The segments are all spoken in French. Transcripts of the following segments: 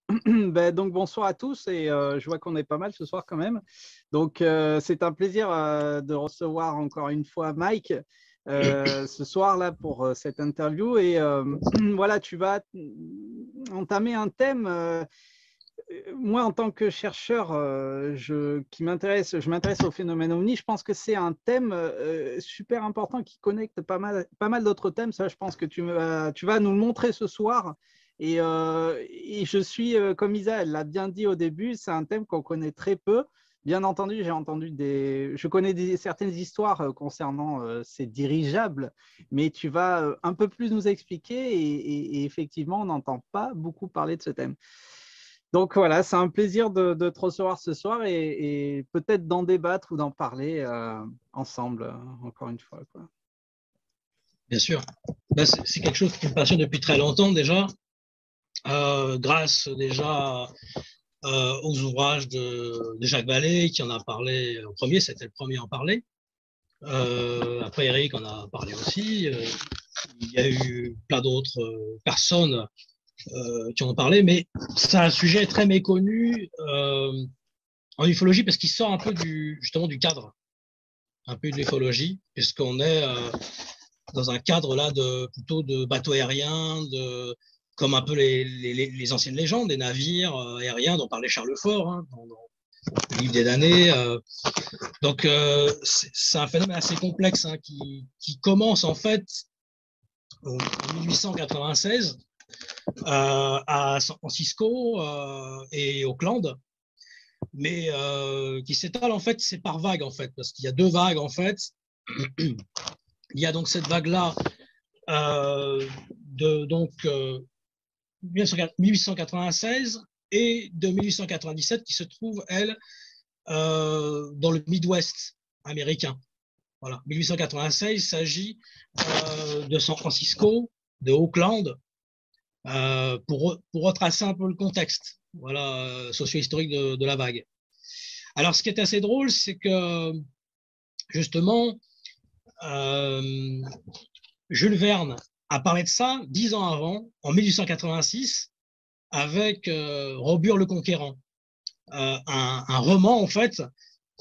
Donc bonsoir à tous et je vois qu'on est pas mal ce soir quand même. Donc c'est un plaisir de recevoir encore une fois Mike ce soir là pour cette interview et voilà, tu vas entamer un thème. Moi, en tant que chercheur, je m'intéresse au phénomène OVNI. Je pense que c'est un thème super important qui connecte pas mal d'autres thèmes. Ça, je pense que tu vas nous le montrer ce soir. Et je suis, comme Isa, elle l'a bien dit au début, c'est un thème qu'on connaît très peu. Bien entendu, je connais certaines histoires concernant ces dirigeables, mais tu vas un peu plus nous expliquer et effectivement, on n'entend pas beaucoup parler de ce thème. Donc voilà, c'est un plaisir de te recevoir ce soir et peut-être d'en débattre ou d'en parler ensemble, encore une fois, quoi. Bien sûr. Ben, c'est quelque chose qui me passionne depuis très longtemps déjà, grâce déjà aux ouvrages de Jacques Vallée, qui en a parlé en premier, c'était le premier à en parler. Après, Eric en a parlé aussi. Il y a eu plein d'autres personnes qui en ont parlé, mais c'est un sujet très méconnu en ufologie parce qu'il sort un peu justement du cadre, un peu de l'ufologie, puisqu'on est dans un cadre là plutôt de bateaux aériens, comme un peu les anciennes légendes, des navires aériens dont parlait Charles Fort dans le livre des damnés. Donc c'est un phénomène assez complexe qui commence en fait en 1896 à San Francisco et Auckland, mais qui s'étale en fait, c'est par vagues en fait, parce qu'il y a deux vagues en fait. Il y a donc cette vague-là de 1896 et de 1897 qui se trouve, elle, dans le Midwest américain. Voilà. 1896, il s'agit de San Francisco, de Auckland, pour retracer un peu le contexte, voilà, socio-historique de la vague. Alors, ce qui est assez drôle, c'est que justement, Jules Verne a parlé de ça 10 ans avant, en 1886, avec Robur le Conquérant, un roman en fait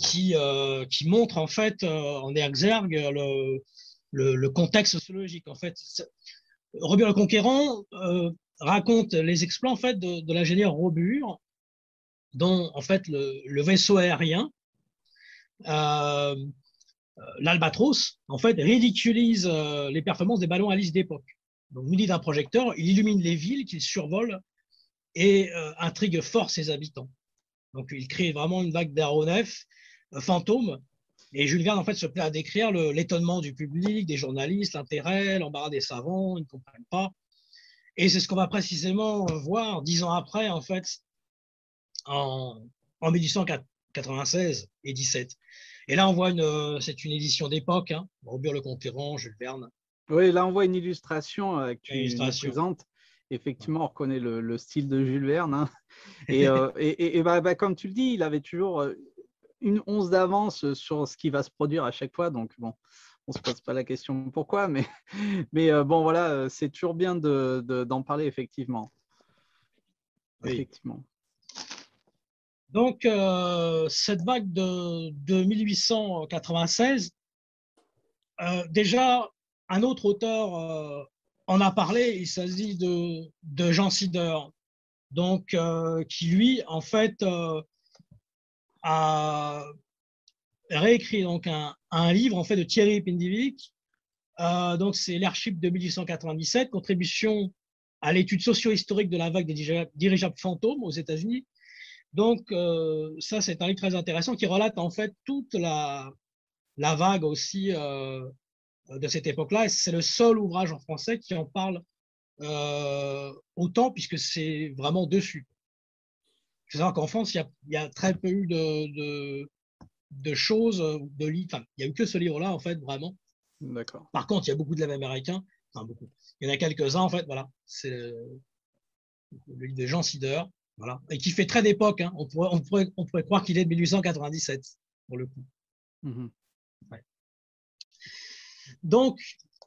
qui montre en fait en exergue le contexte sociologique. En fait, Robur le Conquérant raconte les exploits en fait de l'ingénieur Robur, dont en fait le vaisseau aérien l'Albatros, en fait, ridiculise les performances des ballons Alice d'époque. Donc, muni d'un projecteur, il illumine les villes qu'il survole et intrigue fort ses habitants. Donc, il crée vraiment une vague d'aéronefs fantômes. Et Jules Verne, en fait, se plaît à décrire l'étonnement du public, des journalistes, l'intérêt, l'embarras des savants, ils ne comprennent pas. Et c'est ce qu'on va précisément voir 10 ans après, en fait, en 1896 et 17. Et là, on voit c'est une édition d'époque, Robur le Conquérant, Jules Verne. Oui, là on voit une illustration que Une tu nous illustration. présentes. Effectivement, on reconnaît le style de Jules Verne, hein. Et comme tu le dis, il avait toujours une once d'avance sur ce qui va se produire à chaque fois. Donc bon, on se pose pas la question pourquoi, mais bon voilà, c'est toujours bien d'en parler effectivement. Oui. Effectivement. Donc, cette vague de 1896, déjà, un autre auteur en a parlé, il s'agit de Jean Sider, donc, qui lui, en fait, a réécrit donc, un livre en fait, de Thierry Pindivic. Donc, c'est l'Airship de 1897, contribution à l'étude socio-historique de la vague des dirigeables fantômes aux États-Unis. Donc, ça, c'est un livre très intéressant qui relate en fait toute la vague aussi de cette époque-là. Et c'est le seul ouvrage en français qui en parle autant, puisque c'est vraiment dessus. Il faut savoir qu'en France, il y a très peu eu de choses, de livres. Enfin, il n'y a eu que ce livre-là, en fait, vraiment. D'accord. Par contre, il y a beaucoup de livres américains. Enfin, beaucoup. Il y en a quelques-uns, en fait, voilà. C'est le livre de Jean Sider, voilà. Et qui fait très d'époque. On pourrait croire qu'il est de 1897, pour le coup. Mm-hmm. Ouais. Donc,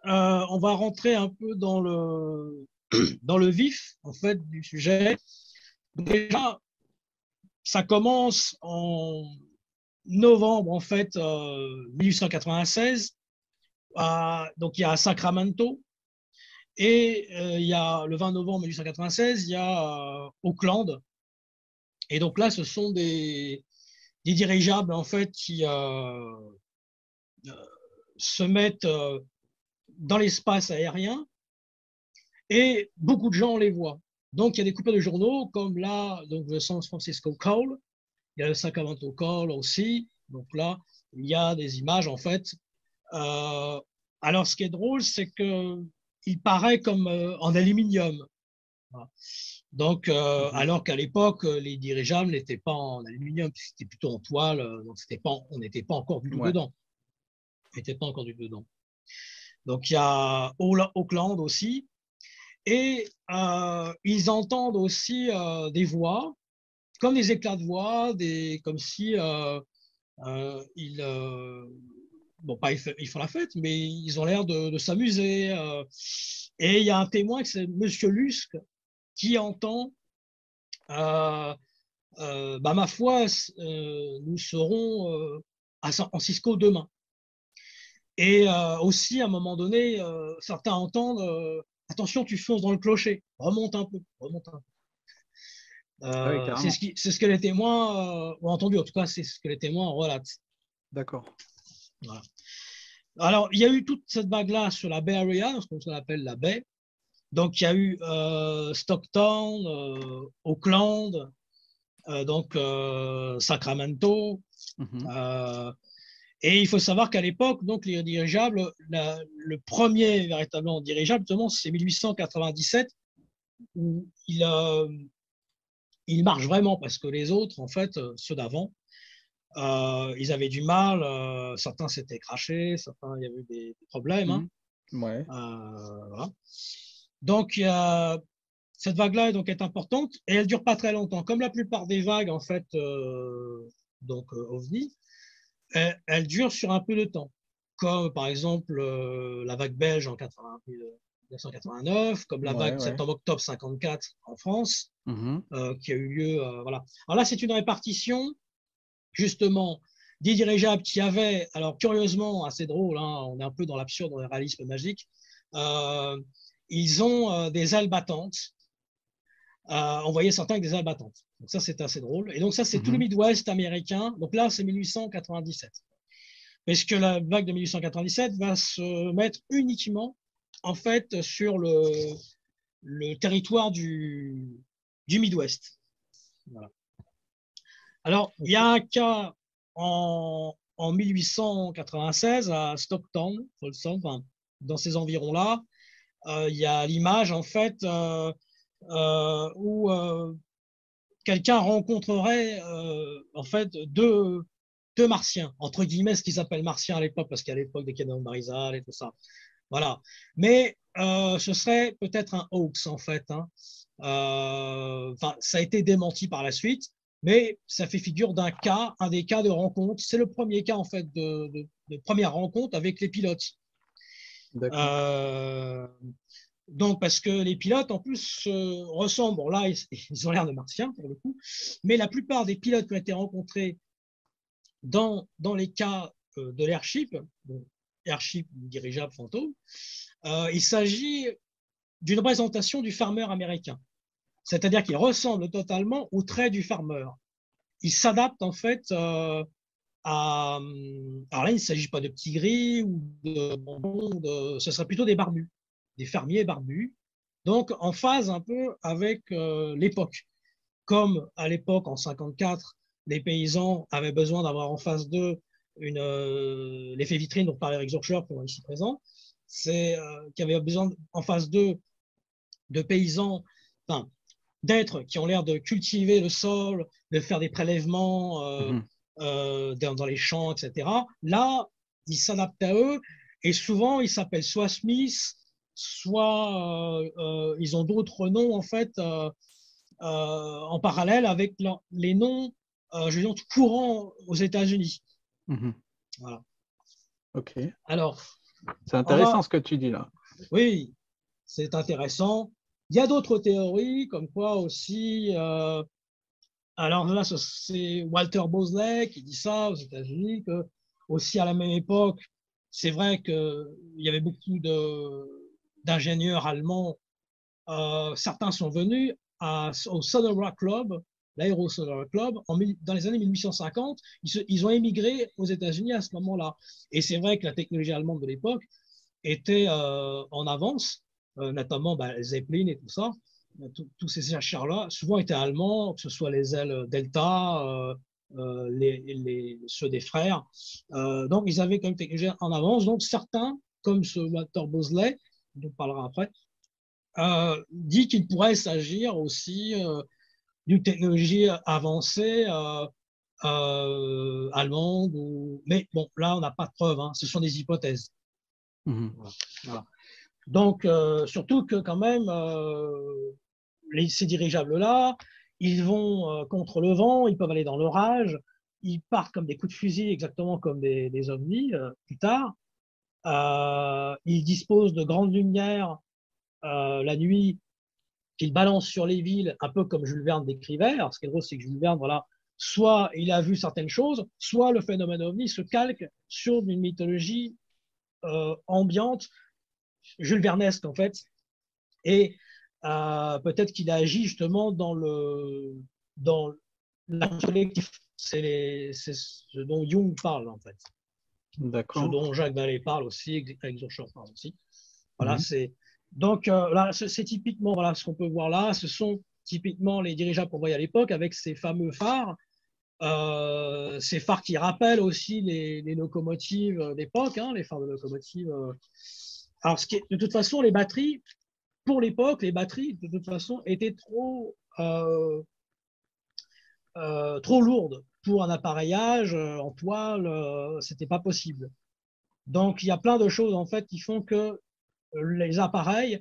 on va rentrer un peu dans le vif, en fait, du sujet. Donc déjà, ça commence en novembre, en fait, 1896. Donc, il y a Sacramento. Et il y a le 20 novembre 1896, il y a Auckland. Et donc là, ce sont des dirigeables, en fait, qui se mettent dans l'espace aérien et beaucoup de gens les voient. Donc, il y a des coupures de journaux comme là, donc le San Francisco Call, il y a le Sacramento Call aussi. Donc là, il y a des images, en fait. Alors, ce qui est drôle, c'est qu'il paraît comme en aluminium. Voilà. Donc, alors qu'à l'époque, les dirigeables n'étaient pas en aluminium, c'était plutôt en toile, donc on n'était pas encore du tout dedans. On n'était pas encore du tout dedans. Donc, il y a Auckland aussi. Et ils entendent aussi des voix, comme des éclats de voix, comme si ils, bon, pas ils font la fête, mais ils ont l'air de s'amuser. Et il y a un témoin, c'est Monsieur Lusk, qui entend ma foi, nous serons à San Francisco demain. Et aussi, à un moment donné, certains entendent attention, tu fonces dans le clocher, remonte un peu, remonte un peu. C'est ce que les témoins ont entendu, en tout cas, c'est ce que les témoins relatent. D'accord. Voilà. Alors, il y a eu toute cette vague-là sur la Bay Area, ce qu'on appelle la baie. Donc, il y a eu Stockton, Auckland, donc Sacramento. Et il faut savoir qu'à l'époque, donc les dirigeables, le premier véritablement dirigeable, justement, c'est 1897, où il marche vraiment parce que les autres, en fait, ceux d'avant, ils avaient du mal. Certains s'étaient crachés, certains, il y avait des problèmes. Voilà. Donc, cette vague-là est importante et elle dure pas très longtemps. Comme la plupart des vagues, en fait, OVNI, elle dure sur un peu de temps. Comme par exemple la vague belge en 1989, comme la vague septembre-octobre 54 en France, qui a eu lieu. Voilà. Alors là, c'est une répartition justement des dirigeables qui avaient, alors curieusement, assez drôle, hein, on est un peu dans l'absurde, dans le réalisme magique, ils ont des ailes battantes. On voyait certains avec des ailes battantes. Donc ça, c'est assez drôle. Et donc ça, c'est tout le Midwest américain. Donc là, c'est 1897. Parce que la vague de 1897 va se mettre uniquement, en fait, sur le territoire du Midwest. Voilà. Alors, il y a un cas en 1896 à Stockton, Folsom, enfin, dans ces environs-là. Il y a l'image, en fait, où quelqu'un rencontrerait, en fait, deux martiens, entre guillemets, ce qu'ils appellent martiens à l'époque, parce qu'à l'époque des canons Barizal et tout ça. Voilà. Mais ce serait peut-être un hoax, en fait. Hein. Ça a été démenti par la suite, mais ça fait figure d'un cas, un des cas de rencontre. C'est le premier cas, en fait, de première rencontre avec les pilotes. Donc, parce que les pilotes, en plus, ressemblent, bon là, ils ont l'air de martiens, pour le coup, mais la plupart des pilotes qui ont été rencontrés dans les cas de l'airship, airship dirigeable fantôme, il s'agit d'une représentation du farmer américain. C'est-à-dire qu'il ressemble totalement au trait du farmer. Il s'adapte en fait à... Alors là, il ne s'agit pas de petits gris ou de bonbons, ce serait plutôt des barbus, des fermiers barbus. Donc en phase un peu avec l'époque. Comme à l'époque, en 54, les paysans avaient besoin d'avoir en face d'eux l'effet vitrine dont parlait Eric Zorcher, qui est ici présent, c'est qu'il y avait besoin en face d'eux de paysans, enfin, d'êtres qui ont l'air de cultiver le sol, de faire des prélèvements dans les champs, etc. Là, ils s'adaptent à eux et souvent, ils s'appellent soit Smith, soit ils ont d'autres noms, en fait, en parallèle avec les noms, je veux dire, courants aux États-Unis. Voilà. Ok. Alors, c'est intéressant ce que tu dis là. Oui, c'est intéressant. Il y a d'autres théories, comme quoi aussi, alors là, c'est Walter Bosley qui dit ça aux États-Unis, que aussi à la même époque, c'est vrai qu'il y avait beaucoup d'ingénieurs allemands. Certains sont venus au Sonora Club, l'Aero Sonora Club, dans les années 1850. Ils ont émigré aux États-Unis à ce moment-là. Et c'est vrai que la technologie allemande de l'époque était en avance, notamment Zeppelin et tout ça. Tous ces chercheurs-là, souvent étaient allemands, que ce soit les ailes Delta, ceux des frères. Donc, ils avaient quand même une technologie en avance. Donc, certains, comme ce Walter Bosley, dont on parlera après, dit qu'il pourrait s'agir aussi d'une technologie avancée allemande. Mais bon, là, on n'a pas de preuves. Hein. Ce sont des hypothèses. Voilà. Voilà. Donc, surtout que quand même, ces dirigeables-là, ils vont contre le vent, ils peuvent aller dans l'orage, ils partent comme des coups de fusil, exactement comme des ovnis plus tard. Ils disposent de grandes lumières la nuit qu'ils balancent sur les villes, un peu comme Jules Verne décrivait. Alors, ce qui est drôle, c'est que Jules Verne, voilà, soit il a vu certaines choses, soit le phénomène ovni se calque sur une mythologie ambiante, Jules Vernesque en fait, et peut-être qu'il a agi justement dans la collectif. C'est ce dont Jung parle en fait. Ce dont Jacques Vallée parle aussi, avec Zurcher parle aussi. Voilà, c'est donc là, c'est typiquement voilà ce qu'on peut voir là. Ce sont typiquement les dirigeables qu'on voyait à l'époque avec ces fameux phares. Ces phares qui rappellent aussi les locomotives d'époque, hein, les phares de locomotives. Alors, de toute façon, les batteries, pour l'époque, les batteries, de toute façon, étaient trop lourdes pour un appareillage en toile. C'était pas possible. Donc, il y a plein de choses en fait qui font que les appareils,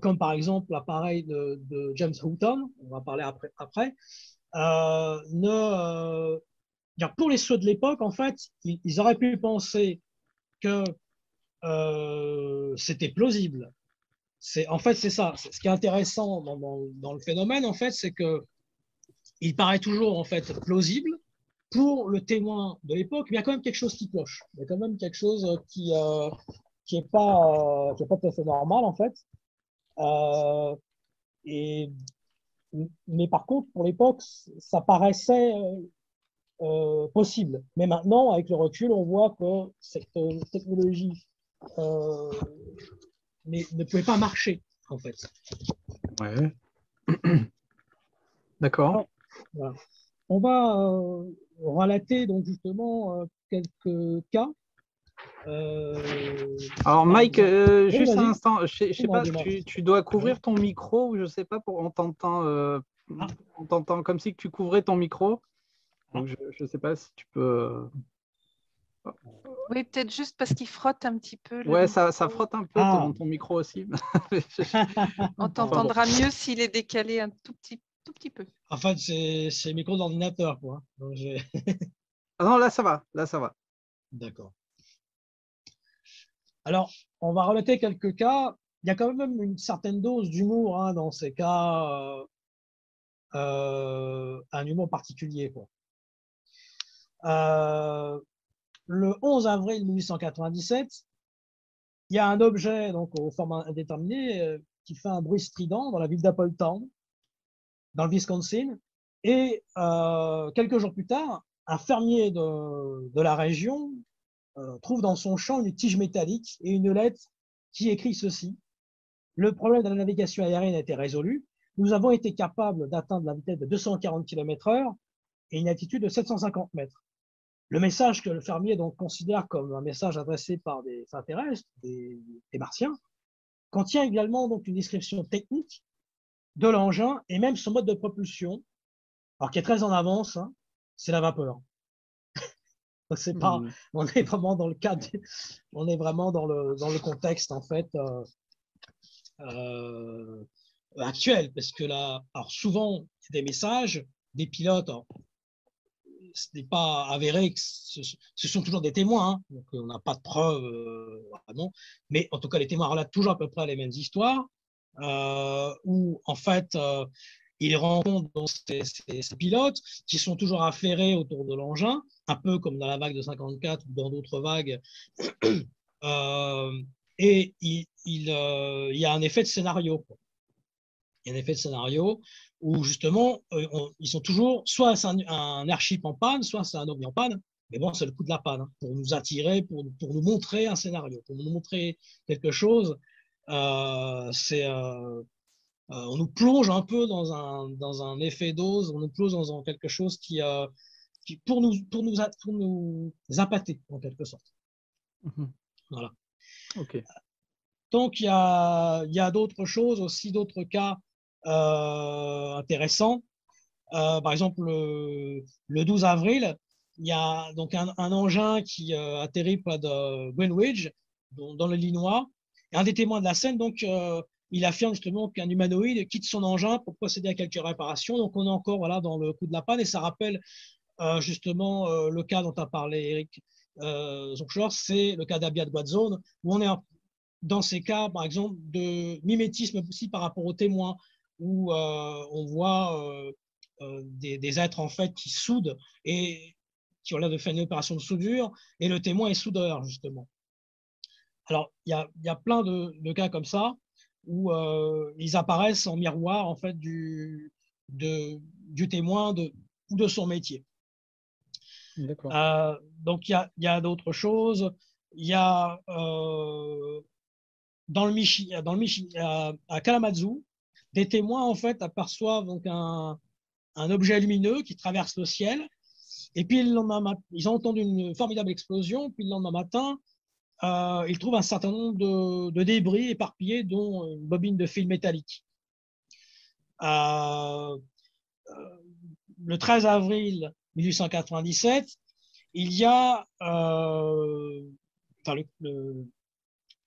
comme par exemple l'appareil de James Houghton, on va parler après pour les ceux de l'époque, en fait, ils auraient pu penser que c'était plausible. En fait, c'est ça. Ce qui est intéressant dans le phénomène, en fait, c'est que il paraît toujours en fait plausible pour le témoin de l'époque, mais il y a quand même quelque chose qui cloche. Il y a quand même quelque chose qui est pas tout à fait normal en fait. Mais par contre, pour l'époque, ça paraissait possible. Mais maintenant, avec le recul, on voit que cette technologie ne pouvait pas marcher, en fait. Ouais. D'accord. Voilà. On va relater donc justement quelques cas. Alors Mike, oui, juste un instant, je sais pas, dis-moi. tu dois couvrir ton micro ou je sais pas, on t'entend comme si tu couvrais ton micro. Donc je sais pas si tu peux. Oui, peut-être juste parce qu'il frotte un petit peu. Ouais, ça frotte un peu ton micro aussi. On t'entendra mieux s'il est décalé un tout petit peu. En fait, c'est le micro d'ordinateur, quoi. Donc, ah non, là ça va, là ça va. D'accord. Alors, on va relater quelques cas. Il y a quand même une certaine dose d'humour hein, dans ces cas, un humour particulier, quoi. Le 11 avril 1897, il y a un objet donc aux formes indéterminées qui fait un bruit strident dans la ville d'Appleton, dans le Wisconsin. Et quelques jours plus tard, un fermier de la région trouve dans son champ une tige métallique et une lettre qui écrit ceci. Le problème de la navigation aérienne a été résolu. Nous avons été capables d'atteindre la vitesse de 240 km/h et une altitude de 750 mètres. Le message que le fermier donc considère comme un message adressé par des extraterrestres, des martiens, contient également donc une description technique de l'engin et même son mode de propulsion, alors qui est très en avance, hein, c'est la vapeur. C'est pas, on est vraiment dans le cadre, on est vraiment dans le contexte en fait actuel, parce que là, alors souvent des messages des pilotes. Alors, ce n'est pas avéré que ce sont toujours des témoins, hein, donc on n'a pas de preuves vraiment, mais en tout cas les témoins relatent toujours à peu près les mêmes histoires. où en fait il rencontre donc ces pilotes qui sont toujours affairés autour de l'engin, un peu comme dans la vague de 54 ou dans d'autres vagues. Et il y a un effet de scénario. Il y a un effet de scénario où justement, ils sont toujours, soit c'est un airship en panne, soit c'est un ovni en panne. Mais bon, c'est le coup de la panne, hein, pour nous attirer, pour nous montrer un scénario, pour nous montrer quelque chose. On nous plonge un peu dans un effet dose, on nous plonge dans quelque chose qui pour nous appâter, en quelque sorte. Voilà. Ok. Donc, il y a d'autres choses aussi, d'autres cas intéressants. Par exemple, le 12 avril, il y a donc un engin qui atterrit près de Greenwich, dans l'Illinois. Et un des témoins de la scène, donc, il affirme justement qu'un humanoïde quitte son engin pour procéder à quelques réparations. Donc, on est encore voilà, dans le coup de la panne et ça rappelle justement le cas dont a parlé Eric Zonchor, c'est le cas d'Abiad Wadzone, où on est dans ces cas, par exemple, de mimétisme aussi par rapport aux témoins, où on voit des êtres en fait qui soudent et qui ont l'air de faire une opération de soudure, et le témoin est soudeur, justement. Alors, il y a plein de cas comme ça, où ils apparaissent en miroir, en fait, du témoin ou de son métier. Donc, il y a d'autres choses. Il y a dans le à Kalamazoo, des témoins en fait aperçoivent donc un objet lumineux qui traverse le ciel. Et puis ils ont entendu une formidable explosion. Puis le lendemain matin, ils trouvent un certain nombre de débris éparpillés, dont une bobine de fil métallique. Le 13 avril 1897, il y a, enfin le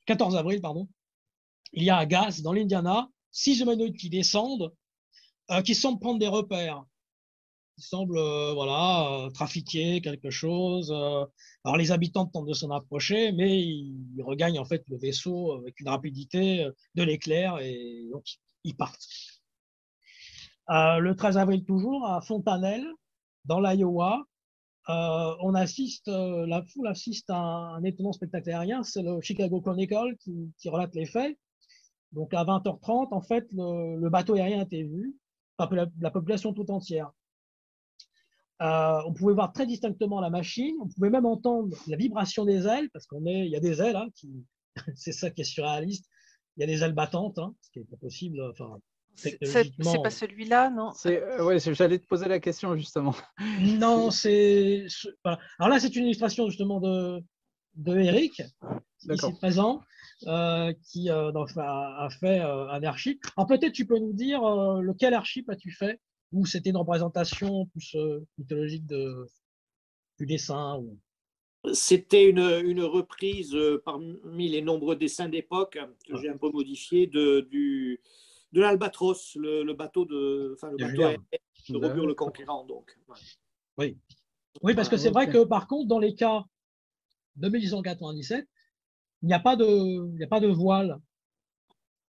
14 avril, pardon, il y a à Gass, dans l'Indiana, 6 humanoïdes qui descendent, qui semblent prendre des repères. Ils semblent voilà, trafiquer quelque chose. Alors les habitants tentent de s'en approcher, mais ils regagnent en fait le vaisseau avec une rapidité de l'éclair et donc ils partent. Le 13 avril toujours, à Fontanelle, dans l'Iowa, on assiste, la foule assiste à un étonnant spectacle aérien. C'est le Chicago Chronicle qui relate les faits. Donc à 20h30, en fait, le bateau aérien a été vu par la population tout entière. On pouvait voir très distinctement la machine. On pouvait même entendre la vibration des ailes, parce il y a des ailes, hein, c'est ça qui est surréaliste. Il y a des ailes battantes, hein, ce qui n'est pas possible. Enfin, technologiquement. C'est pas celui-là, non? Ouais, j'allais te poser la question justement. Non, voilà. Alors là, c'est une illustration justement de Eric, ici présent, qui a fait un airship. Alors peut-être tu peux nous dire lequel airship as-tu fait, ou c'était une représentation plus mythologique du dessin ou... C'était une reprise parmi les nombreux dessins d'époque que j'ai un peu modifié de l'Albatros, le bateau de Robur le Conquérant. Donc. Ouais. Oui, parce que c'est vrai que par contre, dans les cas de 1897, il n'y a pas de voile.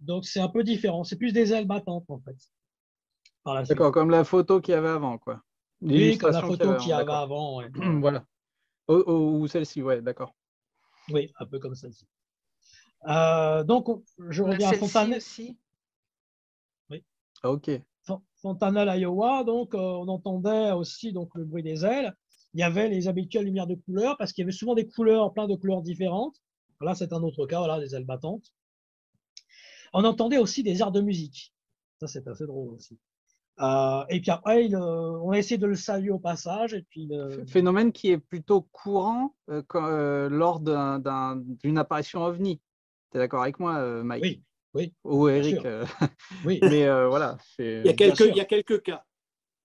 Donc c'est un peu différent. C'est plus des ailes battantes en fait. D'accord, comme la photo qu'il y avait avant, quoi. Oui, comme la photo qu'il y avait avant. Ouais. Voilà. Ou celle-ci, ouais, d'accord. Oui, un peu comme celle-ci. Donc, je reviens à Fontanelle aussi. Oui. Ok. Fontanelle, Iowa. Donc, on entendait aussi donc le bruit des ailes. Il y avait les habituelles lumières de couleur parce qu'il y avait souvent des couleurs, plein de couleurs différentes. Là, c'est un autre cas, voilà, des ailes battantes. On entendait aussi des airs de musique. Ça, c'est assez drôle aussi. Et puis après, on a essayé de le saluer au passage. Et puis Phénomène qui est plutôt courant lors d'une apparition ovni. Tu es d'accord avec moi, Mike? Oui, oui. Ou Eric. Oui. Mais voilà. Il y a quelques cas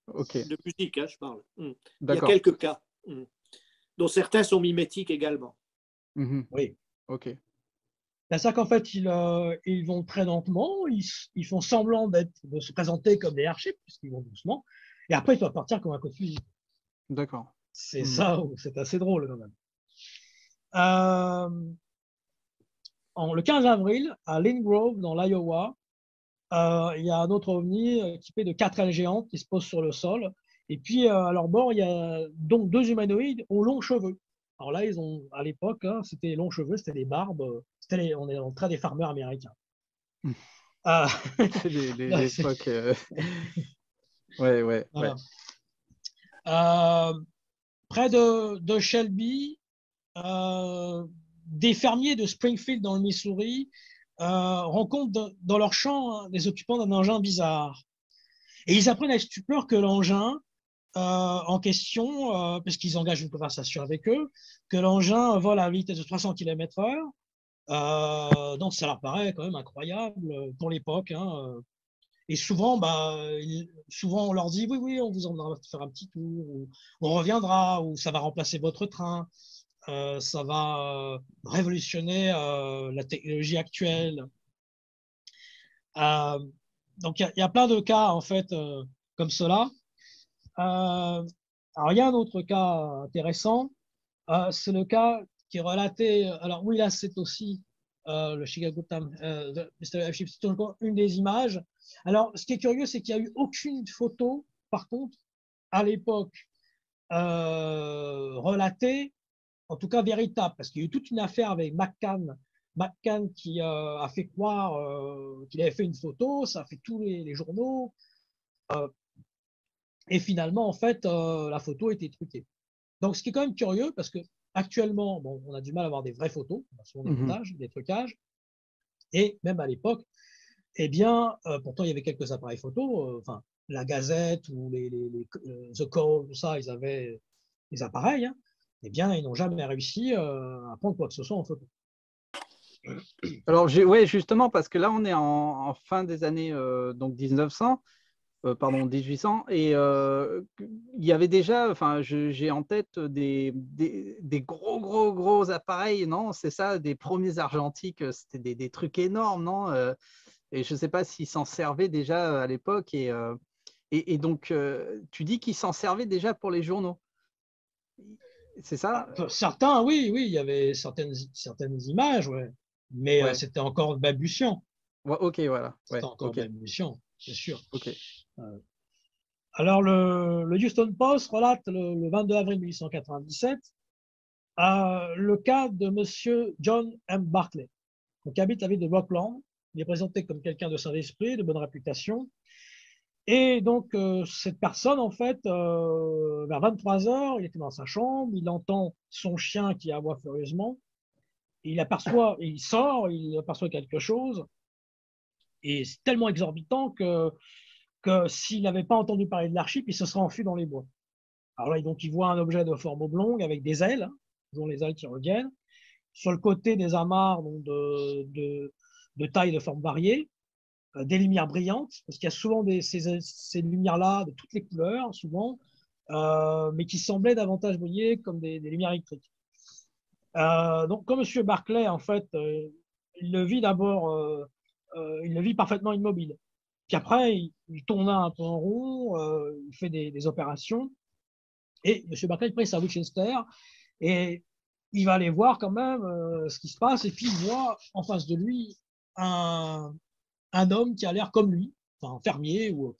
de musique, hein, je parle. Il y a quelques cas, dont certains sont mimétiques également. Oui. Ok. C'est ça qu'en fait, ils vont très lentement, ils font semblant de se présenter comme des airships, puisqu'ils vont doucement, et après, ils doivent partir comme un coup de fusil. D'accord. C'est ça, c'est assez drôle quand même. Le 15 avril, à Lynn Grove, dans l'Iowa, il y a un autre ovni équipé de 4 ailes géantes qui se posent sur le sol. Et puis, à leur bord, il y a donc 2 humanoïdes aux longs cheveux. Alors là, ils ont, à l'époque, hein, c'était les longs cheveux, c'était les barbes, on est dans le trait des farmers américains. C'est l'époque. Ouais, ouais, voilà. ouais. Près de Shelby, des fermiers de Springfield dans le Missouri rencontrent dans leur champ les occupants d'un engin bizarre. Et ils apprennent à stupeur que l'engin en question, puisqu'ils engagent une conversation avec eux, que l'engin vole à une vitesse de 300 km/h. Donc ça leur paraît quand même incroyable pour l'époque. Hein. Et souvent, souvent on leur dit oui, oui, on vous emmènera faire un petit tour, ou on reviendra, ou ça va remplacer votre train, ça va révolutionner la technologie actuelle. Donc il y a plein de cas en fait comme cela. Alors il y a un autre cas intéressant, c'est le cas qui est relaté. Alors oui, là c'est aussi le Chicago Times, Mr. F. c'est encore une des images. Alors, ce qui est curieux, c'est qu'il n'y a eu aucune photo, par contre, à l'époque, relatée, en tout cas véritable, parce qu'il y a eu toute une affaire avec McCann. McCann qui a fait croire qu'il avait fait une photo, ça a fait tous les journaux, et finalement, en fait, la photo était truquée. Donc, ce qui est quand même curieux, parce que actuellement, bon, on a du mal à avoir des vraies photos, on a souvent des montages, des trucages, et même à l'époque, eh bien, pourtant, il y avait quelques appareils photo, enfin, la Gazette ou The Call, tout ça, ils avaient des appareils, hein, eh bien, ils n'ont jamais réussi à prendre quoi que ce soit en photo. Alors, ouais, justement, parce que là, on est en fin des années donc 1900, pardon, 1800, et il y avait déjà, enfin, j'ai en tête des gros appareils, non? C'est ça, des premiers argentiques, c'était des trucs énormes, non? Et je ne sais pas s'ils s'en servaient déjà à l'époque. Et donc, tu dis qu'ils s'en servaient déjà pour les journaux. C'est ça? Certains, oui, il y avait certaines images, ouais. Mais Ouais. c'était encore balbutiant. Ouais, ok, voilà. C'était Ouais, encore ok. balbutiant, c'est sûr. Ok. Alors, le Houston Post relate le 22 avril 1897 le cas de M. John M. Barclay, qui habite la ville de Rockland. Il est présenté comme quelqu'un de saint esprit, de bonne réputation. Et donc, cette personne, en fait, vers 23 heures, il était dans sa chambre, il entend son chien qui aboie furieusement. Il sort, il aperçoit quelque chose. Et c'est tellement exorbitant que s'il n'avait pas entendu parler de l'archip, il se serait enfui dans les bois. Alors là, donc, il voit un objet de forme oblongue avec des ailes, hein, dont les ailes qui reviennent. Sur le côté des amarres donc de taille et de forme variée, des lumières brillantes, parce qu'il y a souvent ces lumières-là de toutes les couleurs, souvent, mais qui semblaient davantage briller comme des lumières électriques. Donc, comme M. Barclay, en fait, il le vit d'abord, il le vit parfaitement immobile. Puis après, il tourne un peu en rond, il fait des opérations, et M. Barclay prend sa Winchester, et il va aller voir quand même ce qui se passe, et puis il voit en face de lui un homme qui a l'air comme lui, enfin un fermier, ou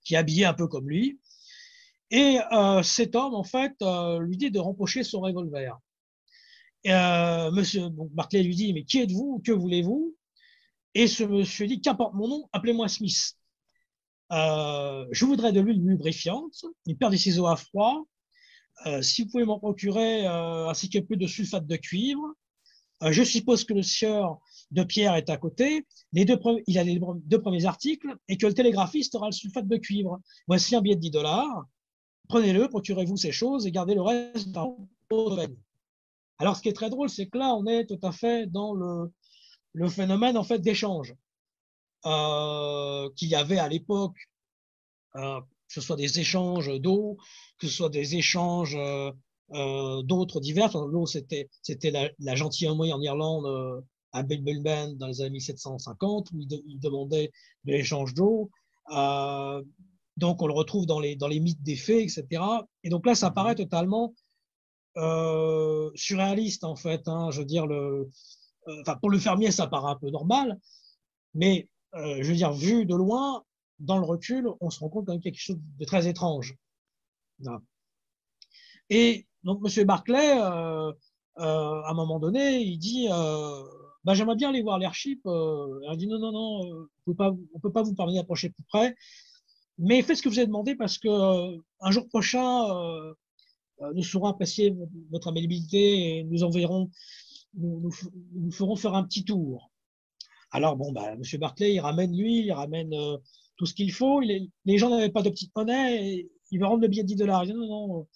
qui est habillé un peu comme lui. Et cet homme, en fait, lui dit de rempocher son revolver. Monsieur Barclay lui dit, mais qui êtes-vous? Que voulez-vous? Et ce monsieur dit, qu'importe mon nom, appelez-moi Smith. Je voudrais de l'huile lubrifiante, une paire de ciseaux à froid, si vous pouvez m'en procurer, ainsi que peu de sulfate de cuivre. Je suppose que le sieur de pierre est à côté. Il a les 2 premiers articles et que le télégraphiste aura le sulfate de cuivre. Voici un billet de 10 $. Prenez-le, procurez-vous ces choses et gardez le reste dans votre domaine. Alors, ce qui est très drôle, c'est que là, on est tout à fait dans le phénomène en fait d'échange qu'il y avait à l'époque, que ce soit des échanges d'eau, que ce soit des échanges d'autres divers. L'eau, c'était la gentilhommerie en Irlande à Bilbilben dans les années 1750, où il demandait de l'échange d'eau. Donc, on le retrouve dans les mythes des fées, etc. Et donc là, ça paraît totalement surréaliste, en fait. Hein. Je veux dire, pour le fermier, ça paraît un peu normal, mais je veux dire, vu de loin, dans le recul, on se rend compte quand même quelque chose de très étrange. Voilà. Et donc, M. Barclay, à un moment donné, il dit bah, j'aimerais bien aller voir l'airship. Elle dit non, on peut pas vous permettre d'approcher plus près, mais faites ce que vous avez demandé parce que un jour prochain, nous saurons apprécier votre amabilité et nous enverrons, nous ferons faire un petit tour. Alors, bon, bah, M. Barclay, il ramène tout ce qu'il faut. Les gens n'avaient pas de petite monnaie. Et il va rendre le billet de $10. Il dit non,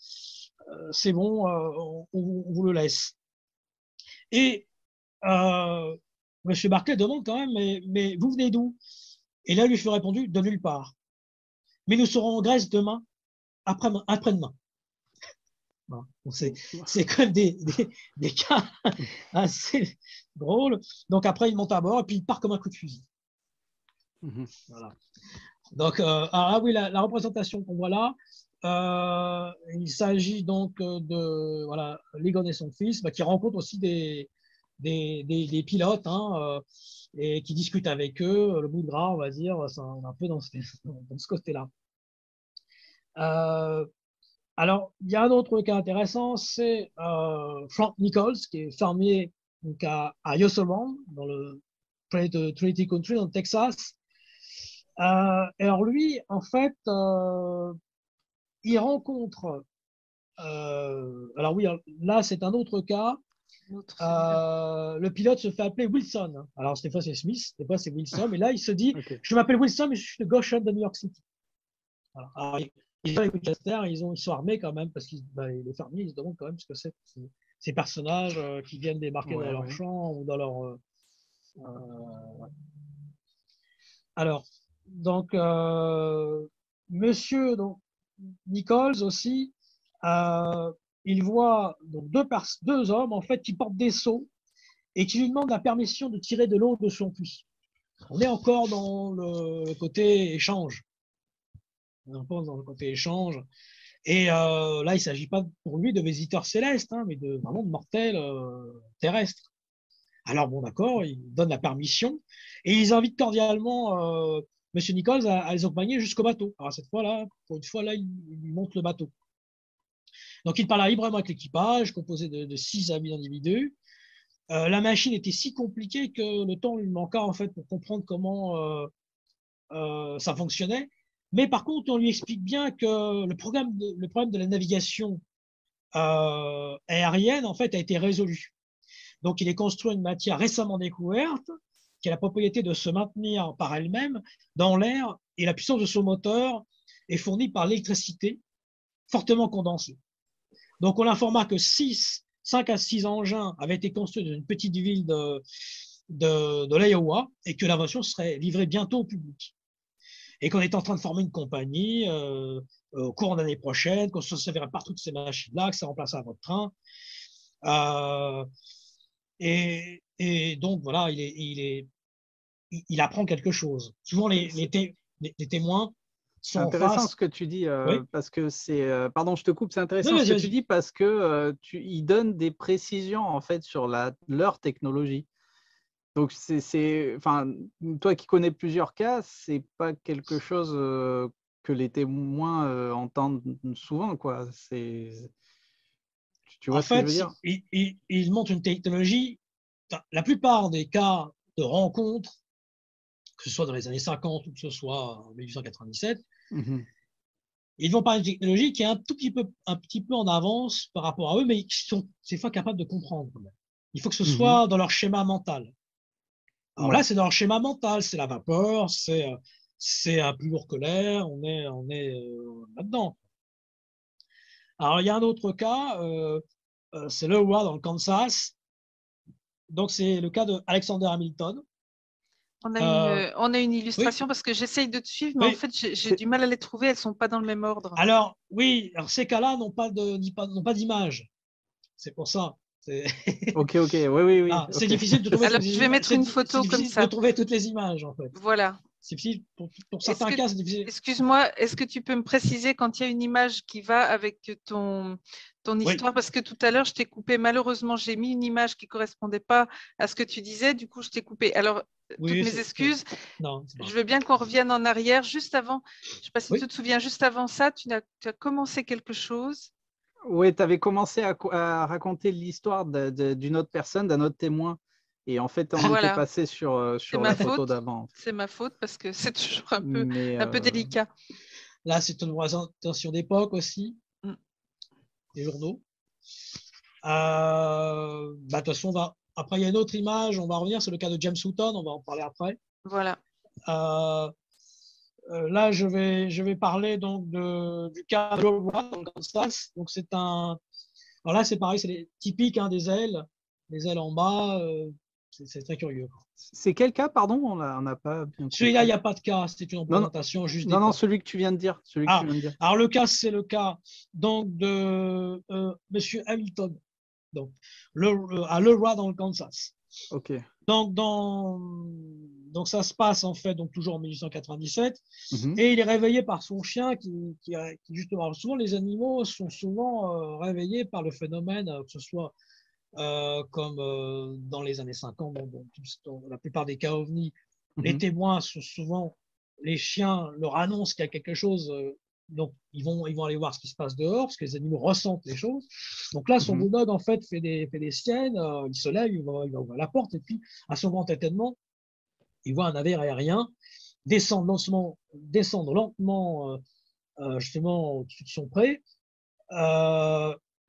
c'est bon, on vous le laisse. Et M. Barclay demande quand même, mais vous venez d'où? Et là, il lui fut répondu, de nulle part. Mais nous serons en Grèce demain, après-demain. Bon, c'est quand même des cas assez drôles. Donc après, il monte à bord et puis il part comme un coup de fusil. Voilà. Donc, oui, la représentation qu'on voit là, il s'agit donc de Ligon et son fils, qui rencontrent aussi des pilotes et qui discutent avec eux. Le bout de gras, on va dire, c'est un peu dans ce côté-là. Alors, il y a un autre cas intéressant, c'est Frank Nichols, qui est fermier donc à Yosemite, dans le Trinity Country, dans le Texas. Alors lui, en fait, il rencontre. Alors oui, là c'est un autre cas. Le pilote se fait appeler Wilson. Alors des fois c'est Smith, des fois c'est Wilson. Et là il se dit, je m'appelle Wilson, mais je suis de Goshen de New York City. Voilà. Alors, ils sont armés quand même parce que les fermiers ils se demandent quand même ce que c'est ces personnages qui viennent débarquer dans leur champ ou dans leur. Alors. Donc, monsieur Nichols aussi, il voit donc deux hommes en fait qui portent des seaux et qui lui demandent la permission de tirer de l'eau de son puits. On est encore dans le côté échange. On pense dans le côté échange. Et là, il ne s'agit pas pour lui de visiteurs célestes, mais vraiment de mortels terrestres. Alors bon, d'accord, il donne la permission et ils invitent cordialement Monsieur Nichols à les accompagner jusqu'au bateau. Alors cette fois-là, pour une fois, là, il monte le bateau. Donc il parle librement avec l'équipage, composé de 6 à 8 individus. La machine était si compliquée que le temps lui manqua en fait pour comprendre comment ça fonctionnait. Mais par contre, on lui explique bien que le problème de la navigation aérienne en fait a été résolu. Donc il est construit une matière récemment découverte qui a la propriété de se maintenir par elle-même dans l'air et la puissance de son moteur est fournie par l'électricité fortement condensée. Donc on l'informa que 5 à 6 engins avaient été construits dans une petite ville de l'Iowa et que l'invention serait livrée bientôt au public. Et qu'on est en train de former une compagnie au cours de l'année prochaine, qu'on se servirait partout de ces machines-là, que ça remplacerait votre train. Et donc, voilà, il apprend quelque chose. Souvent, les témoins sont en face. C'est intéressant ce que tu dis, parce que c'est… pardon, je te coupe, c'est intéressant ce que tu dis parce que ils donnent des précisions, en fait, sur leur technologie. Donc, enfin, toi qui connais plusieurs cas, c'est pas quelque chose que les témoins entendent souvent, quoi. Tu vois ce que je veux dire? Il montre une technologie. La plupart des cas de rencontres, que ce soit dans les années 50 ou que ce soit en 1897, ils vont parler d'une technologie qui est un petit peu en avance par rapport à eux, mais qui sont ces fois capables de comprendre. Il faut que ce soit dans leur schéma mental. Alors là, c'est dans leur schéma mental, c'est la vapeur, c'est un plus lourd que l'air, on est là-dedans. Alors, il y a un autre cas, c'est l'Iowa dans le Kansas. Donc, c'est le cas de Alexander Hamilton. On a une illustration parce que j'essaye de te suivre, mais en fait, j'ai du mal à les trouver, elles ne sont pas dans le même ordre. Alors, oui, ces cas-là n'ont pas d'image. C'est pour ça. Ok, oui. Ah, c'est difficile de trouver. Alors, je vais mettre une photo comme ça. De trouver toutes les images, en fait. Voilà. C'est difficile pour certains cas. Excuse-moi, est-ce que tu peux me préciser quand il y a une image qui va avec ton ton histoire, parce que tout à l'heure, je t'ai coupé. Malheureusement, j'ai mis une image qui ne correspondait pas à ce que tu disais. Du coup, je t'ai coupé. Alors, toutes mes excuses. Je veux bien qu'on revienne en arrière. Juste avant, je ne sais pas si tu te souviens, juste avant ça, tu as commencé quelque chose. Oui, tu avais commencé à raconter l'histoire d'une autre personne, d'un autre témoin. Et en fait, on était passé sur la photo d'avant. C'est ma faute parce que c'est toujours un peu délicat. Là, c'est une présentation d'époque aussi, les journaux. De toute façon, après, il y a une autre image, on va revenir, c'est le cas de James Hutton, on va en parler après. Voilà. Là, je vais parler donc du cas de Joel Wright dans le Kansas. Donc, c'est un. Alors là, c'est pareil, c'est typique des ailes, les ailes en bas. C'est très curieux. C'est quel cas, pardon? On n'a pas bien. Celui-là, il n'y a pas de cas, c'était une représentation juste. Non, celui que tu viens de dire. Alors, le cas, c'est le cas donc de Monsieur Hamilton, donc à Leroy dans le Kansas. Ok. Donc ça se passe en fait donc toujours en 1897 et il est réveillé par son chien qui justement, souvent les animaux sont souvent réveillés par le phénomène, que ce soit comme dans les années 50, dans la plupart des cas ovnis, les témoins sont souvent, les chiens leur annoncent qu'il y a quelque chose, donc ils vont aller voir ce qui se passe dehors parce que les animaux ressentent les choses. Donc là, son bulldog en fait fait des siennes, il se lève, il va ouvrir la porte et puis à son grand étonnement, il voit un navire aérien descendre lentement justement au-dessus de son pré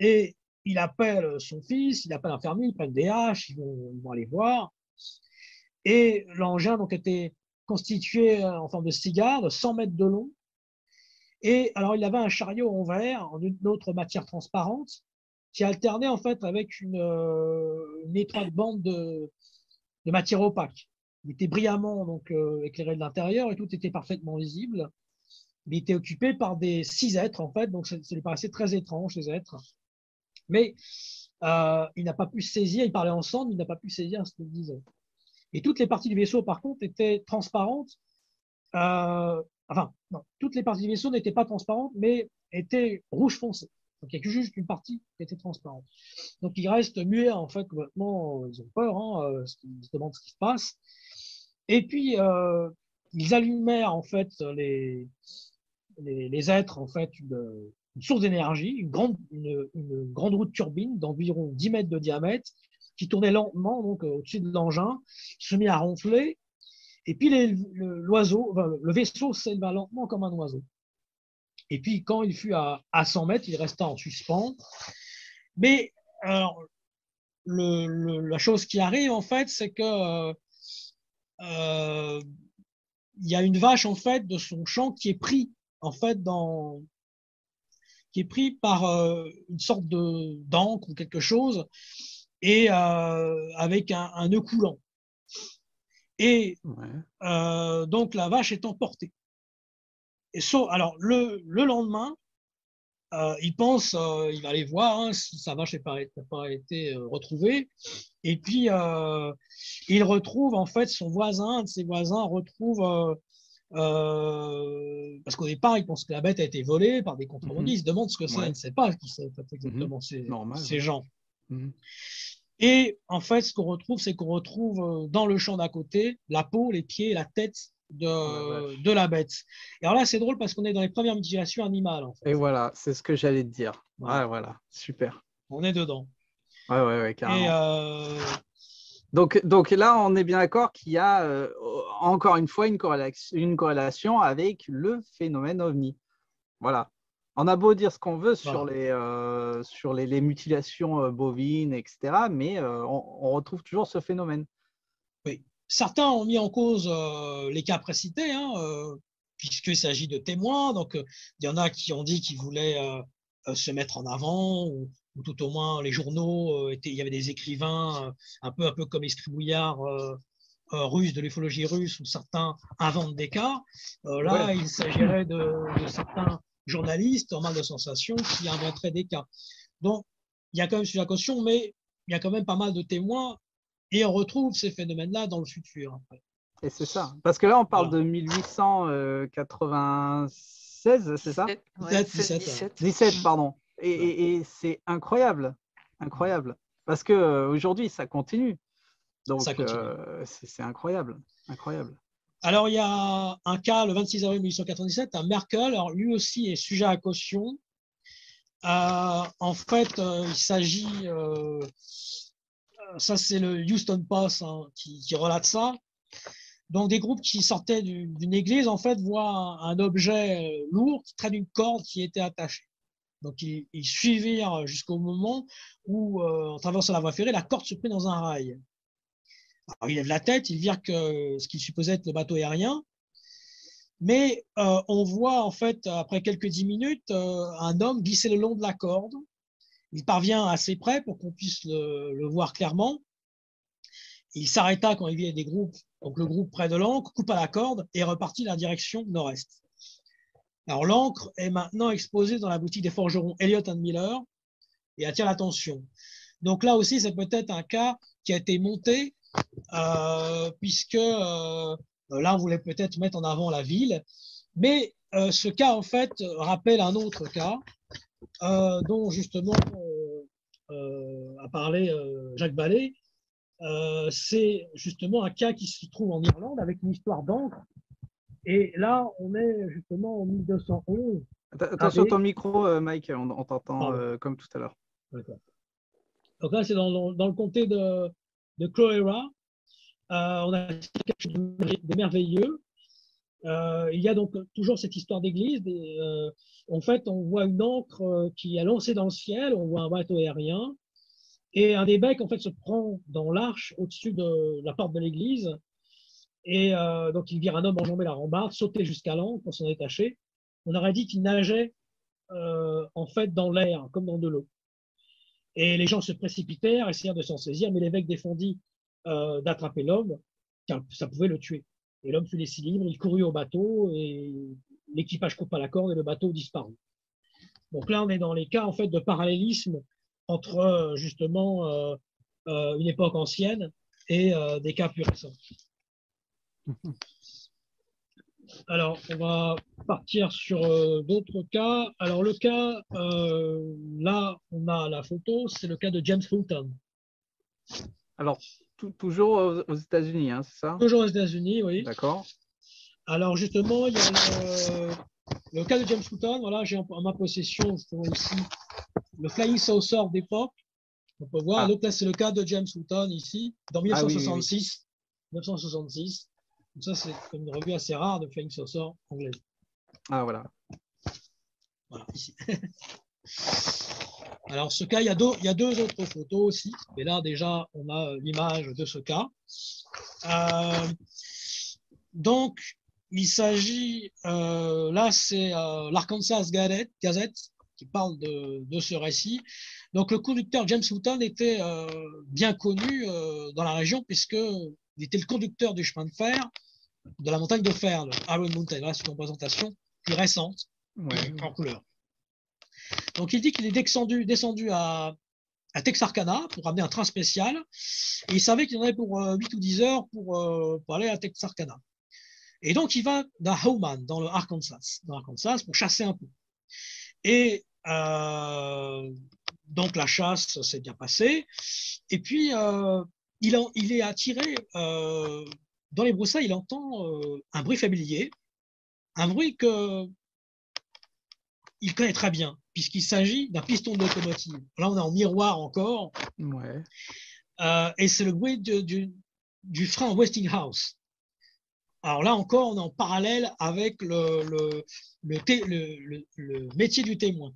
et il appelle son fils, il appelle un fermier, ils prennent des haches, ils vont aller voir. Et l'engin donc était constitué en forme de cigare de 100 mètres de long. Et alors il avait un chariot en verre, en une autre matière transparente, qui alternait en fait avec une étroite bande de matière opaque. Il était brillamment donc éclairé de l'intérieur et tout était parfaitement visible. Il était occupé par des 6 êtres en fait, donc ça lui paraissait très étrange ces êtres. Mais il n'a pas pu saisir, ils parlaient ensemble, il n'a pas pu saisir ce qu'ils disaient. Et toutes les parties du vaisseau, par contre, étaient transparentes. Non, toutes les parties du vaisseau n'étaient pas transparentes, mais étaient rouge foncé. Donc, il n'y a que juste une partie qui était transparente. Donc, ils restent muets, en fait, complètement. Ils ont peur, ils se demandent ce qui se passe. Et puis, ils allumèrent, en fait, les êtres, en fait, une source d'énergie, une grande roue de turbine d'environ 10 mètres de diamètre qui tournait lentement donc au-dessus de l'engin, se mit à ronfler, et puis le vaisseau s'éleva lentement comme un oiseau. Et puis quand il fut à 100 mètres, il resta en suspens. Mais alors, la chose qui arrive en fait, c'est que il y a une vache en fait de son champ qui est pris en fait qui est pris par une sorte d'encre ou quelque chose, et avec un nœud coulant. Et donc la vache est emportée. Et alors le lendemain, il pense, il va aller voir si sa vache n'a pas été retrouvée. Et puis il retrouve en fait son voisin, un de ses voisins retrouve. Parce qu'au départ, il pense que la bête a été volée par des contrebandistes. Il se demande ce que c'est, il ne sait pas qui c'est exactement ces gens. Et en fait, ce qu'on retrouve, c'est qu'on retrouve dans le champ d'à côté la peau, les pieds, la tête de la bête. Et alors là, c'est drôle parce qu'on est dans les premières mutilations animales. En fait. Et voilà, c'est ce que j'allais te dire. Voilà, super. On est dedans. Ouais, carrément. Et donc là, on est bien d'accord qu'il y a encore une fois une corrélation avec le phénomène ovni. Voilà. On a beau dire ce qu'on veut sur les mutilations bovines, etc., mais on retrouve toujours ce phénomène. Oui. Certains ont mis en cause les cas précités, puisqu'il s'agit de témoins. Donc, il y en a qui ont dit qu'ils voulaient se mettre en avant, ou tout au moins les journaux, il y avait des écrivains un peu comme les scribouillards russes de l'ufologie russe, où certains inventent des cas. Là, il s'agirait de certains journalistes en mal de sensation qui inventeraient des cas. Donc, il y a quand même sur la caution, mais il y a quand même pas mal de témoins et on retrouve ces phénomènes-là dans le futur. Après. Et c'est ça. Parce que là, on parle de 1896, c'est ça? 17, 17, pardon. Et c'est incroyable, incroyable. Parce qu'aujourd'hui, ça continue. Donc, c'est incroyable, incroyable. Alors, il y a un cas, le 26 avril 1897, à Merkel. Alors, lui aussi est sujet à caution. En fait, il s'agit, ça c'est le Houston Post qui relate ça. Donc, des groupes qui sortaient d'une église, en fait, voient un objet lourd qui traîne une corde qui était attachée. Donc, ils suivirent jusqu'au moment où, en traversant la voie ferrée, la corde se prit dans un rail. Alors, il lève la tête, il vire que ce qu'il supposait être le bateau aérien. Mais on voit, en fait, après quelques 10 minutes, un homme glisser le long de la corde. Il parvient assez près pour qu'on puisse le voir clairement. Il s'arrêta quand il vit des groupes, donc le groupe près de l'ancre, coupa la corde et repartit dans la direction nord-est. Alors, l'ancre est maintenant exposée dans la boutique des forgerons Elliott & Miller et attire l'attention. Donc là aussi, c'est peut-être un cas qui a été monté puisque là, on voulait peut-être mettre en avant la ville. Mais ce cas, en fait, rappelle un autre cas dont justement a parlé Jacques Vallée. C'est justement un cas qui se trouve en Irlande avec une histoire d'encre. Et là, on est justement en 1211. Attention ton micro, Mike, on t'entend comme tout à l'heure. D'accord. Donc là, c'est dans le comté de Cloera. On a quelque chose de merveilleux. Il y a donc toujours cette histoire d'église. En fait, on voit une ancre qui est lancée dans le ciel, on voit un bateau aérien, et un des becs en fait se prend dans l'arche au-dessus de la porte de l'église. Et donc, il vire un homme enjamber la rambarde, sauter jusqu'à l'ancre pour s'en détacher. On aurait dit qu'il nageait en fait dans l'air, comme dans de l'eau. Et les gens se précipitèrent, essayèrent de s'en saisir, mais l'évêque défendit d'attraper l'homme, car ça pouvait le tuer. Et l'homme fut laissé libre, il courut au bateau, et l'équipage coupa la corde et le bateau disparut. Donc là, on est dans les cas en fait de parallélisme entre justement une époque ancienne et des cas plus récents. Alors, on va partir sur d'autres cas. Alors, le cas, là, on a la photo, c'est le cas de James Fulton. Alors, toujours aux États-Unis, hein, c'est ça? Toujours aux États-Unis, oui. D'accord. Alors, justement, il y a le cas de James Fulton. Voilà, j'ai en ma possession justement ici le Flying Saucer d'époque. On peut voir. Donc là, c'est le cas de James Fulton ici, dans 1966. Oui. 1966. Donc ça, c'est une revue assez rare de Flying Saucer anglaise. Ah, voilà. Voilà, ici. Alors, ce cas, il y a deux autres photos aussi. Et là, déjà, on a l'image de ce cas. Donc, il s'agit, là, c'est l'Arkansas Gazette qui parle de ce récit. Donc, le conducteur James Fulton était bien connu dans la région puisqu'il était le conducteur du chemin de fer de la montagne de fer, le Iron Mountain. Là, c'est une représentation plus récente, en couleur. Donc, il dit qu'il est descendu à Texarkana pour ramener un train spécial. Et il savait qu'il en avait pour 8 ou 10 heures pour aller à Texarkana. Et donc, il va dans Howman, dans l'Arkansas, pour chasser un peu. Et donc, la chasse s'est bien passée. Et puis, il est attiré dans les broussailles, il entend un bruit familier, un bruit qu'il connaît très bien, puisqu'il s'agit d'un piston de locomotive. Là, on est en miroir encore. Ouais. Et c'est le bruit du frein Westinghouse. Alors là encore, on est en parallèle avec le métier du témoin.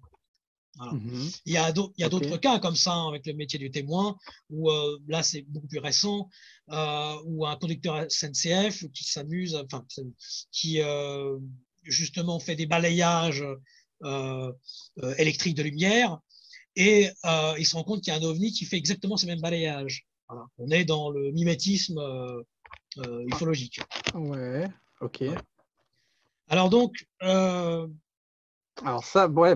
Voilà. Il y a d'autres cas comme ça avec le métier du témoin, où là c'est beaucoup plus récent, où un conducteur SNCF qui s'amuse, enfin qui justement fait des balayages électriques de lumière, et il se rend compte qu'il y a un ovni qui fait exactement ce même balayage. Voilà. On est dans le mimétisme ufologique. Ouais, ok. Ouais. Alors donc, alors ça, ouais,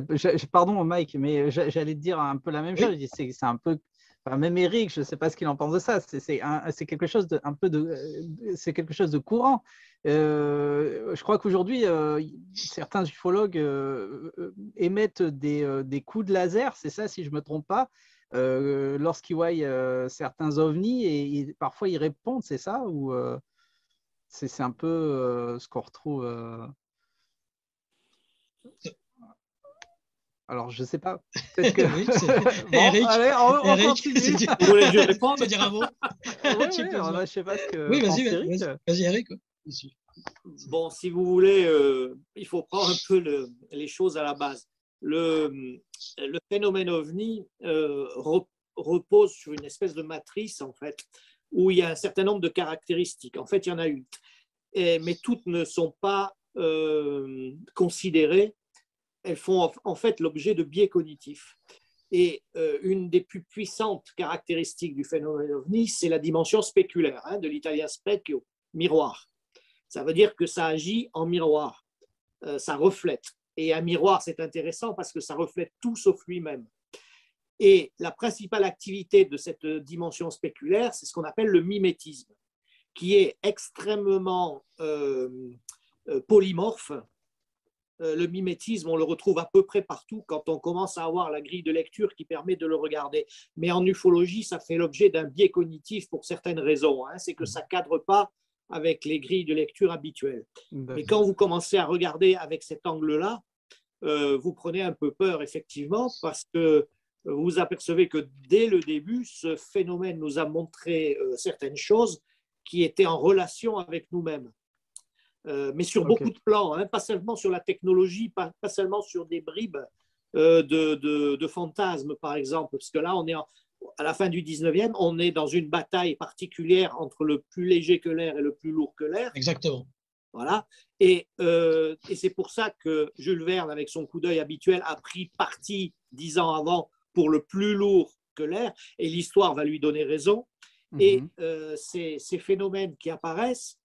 pardon Mike, mais j'allais te dire un peu la même chose. C'est un peu, enfin, même Eric, je ne sais pas ce qu'il en pense de ça. C'est quelque chose de c'est quelque chose de courant. Je crois qu'aujourd'hui, certains ufologues émettent des coups de laser, c'est ça, si je ne me trompe pas, lorsqu'ils voient certains ovnis et parfois ils répondent, c'est ça, ou c'est un peu ce qu'on retrouve. Alors, je ne sais pas. Peut-être que. Oui, bon, Eric, allez, on Eric, continue. Vous voulez que je réponde? Tu veux dire un mot? Je ne sais pas ce que oui, pense Eric. Vas-y, Eric. Bon, si vous voulez, il faut prendre un peu les choses à la base. Le phénomène ovni repose sur une espèce de matrice, en fait, où il y a un certain nombre de caractéristiques. En fait, il y en a 8. Mais toutes ne sont pas considérées. Elles font en fait l'objet de biais cognitifs. Et une des plus puissantes caractéristiques du phénomène ovni, c'est la dimension spéculaire, de l'italien specchio, miroir. Ça veut dire que ça agit en miroir, ça reflète. Et un miroir, c'est intéressant parce que ça reflète tout sauf lui-même. Et la principale activité de cette dimension spéculaire, c'est ce qu'on appelle le mimétisme, qui est extrêmement polymorphe. Le mimétisme, on le retrouve à peu près partout quand on commence à avoir la grille de lecture qui permet de le regarder. Mais en ufologie, ça fait l'objet d'un biais cognitif pour certaines raisons. C'est que ça ne cadre pas avec les grilles de lecture habituelles. Mais quand vous commencez à regarder avec cet angle-là, vous prenez un peu peur, effectivement, parce que vous apercevez que dès le début, ce phénomène nous a montré certaines choses qui étaient en relation avec nous-mêmes. Mais sur beaucoup de plans, pas seulement sur la technologie, pas seulement sur des bribes de fantasmes, par exemple, parce que là, on est à la fin du 19e, on est dans une bataille particulière entre le plus léger que l'air et le plus lourd que l'air. Exactement. Voilà. Et c'est pour ça que Jules Verne, avec son coup d'œil habituel, a pris parti 10 ans avant pour le plus lourd que l'air, et l'histoire va lui donner raison. Et ces phénomènes qui apparaissent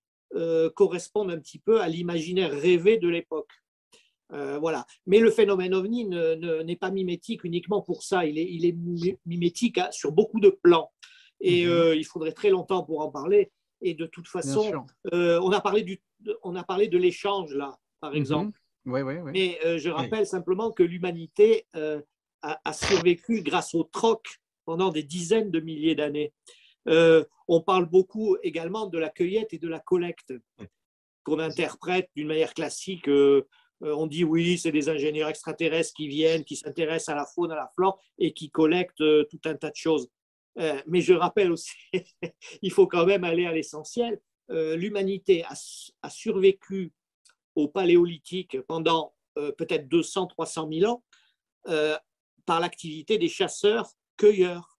correspondent un petit peu à l'imaginaire rêvé de l'époque. Voilà. Mais le phénomène ovni n'est pas mimétique uniquement pour ça, il est mimétique sur beaucoup de plans. Et il faudrait très longtemps pour en parler. Et de toute façon, on a parlé de l'échange là, par exemple. Oui. Mais je rappelle simplement que l'humanité a survécu grâce au troc pendant des dizaines de milliers d'années. On parle beaucoup également de la cueillette et de la collecte, qu'on interprète d'une manière classique. On dit oui, c'est des ingénieurs extraterrestres qui viennent, qui s'intéressent à la faune, à la flore et qui collectent tout un tas de choses. Mais je rappelle aussi, il faut quand même aller à l'essentiel. L'humanité a survécu au paléolithique pendant peut-être 200-300 000 ans par l'activité des chasseurs-cueilleurs.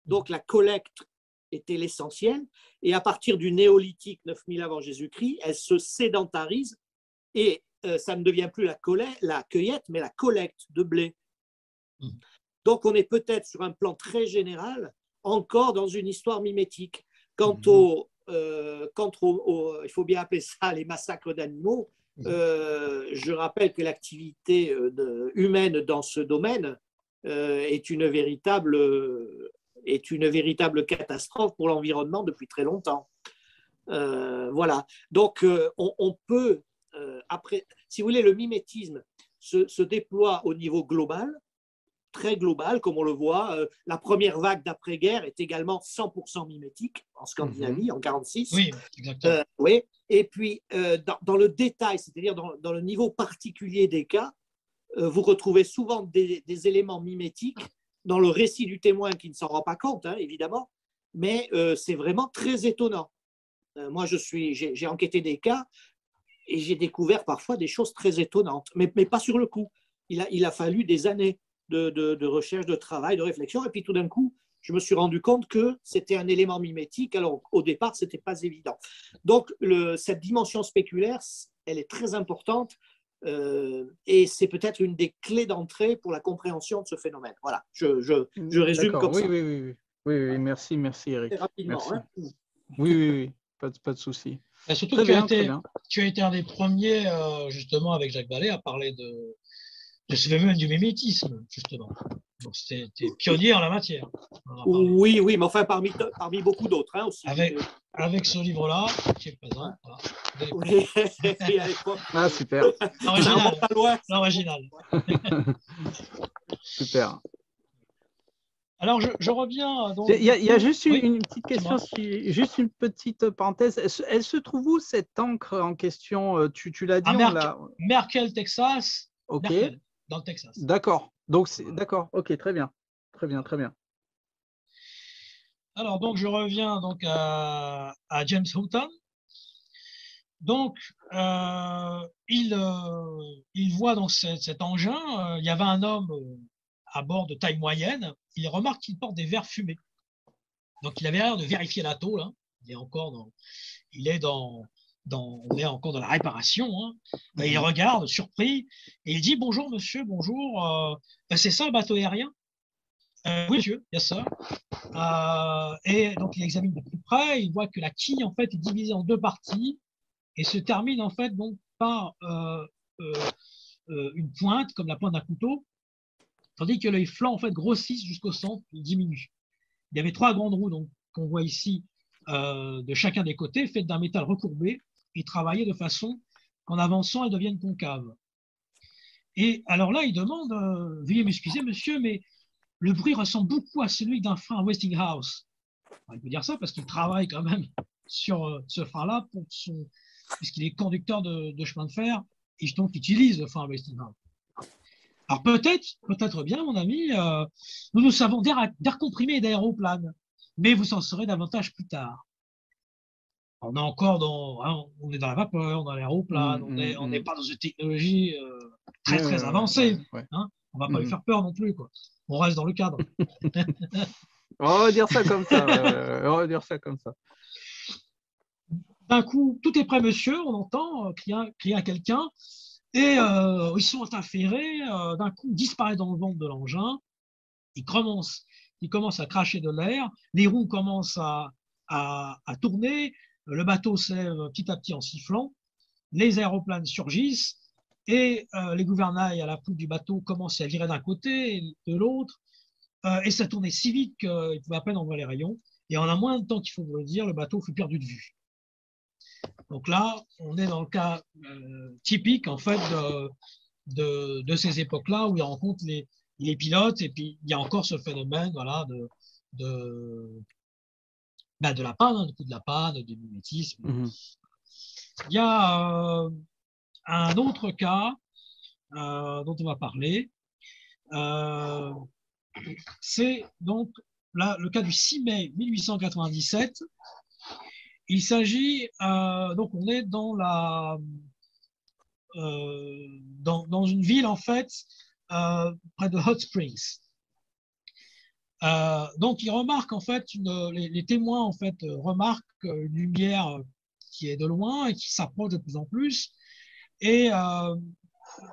Donc la collecte était l'essentiel. Et à partir du néolithique, 9000 avant Jésus-Christ, elle se sédentarise et ça ne devient plus la cueillette, mais la collecte de blé. Donc, on est peut-être sur un plan très général encore dans une histoire mimétique. Quant il faut bien appeler ça les massacres d'animaux, je rappelle que l'activité humaine dans ce domaine est une véritable catastrophe pour l'environnement depuis très longtemps. Voilà. Donc, on peut, après, si vous voulez, le mimétisme se déploie au niveau global, très global, comme on le voit. La première vague d'après-guerre est également 100% mimétique en Scandinavie, en 1946. Oui, exactement. Oui. Et puis, dans le détail, c'est-à-dire dans le niveau particulier des cas, vous retrouvez souvent des éléments mimétiques dans le récit du témoin qui ne s'en rend pas compte, évidemment, mais c'est vraiment très étonnant. Moi, j'ai enquêté des cas et j'ai découvert parfois des choses très étonnantes, mais pas sur le coup. Il a fallu des années de recherche, de travail, de réflexion, et puis tout d'un coup, je me suis rendu compte que c'était un élément mimétique, alors au départ, ce n'était pas évident. Donc, cette dimension spéculaire, elle est très importante, et c'est peut-être une des clés d'entrée pour la compréhension de ce phénomène. Voilà, je résume comme ça. Oui, merci Eric. Très rapidement. Merci. Oui, pas de souci. Surtout que tu as été un des premiers, justement, avec Jacques Vallée, à parler se fait même du mimétisme, justement. Donc, c'était pionnier en la matière. Oui, mais enfin, parmi beaucoup d'autres hein, aussi. Avec ce livre-là, qui est présent. Voilà. Oui, à l'époque. Ah, super. L'original. Super. Alors, je reviens. Il y a juste une petite question, juste une petite parenthèse. Elle se trouve où, cette encre en question? Tu l'as dit, Merkel, Texas. OK. Merkel, dans le Texas. D'accord. Donc, d'accord. OK, très bien. Très bien, très bien. Alors, donc, je reviens donc à James Houghton. Donc, il voit dans cet engin, il y avait un homme à bord de taille moyenne. Il remarque qu'il porte des verres fumés. Donc, il avait l'air de vérifier la tôle. Hein. On est encore dans la réparation. Hein. Il regarde, surpris, et il dit « Bonjour, monsieur, bonjour. C'est ça, le bateau aérien ?» Oui, monsieur, il y a ça. Et donc, il examine de plus près. Il voit que la quille, en fait, est divisée en deux parties et se termine, en fait, donc, par une pointe, comme la pointe d'un couteau, tandis que les flancs, en fait, grossissent jusqu'au centre, ils diminuent. Il y avait 3 grandes roues, donc, qu'on voit ici, de chacun des côtés, faites d'un métal recourbé et travaillées de façon qu'en avançant, elles deviennent concaves. Et alors là, il demande, veuillez m'excuser, monsieur, mais le bruit ressemble beaucoup à celui d'un frein à Westinghouse. Alors, il peut dire ça parce qu'il travaille quand même sur ce frein-là puisqu'il est conducteur de chemin de fer et donc il utilise le frein à Westinghouse. Alors peut-être bien, mon ami, nous savons d'air comprimé et d'aéroplane, mais vous en saurez davantage plus tard. On est encore on est dans la vapeur, dans l'aéroplane, on n'est pas dans une technologie très avancée. Hein, on va pas lui faire peur non plus, quoi. On reste dans le cadre. On va dire ça comme ça. On va dire ça comme ça. D'un coup, tout est prêt, monsieur. On entend crier à quelqu'un. Et ils sont affairés. D'un coup, disparaît dans le ventre de l'engin. Il commence à cracher de l'air. Les roues commencent à tourner. Le bateau s'élève petit à petit en sifflant. Les aéroplanes surgissent. Et les gouvernails à la poupe du bateau commencent à virer d'un côté et de l'autre. Et ça tournait si vite qu'il pouvait à peine en voir les rayons. Et en un moins de temps qu'il faut le dire, le bateau fut perdu de vue. Donc là, on est dans le cas typique en fait de ces époques-là où il rencontre les pilotes et puis il y a encore ce phénomène voilà, de la panne, hein, du coup de la panne, du mimétisme. Il y a un autre cas dont on va parler. C'est donc là, le cas du 6 mai 1897. Il s'agit, donc on est dans dans une ville en fait, près de Hot Springs. Donc il remarque en fait, les témoins en fait remarquent une lumière qui est de loin et qui s'approche de plus en plus. Et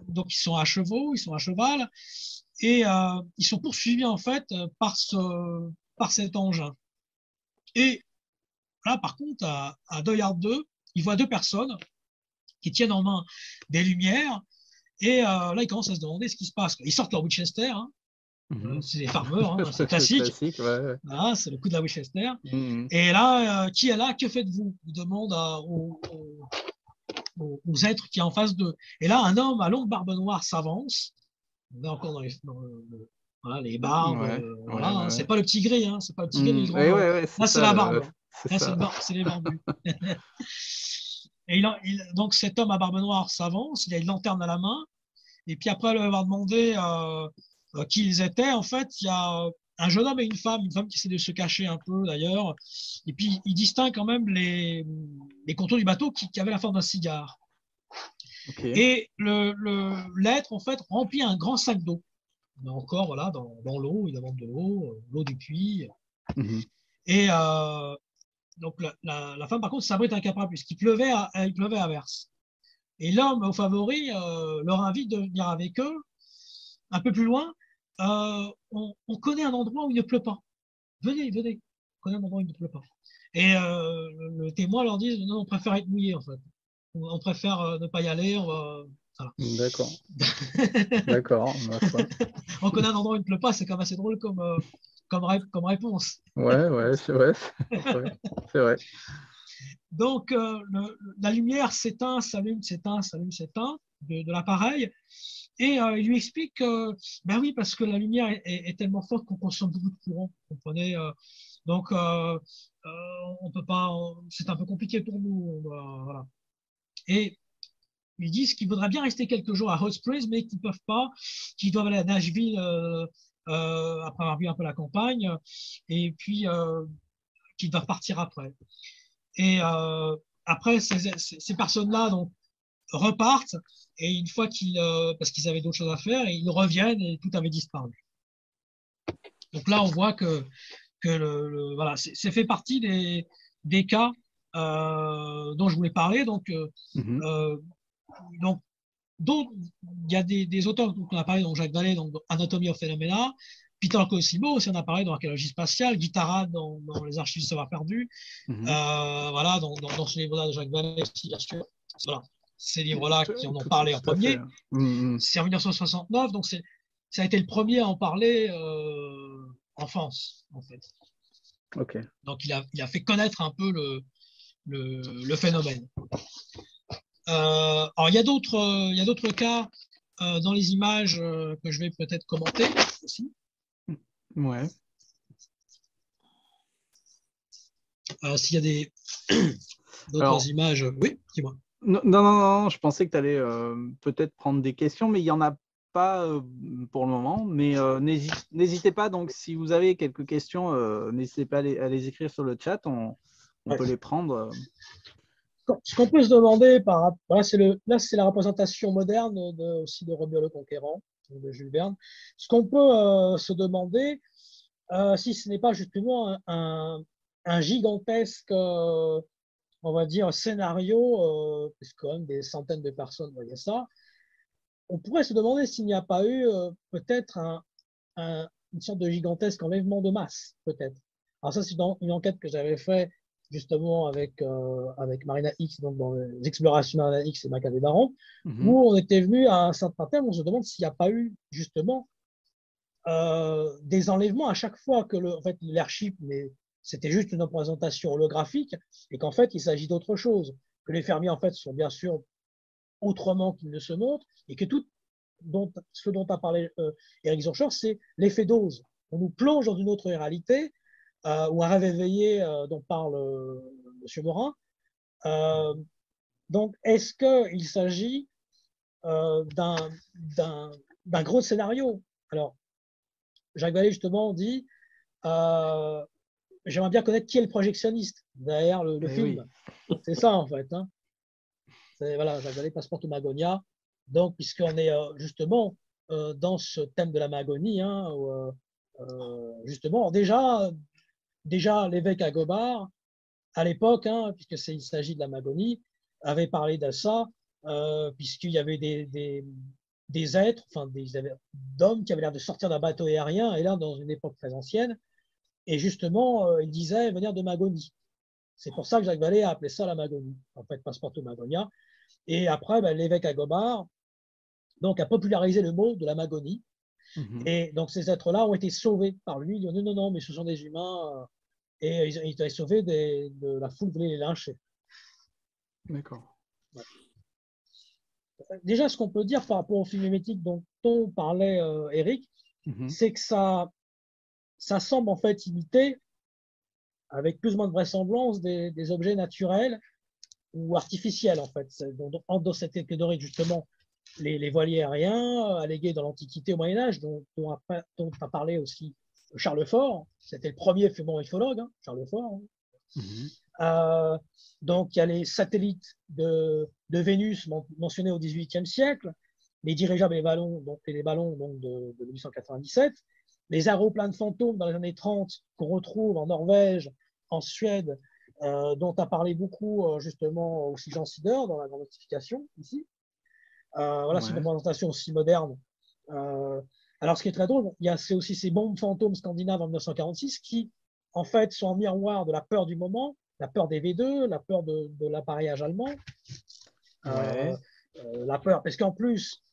donc ils sont à cheval, et ils sont poursuivis en fait par cet engin. Et là, par contre, à 2 yards d'eux, ils voient 2 personnes qui tiennent en main des lumières, et là, ils commencent à se demander ce qui se passe. Ils sortent leur Winchester, hein. C'est les farmeurs, hein, c'est classique. Ouais. Ah, c'est le coup de la Winchester. Et là, qui est là? Que faites-vous? Ils demandent aux êtres qui est en face d'eux. Et là, un homme à longue barbe noire s'avance. On est encore dans les barbes. Voilà, c'est pas le petit gris, hein, c'est pas le petit gris. Là, c'est la barbe. Là, c'est les barbus. Et donc, cet homme à barbe noire s'avance, il a une lanterne à la main. Et puis après lui avoir demandé qui ils étaient, en fait, il y a un jeune homme et une femme qui essaie de se cacher un peu d'ailleurs. Et puis, il distingue quand même les contours du bateau qui avaient la forme d'un cigare. Okay. Et l'être, en fait, remplit un grand sac d'eau. On est encore voilà, dans l'eau, il demande de l'eau du puits. Et donc, la femme, par contre, s'abrite un capra puisqu'il pleuvait à verse. Et l'homme au favori leur invite de venir avec eux. Un peu plus loin, on connaît un endroit où il ne pleut pas. Venez, on connaît un endroit où il ne pleut pas. Et le témoin leur dit, non, on préfère être mouillé, en fait. On préfère ne pas y aller, Voilà. D'accord. D'accord. On connaît un endroit où il ne pleut pas, c'est quand même assez drôle comme réponse. Ouais, c'est vrai. C'est vrai. Donc, la lumière s'éteint, s'allume, s'éteint, s'allume, s'éteint de l'appareil. Et il lui explique que, ben oui, parce que la lumière est tellement forte qu'on consomme beaucoup de courant. Vous comprenez donc, on peut pas, c'est un peu compliqué pour nous. Voilà. Et ils disent qu'ils voudraient bien rester quelques jours à Hot Springs, mais qu'ils ne peuvent pas, qu'ils doivent aller à Nashville après avoir vu un peu la campagne, et puis qu'ils doivent partir après. Et après, ces personnes-là donc, repartent, et une fois parce qu'ils avaient d'autres choses à faire, ils reviennent et tout avait disparu. Donc là, on voit que voilà, c'est fait partie des cas dont je voulais parler. Donc, donc il y a des auteurs dont on a parlé, donc Jacques Vallée, donc Anatomy of Phenomena, Peter Cosimo aussi, on a parlé dans l'archéologie spatiale, Guittara dans les archives du savoir perdu, voilà, dans ce livre-là de Jacques Vallée aussi, bien sûr. Voilà, ces livres-là qui en ont parlé en premier. C'est en 1969, donc ça a été le premier à en parler en France, en fait. Okay. Donc il a fait connaître un peu le phénomène. Alors il y a d'autres cas dans les images que je vais peut-être commenter aussi. Ouais. S'il y a d'autres images, oui, dis-moi. Non, je pensais que tu allais peut-être prendre des questions, mais il n'y en a pas pour le moment. Mais n'hésitez pas, donc si vous avez quelques questions, n'hésitez pas à les écrire sur le chat, on peut les prendre. Ce qu'on peut se demander, là c'est la représentation moderne aussi de Roméo le Conquérant, de Jules Verne. Ce qu'on peut se demander, si ce n'est pas justement un gigantesque, on va dire, scénario, puisque quand même des centaines de personnes voyaient ça, on pourrait se demander s'il n'y a pas eu peut-être une sorte de gigantesque enlèvement de masse, peut-être. Alors ça, c'est dans une enquête que j'avais faite justement avec Marina X, donc dans les explorations Marina X et Maccabée Baron, où on était venu à un certain terme, on se demande s'il n'y a pas eu justement des enlèvements à chaque fois que en fait, l'airship, c'était juste une représentation holographique et qu'en fait, il s'agit d'autre chose, que les fermiers en fait sont bien sûr autrement qu'ils ne se montrent et que tout ce dont a parlé Eric Zorcher, c'est l'effet dose. On nous plonge dans une autre réalité ou un rêve éveillé dont parle M. Morin. Donc, est-ce qu'il s'agit d'un gros scénario? Alors, Jacques Vallée, justement, dit j'aimerais bien connaître qui est le projectionniste derrière le film. Oui. C'est ça, en fait. Hein. Voilà, Jacques Vallée, Passepartout Magonia. Donc, puisqu'on est justement dans ce thème de la Magonie, hein, justement, déjà l'évêque Agobard, à l'époque, hein, puisqu'il s'agit de la Magonie, avait parlé de ça, puisqu'il y avait des êtres, enfin d'hommes qui avaient l'air de sortir d'un bateau aérien, et là, dans une époque très ancienne, et justement, il disait venir de Magonie. C'est pour ça que Jacques Vallée a appelé ça la Magonie, en fait, Passepartout Magonia. Et après, l'évêque Agobard donc, a popularisé le mot de la Magonie. Et donc, ces êtres-là ont été sauvés par lui. Il dit non, mais ce sont des humains. Et ils ont été sauvés de la foule voulait les lyncher. D'accord. Ouais. Déjà, ce qu'on peut dire par rapport au film mimétique dont on parlait, Eric, c'est que ça semble en fait imiter, avec plus ou moins de vraisemblance, des objets naturels ou artificiels, en fait. Dans cette catégorie, justement, les voiliers aériens allégués dans l'Antiquité au Moyen-Âge, dont a parlé aussi Charles Fort. C'était le premier ufologue, hein, Charles Fort. Hein. Donc, il y a les satellites de Vénus mentionnés au XVIIIe siècle, les dirigeables et les ballons donc, de 1897, les aéroplanes fantômes dans les années 30 qu'on retrouve en Norvège, en Suède, dont a parlé beaucoup justement aussi Jean Sider dans la grande notification ici. Voilà, c'est une représentation aussi moderne. Alors, ce qui est très drôle, c'est aussi ces bombes fantômes scandinaves en 1946 qui, en fait, sont en miroir de la peur du moment, la peur des V2, la peur de l'appareillage allemand, la peur. Parce qu'en plus,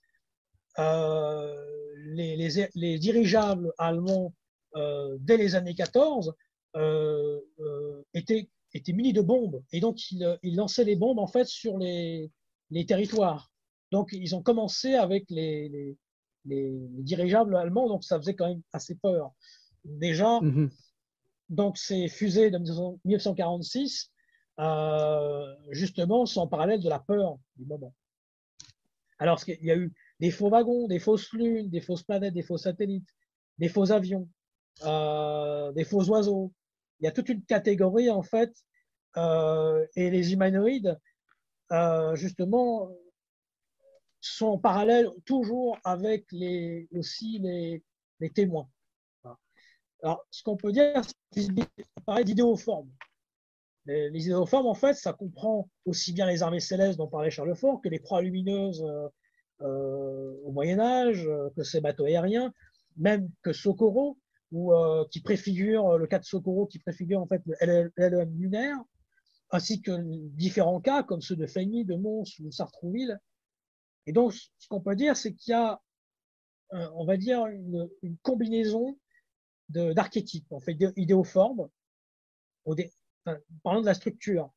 les dirigeables allemands, dès les années 14, étaient munis de bombes. Et donc, ils lançaient les bombes, en fait, sur les territoires. Donc, ils ont commencé avec les dirigeables allemands, donc ça faisait quand même assez peur. Déjà, donc ces fusées de 1946, justement, sont en parallèle de la peur du moment. Alors, il y a eu des faux wagons, des fausses lunes, des fausses planètes, des faux satellites, des faux avions, des faux oiseaux. Il y a toute une catégorie, en fait, et les humanoïdes, justement, sont en parallèle toujours avec aussi les témoins. Alors, ce qu'on peut dire, c'est pareil d'idéoformes. Les idéoformes, en fait, ça comprend aussi bien les armées célestes dont parlait Charles Fort que les croix lumineuses au Moyen-Âge, que ces bateaux aériens, même que Socorro, qui préfigure le cas de Socorro, qui préfigure en fait le LEM lunaire, ainsi que différents cas comme ceux de Feigny, de Mons ou Sartrouville. Et donc, ce qu'on peut dire, c'est qu'il y a, on va dire, une combinaison d'archétypes, en fait, idéoformes, parlant de la structure.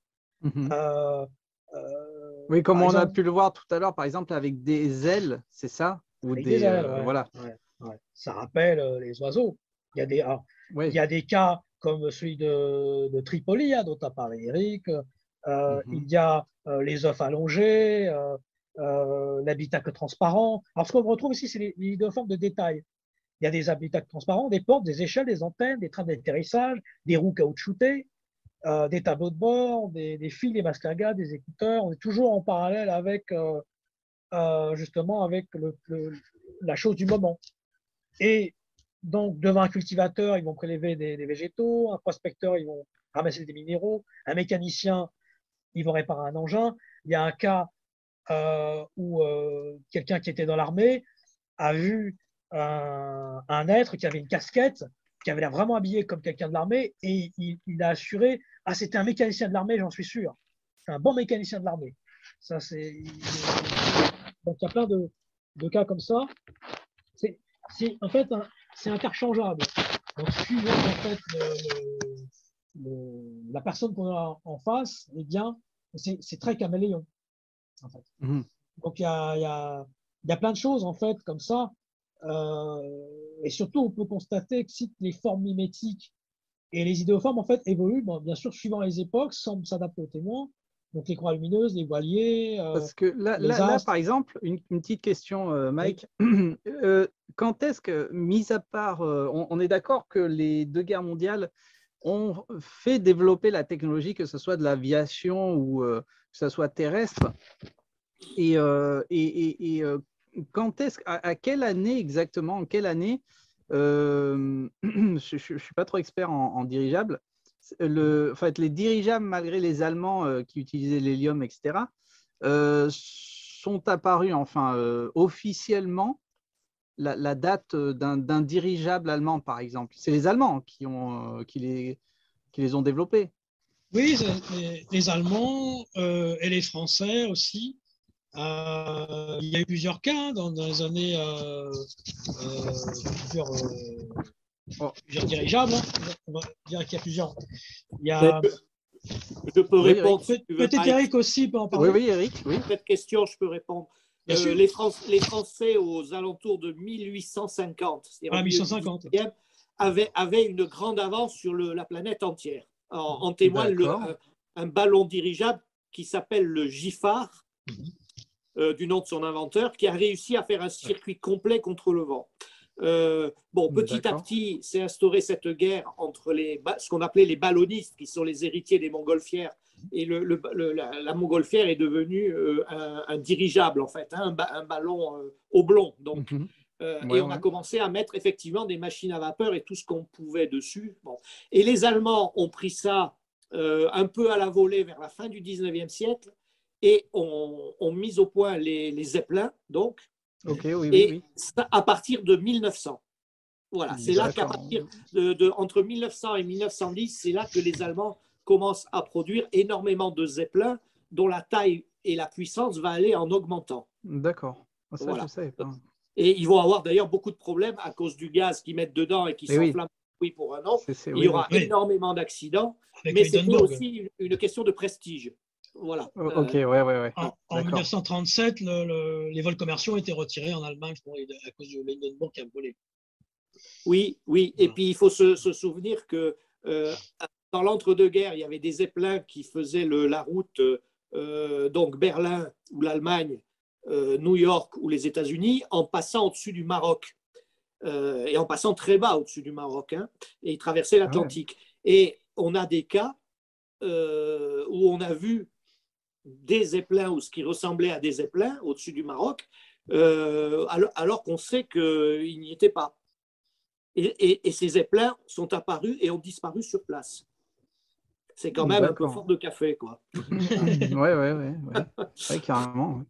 Oui, comme on a pu le voir tout à l'heure, par exemple, avec des ailes, c'est ça? Ou des ailes, ouais, voilà. Ouais. Ça rappelle les oiseaux. Il y a des cas comme celui de Tripoli, dont a parlé Eric. Il y a les œufs allongés, l'habitacle transparent. Alors, ce qu'on retrouve ici, c'est les idéoformes de détail. Il y a des habitacles transparents, des portes, des échelles, des antennes, des trains d'atterrissage, des roues caoutchoutées, des tableaux de bord, des fils, des masques à gaz, des écouteurs. On est toujours en parallèle avec, justement, avec la chose du moment. Et donc, devant un cultivateur, ils vont prélever des végétaux, un prospecteur, ils vont ramasser des minéraux, un mécanicien, ils vont réparer un engin. Il y a un cas où quelqu'un qui était dans l'armée a vu un être qui avait une casquette, qui avait l'air vraiment habillé comme quelqu'un de l'armée, et il a assuré « Ah, c'était un mécanicien de l'armée, j'en suis sûr. C'est un bon mécanicien de l'armée. » Ça, c'est... Donc, il y a plein de cas comme ça. En fait, c'est interchangeable. Donc, suivant en fait, la personne qu'on a en face, eh bien, c'est très caméléon. En fait. Donc, il y a plein de choses, en fait, comme ça. Et surtout, on peut constater que si les formes mimétiques et les idéoformes, en fait, évoluent, bien sûr, suivant les époques, semblent s'adapter aux témoins. Donc, les croix lumineuses, les voiliers. Parce que là, par exemple, une petite question, Mike. Oui. Quand est-ce que, mis à part, on est d'accord que les deux guerres mondiales ont fait développer la technologie, que ce soit de l'aviation ou que ce soit terrestre. Et quand est-ce, à quelle année exactement, en quelle année, je ne suis pas trop expert en dirigeables, en fait, les dirigeables, malgré les Allemands qui utilisaient l'hélium, etc., sont apparus, enfin, officiellement, la date d'un dirigeable allemand, par exemple. C'est les Allemands qui les ont développés. Oui, les Allemands et les Français aussi. Il y a eu plusieurs cas dans les années, plusieurs dirigeables. On va dire qu'il y a plusieurs. Il y a... Je peux répondre. Peut-être Eric aussi peut en parler. Oui, Eric. Oui. Cette question, je peux répondre. Les Français, aux alentours de 1850, c'est-à-dire 1850, avaient une grande avance sur la planète entière. En témoigne un ballon dirigeable qui s'appelle le Giffard, du nom de son inventeur, qui a réussi à faire un circuit complet contre le vent. Petit à petit, s'est instaurée cette guerre entre ce qu'on appelait les ballonnistes, qui sont les héritiers des montgolfières, et la montgolfière est devenue un dirigeable, en fait, un ballon oblong. Donc, et on a commencé à mettre effectivement des machines à vapeur et tout ce qu'on pouvait dessus. Bon. Et les Allemands ont pris ça un peu à la volée vers la fin du 19e siècle et ont mis au point les Zeppelins, donc, ça, à partir de 1900. Voilà, c'est là qu'à partir entre 1900 et 1910, c'est là que les Allemands commencent à produire énormément de Zeppelins dont la taille et la puissance va aller en augmentant. D'accord. Ça, Voilà. je savais pas. Et ils vont avoir d'ailleurs beaucoup de problèmes à cause du gaz qu'ils mettent dedans et qui s'enflamme pour un an. Il y aura énormément d'accidents, mais c'était aussi une question de prestige. Voilà. Ok, ouais. En 1937, les vols commerciaux ont été retirés en Allemagne à cause de l'Hindenburg qui a volé. Oui. Et puis il faut se souvenir que dans l'entre-deux-guerres, il y avait des Zeppelins qui faisaient la route donc Berlin ou l'Allemagne, New York ou les États-Unis, en passant au-dessus du Maroc et en passant très bas au-dessus du Maroc, hein, et ils traversaient l'Atlantique. Et on a des cas où on a vu des Zeppelins ou ce qui ressemblait à des Zeppelins au-dessus du Maroc, alors qu'on sait qu'ils n'y étaient pas. Et ces Zeppelins sont apparus et ont disparu sur place. C'est quand même un peu fort de café, quoi. Ouais, carrément.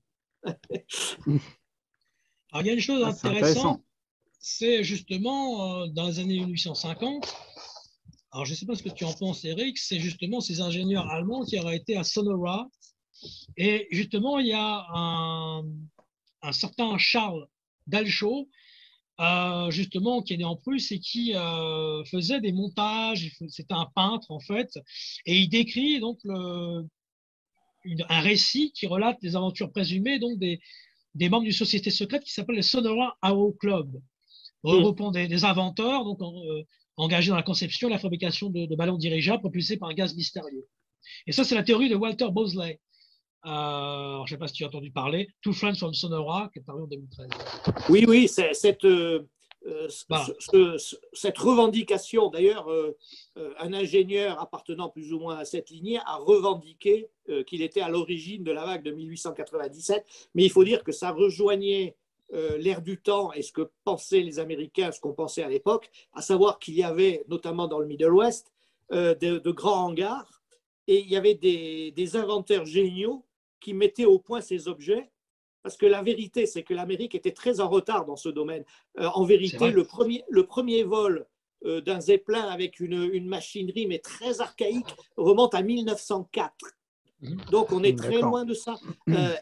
Alors, il y a une chose intéressante, c'est justement dans les années 1850, alors je ne sais pas ce que tu en penses, Eric, c'est justement ces ingénieurs allemands qui auraient été à Sonora. Et justement, il y a un certain Charles Dalchaux, justement, qui est né en Prusse et qui faisait des montages. C'était un peintre, en fait. Et il décrit donc un récit qui relate les aventures présumées donc, des membres d'une société secrète qui s'appelle le Sonora Aero Club, regroupant des inventeurs donc, engagés dans la conception et la fabrication de ballons dirigeables propulsés par un gaz mystérieux. Et ça, c'est la théorie de Walter Bosley. Je ne sais pas si tu as entendu parler, Two Friends from Sonora, qui est paru en 2013. Oui, cette revendication, d'ailleurs, un ingénieur appartenant plus ou moins à cette lignée a revendiqué qu'il était à l'origine de la vague de 1897, mais il faut dire que ça rejoignait l'ère du temps et ce que pensaient les Américains, ce qu'on pensait à l'époque, à savoir qu'il y avait, notamment dans le Middle West, de grands hangars, et il y avait des inventeurs géniaux qui mettaient au point ces objets, parce que la vérité, c'est que l'Amérique était très en retard dans ce domaine. En vérité, le premier vol d'un Zeppelin avec une machinerie, mais très archaïque, remonte à 1904. Donc, on est très loin de ça.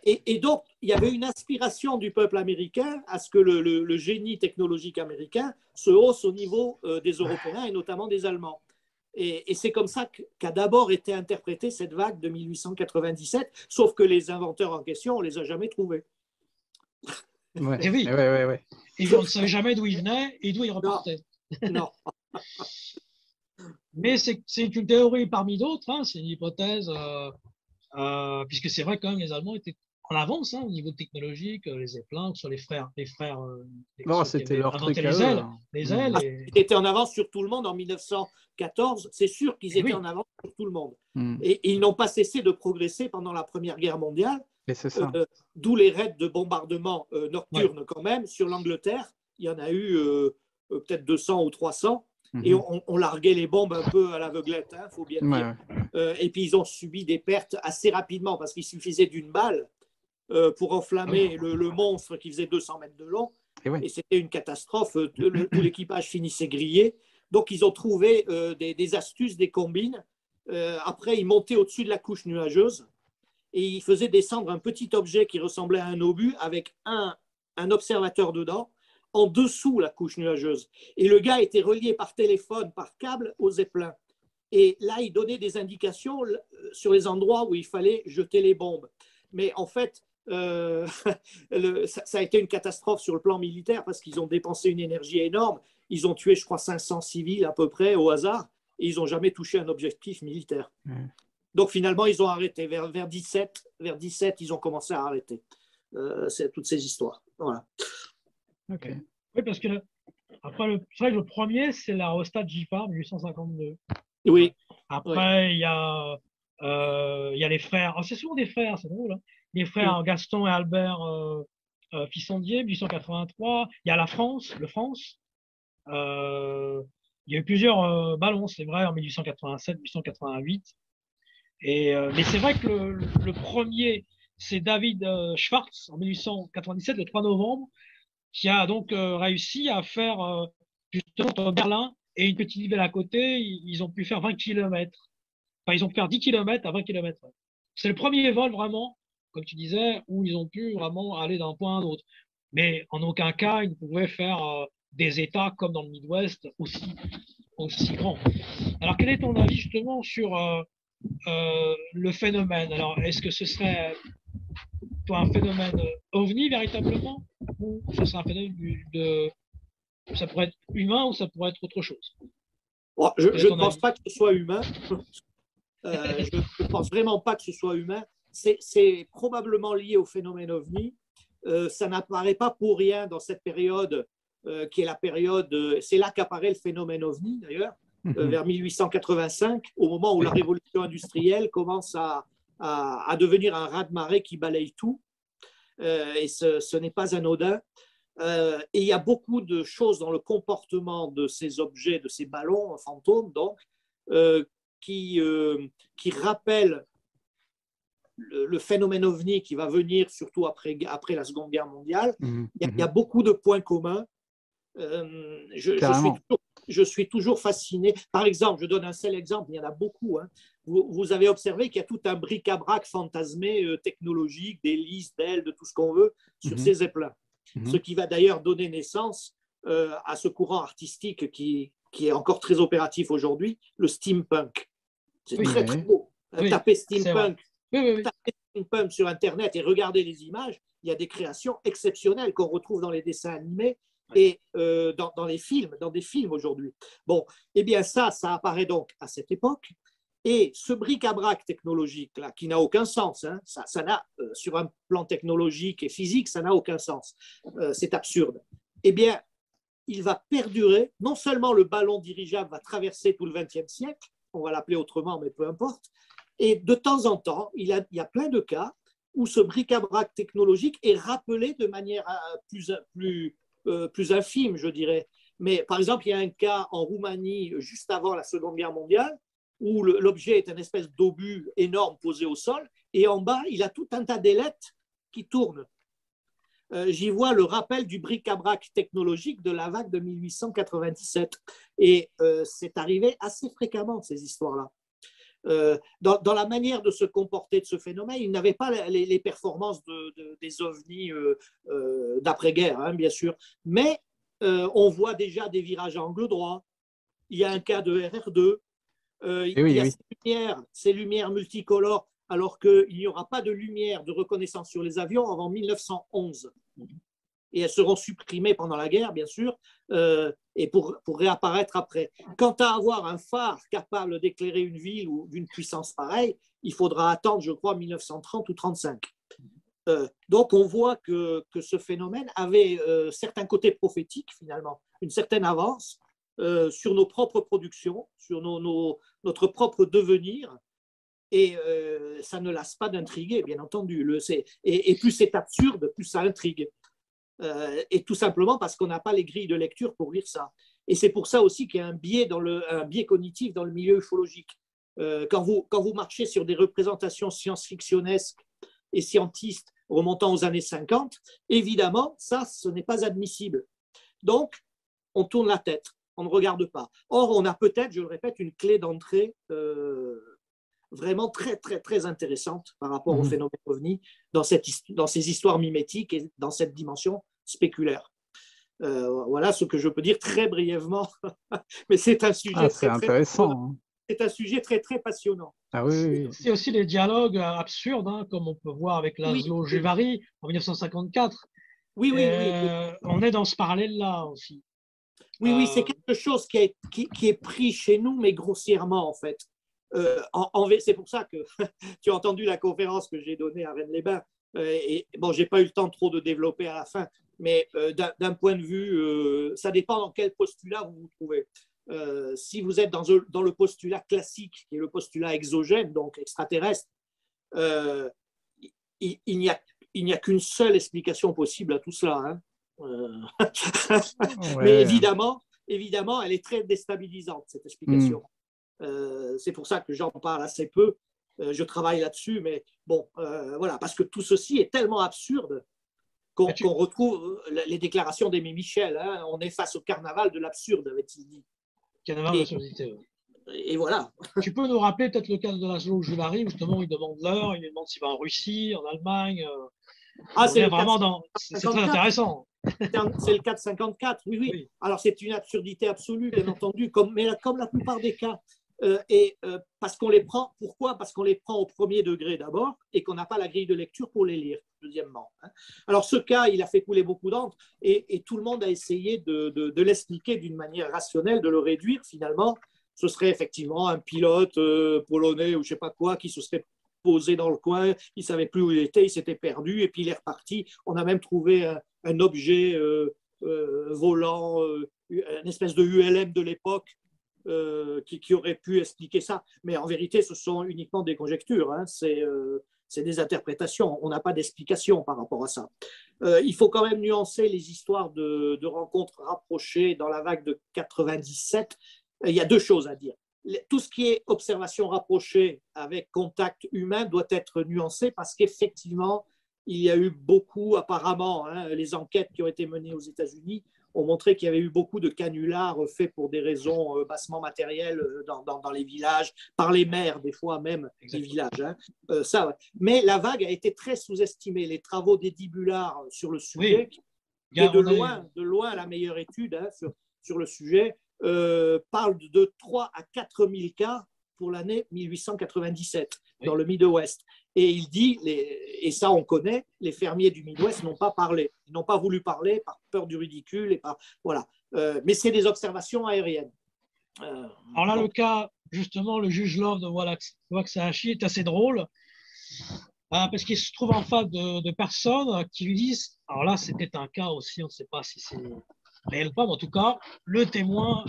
Et donc, il y avait une aspiration du peuple américain à ce que le génie technologique américain se hausse au niveau des Européens et notamment des Allemands. Et c'est comme ça qu'a d'abord été interprétée cette vague de 1897, sauf que les inventeurs en question, on ne les a jamais trouvés. Et oui. Et on ne savait jamais d'où ils venaient et d'où ils repartaient. Non. Mais c'est une théorie parmi d'autres, hein, c'est une hypothèse, puisque c'est vrai quand même les Allemands étaient en avance au niveau technologique, les Zeppelin, sur les frères. C'était leur truc les ailes. Ils étaient en avance sur tout le monde en 1914. C'est sûr qu'ils étaient en avance sur tout le monde. Et ils n'ont pas cessé de progresser pendant la Première Guerre mondiale. D'où les raids de bombardement nocturnes quand même sur l'Angleterre. Il y en a eu peut-être 200 ou 300. Et on larguait les bombes un peu à l'aveuglette, il faut bien dire. Et puis ils ont subi des pertes assez rapidement parce qu'il suffisait d'une balle pour enflammer le monstre qui faisait 200 mètres de long. Et c'était une catastrophe. Tout l'équipage finissait grillé. Donc ils ont trouvé des astuces, des combines. Après, ils montaient au-dessus de la couche nuageuse et ils faisaient descendre un petit objet qui ressemblait à un obus avec un observateur dedans, en dessous la couche nuageuse. Et le gars était relié par téléphone, par câble au Zeppelin. Et là, il donnait des indications sur les endroits où il fallait jeter les bombes. Mais en fait, ça a été une catastrophe sur le plan militaire parce qu'ils ont dépensé une énergie énorme. Ils ont tué, je crois, 500 civils à peu près au hasard et ils n'ont jamais touché un objectif militaire. Donc finalement, ils ont arrêté. Vers 17, ils ont commencé à arrêter toutes ces histoires. Voilà. Okay. Oui, parce que après, c'est vrai que le premier, c'est l'aérostat JPAR 1852. Oui. Après, il y a les frères. C'est souvent des frères, c'est drôle. Hein. Les frères Gaston et Albert Fissondier, 1883. Il y a le France. Il y a eu plusieurs ballons, c'est vrai, en 1887, 1888. Mais c'est vrai que le premier, c'est David Schwartz, en 1897, le 3 novembre, qui a donc réussi à faire, justement, entre Berlin et une petite ville à côté, ils ont pu faire 20 km. Enfin, ils ont pu faire 10 km à 20 km. C'est le premier vol vraiment comme tu disais, où ils ont pu vraiment aller d'un point à un autre. Mais en aucun cas, ils ne pouvaient faire des États comme dans le Midwest aussi grands. Alors, quel est ton avis justement sur le phénomène? Alors, est-ce que ce serait un phénomène ovni véritablement, ou ce serait un phénomène ça pourrait être humain ou ça pourrait être autre chose? Bon, je ne pense pas que ce soit humain. Je ne pense vraiment pas que ce soit humain. C'est probablement lié au phénomène ovni. Ça n'apparaît pas pour rien dans cette période qui est la période, c'est là qu'apparaît le phénomène ovni d'ailleurs, vers 1885, au moment où la révolution industrielle commence à devenir un raz-de-marée qui balaye tout. Et ce n'est pas anodin. Et il y a beaucoup de choses dans le comportement de ces objets, de ces ballons fantômes, donc, qui rappellent le phénomène ovni qui va venir surtout après la Seconde Guerre mondiale. Il y a beaucoup de points communs. Je suis toujours fasciné. Par exemple, je donne un seul exemple, il y en a beaucoup. Hein. Vous avez observé qu'il y a tout un bric-à-brac fantasmé technologique, d'hélices, d'ailes, de tout ce qu'on veut, sur ces zeppelins. Ce qui va d'ailleurs donner naissance à ce courant artistique qui est encore très opératif aujourd'hui, le steampunk. C'est très beau. Tapez steampunk. Tapez steampunk sur Internet et regardez les images. Il y a des créations exceptionnelles qu'on retrouve dans les dessins animés et dans les films, dans des films aujourd'hui. Bon, eh bien ça apparaît donc à cette époque. Et ce bric-à-brac technologique là, qui n'a aucun sens, hein, ça n'a sur un plan technologique et physique, ça n'a aucun sens. C'est absurde. Eh bien, il va perdurer. Non seulement le ballon dirigeable va traverser tout le XXe siècle, on va l'appeler autrement, mais peu importe. Et de temps en temps, il y a plein de cas où ce bric-à-brac technologique est rappelé de manière plus infime, je dirais. Mais par exemple, il y a un cas en Roumanie juste avant la Seconde Guerre mondiale où l'objet est une espèce d'obus énorme posé au sol et en bas, il a tout un tas d'ailettes qui tournent. J'y vois le rappel du bric-à-brac technologique de la vague de 1897. Et c'est arrivé assez fréquemment, ces histoires-là. Dans la manière de se comporter de ce phénomène, il n'avait pas les performances des ovnis d'après-guerre, hein, bien sûr, mais on voit déjà des virages à angle droit. Il y a un cas de RR2. Il y a ces lumières multicolores, alors qu'il n'y aura pas de lumière de reconnaissance sur les avions avant 1911. Et elles seront supprimées pendant la guerre, bien sûr, et pour réapparaître après. Quant à avoir un phare capable d'éclairer une ville ou d'une puissance pareille, il faudra attendre, je crois, 1930 ou 1935. Donc, on voit que ce phénomène avait certains côtés prophétiques, finalement, une certaine avance sur nos propres productions, sur notre propre devenir. Et ça ne lasse pas d'intriguer, bien entendu. Et plus c'est absurde, plus ça intrigue. Et tout simplement parce qu'on n'a pas les grilles de lecture pour lire ça. Et c'est pour ça aussi qu'il y a un biais cognitif dans le milieu ufologique. Quand vous marchez sur des représentations science-fictionnesques et scientistes remontant aux années 50, évidemment, ça, ce n'est pas admissible. Donc, on tourne la tête, on ne regarde pas. Or, on a peut-être, je le répète, une clé d'entrée vraiment très, très, très intéressante par rapport au phénomène ovni dans ces histoires mimétiques et dans cette dimension spéculaire. Voilà ce que je peux dire très brièvement, mais c'est un sujet très intéressant. C'est un sujet très, très passionnant. Ah oui. C'est aussi les dialogues absurdes, hein, comme on peut voir avec Laszlo Gévari en 1954. Oui. On est dans ce parallèle-là aussi. Oui, c'est quelque chose qui est pris chez nous, mais grossièrement, en fait. C'est pour ça que tu as entendu la conférence que j'ai donnée à Rennes-les-Bains. Et bon, je n'ai pas eu le temps trop de développer à la fin, mais d'un point de vue, ça dépend dans quel postulat vous vous trouvez. Si vous êtes dans le postulat classique, qui est le postulat exogène, donc extraterrestre, il n'y a qu'une seule explication possible à tout cela. Hein. Mais évidemment, elle est très déstabilisante, cette explication. C'est pour ça que j'en parle assez peu. Je travaille là-dessus, mais bon, voilà, parce que tout ceci est tellement absurde qu'on retrouve les déclarations d'Aimé Michel. Hein, on est face au carnaval de l'absurde, avait-il dit. Carnaval de l'absurdité. Et voilà. Tu peux nous rappeler peut-être le cas de Laszlo Joulari, justement, où il demande l'heure, il lui demande s'il va en Russie, en Allemagne. C'est vraiment c'est très intéressant. C'est le 454, oui. Alors, c'est une absurdité absolue, bien entendu, comme la plupart des cas. Parce qu'on les prend, pourquoi? Parce qu'on les prend au premier degré d'abord et qu'on n'a pas la grille de lecture pour les lire, deuxièmement. Alors, ce cas, il a fait couler beaucoup d'encre et tout le monde a essayé de l'expliquer d'une manière rationnelle, de le réduire finalement. Ce serait effectivement un pilote polonais ou je ne sais pas quoi qui se serait posé dans le coin, il ne savait plus où il était, il s'était perdu et puis il est reparti. On a même trouvé un objet volant, une espèce de ULM de l'époque qui aurait pu expliquer ça. Mais en vérité, ce sont uniquement des conjectures, c'est des interprétations. On n'a pas d'explication par rapport à ça. Il faut quand même nuancer les histoires de rencontres rapprochées dans la vague de 97. Il y a deux choses à dire. Tout ce qui est observation rapprochée avec contact humain doit être nuancé parce qu'effectivement, il y a eu beaucoup, apparemment, les enquêtes qui ont été menées aux États-Unis ont montré qu'il y avait eu beaucoup de canulars faits pour des raisons bassement matérielles dans les villages, par les maires, des fois même, des villages. Mais la vague a été très sous-estimée. Les travaux d'Eddie Bullard sur le sujet, qui est de loin la meilleure étude sur le sujet, parle de 3 à 4 000 cas pour l'année 1897 dans le Midwest. Et il dit, et ça on connaît, les fermiers du Midwest n'ont pas parlé, ils n'ont pas voulu parler par peur du ridicule. Voilà. Mais c'est des observations aériennes. Alors là, le cas, justement, le juge Love de Waxahachie est assez drôle parce qu'il se trouve en face de personnes qui lui disent, alors là c'était un cas aussi, on ne sait pas si c'est réel ou pas, mais en tout cas, le témoin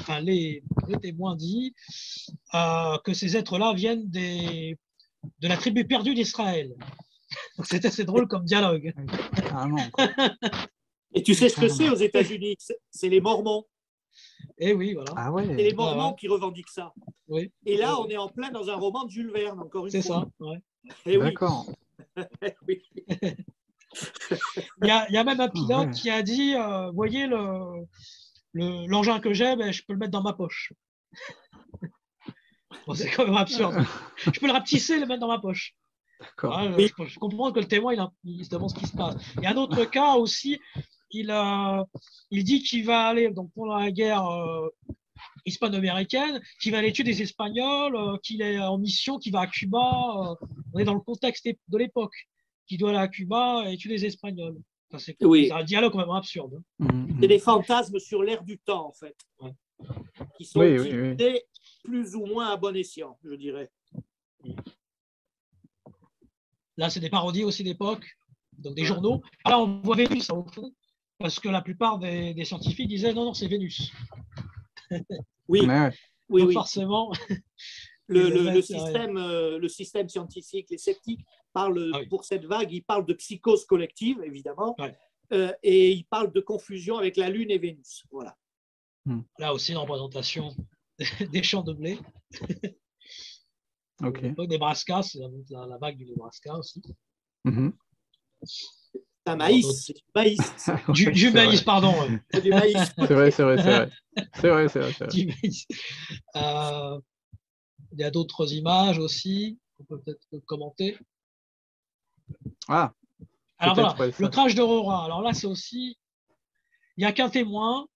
dit que ces êtres-là viennent de la tribu perdue d'Israël. C'est assez drôle comme dialogue. Et tu sais ce que c'est aux États-Unis? C'est les Mormons. Et oui, voilà. Ah ouais. C'est les Mormons qui revendiquent ça. Oui. Et là, on est en plein dans un roman de Jules Verne, encore une fois. C'est ça, ouais. Et d'accord. Oui. Il y a même un pilote qui a dit, voyez l'engin que j'ai, je peux le mettre dans ma poche. Bon, c'est quand même absurde. Je peux le rapetisser et le mettre dans ma poche. D'accord. Je comprends que le témoin, il se demande ce qui se passe. Il y a un autre cas aussi, il dit qu'il va aller donc, pendant la guerre hispano-américaine, qu'il va aller tuer des Espagnols, qu'il est en mission, qu'il va à Cuba. On est dans le contexte de l'époque, qu'il doit aller à Cuba et tuer des Espagnols. Enfin, c'est un dialogue quand même absurde. C'est des fantasmes sur l'air du temps, en fait, qui sont utilisés plus ou moins à bon escient, je dirais. Là, c'est des parodies aussi d'époque, donc des journaux. Là, on voit Vénus, au fond, parce que la plupart des scientifiques disaient non, c'est Vénus. Donc, forcément. Le système scientifique, les sceptiques, parlent pour cette vague, ils parlent de psychose collective, évidemment, et ils parlent de confusion avec la Lune et Vénus. Voilà. Là aussi, une représentation des champs de blé. Le Nebraska, c'est la vague du Nebraska aussi. C'est un maïs. C'est du maïs. Du maïs, pardon. C'est du maïs. C'est vrai. Du maïs. Il y a d'autres images aussi qu'on peut peut-être commenter. Alors voilà, le crash d'Aurora. Alors là, c'est aussi, il n'y a qu'un témoin.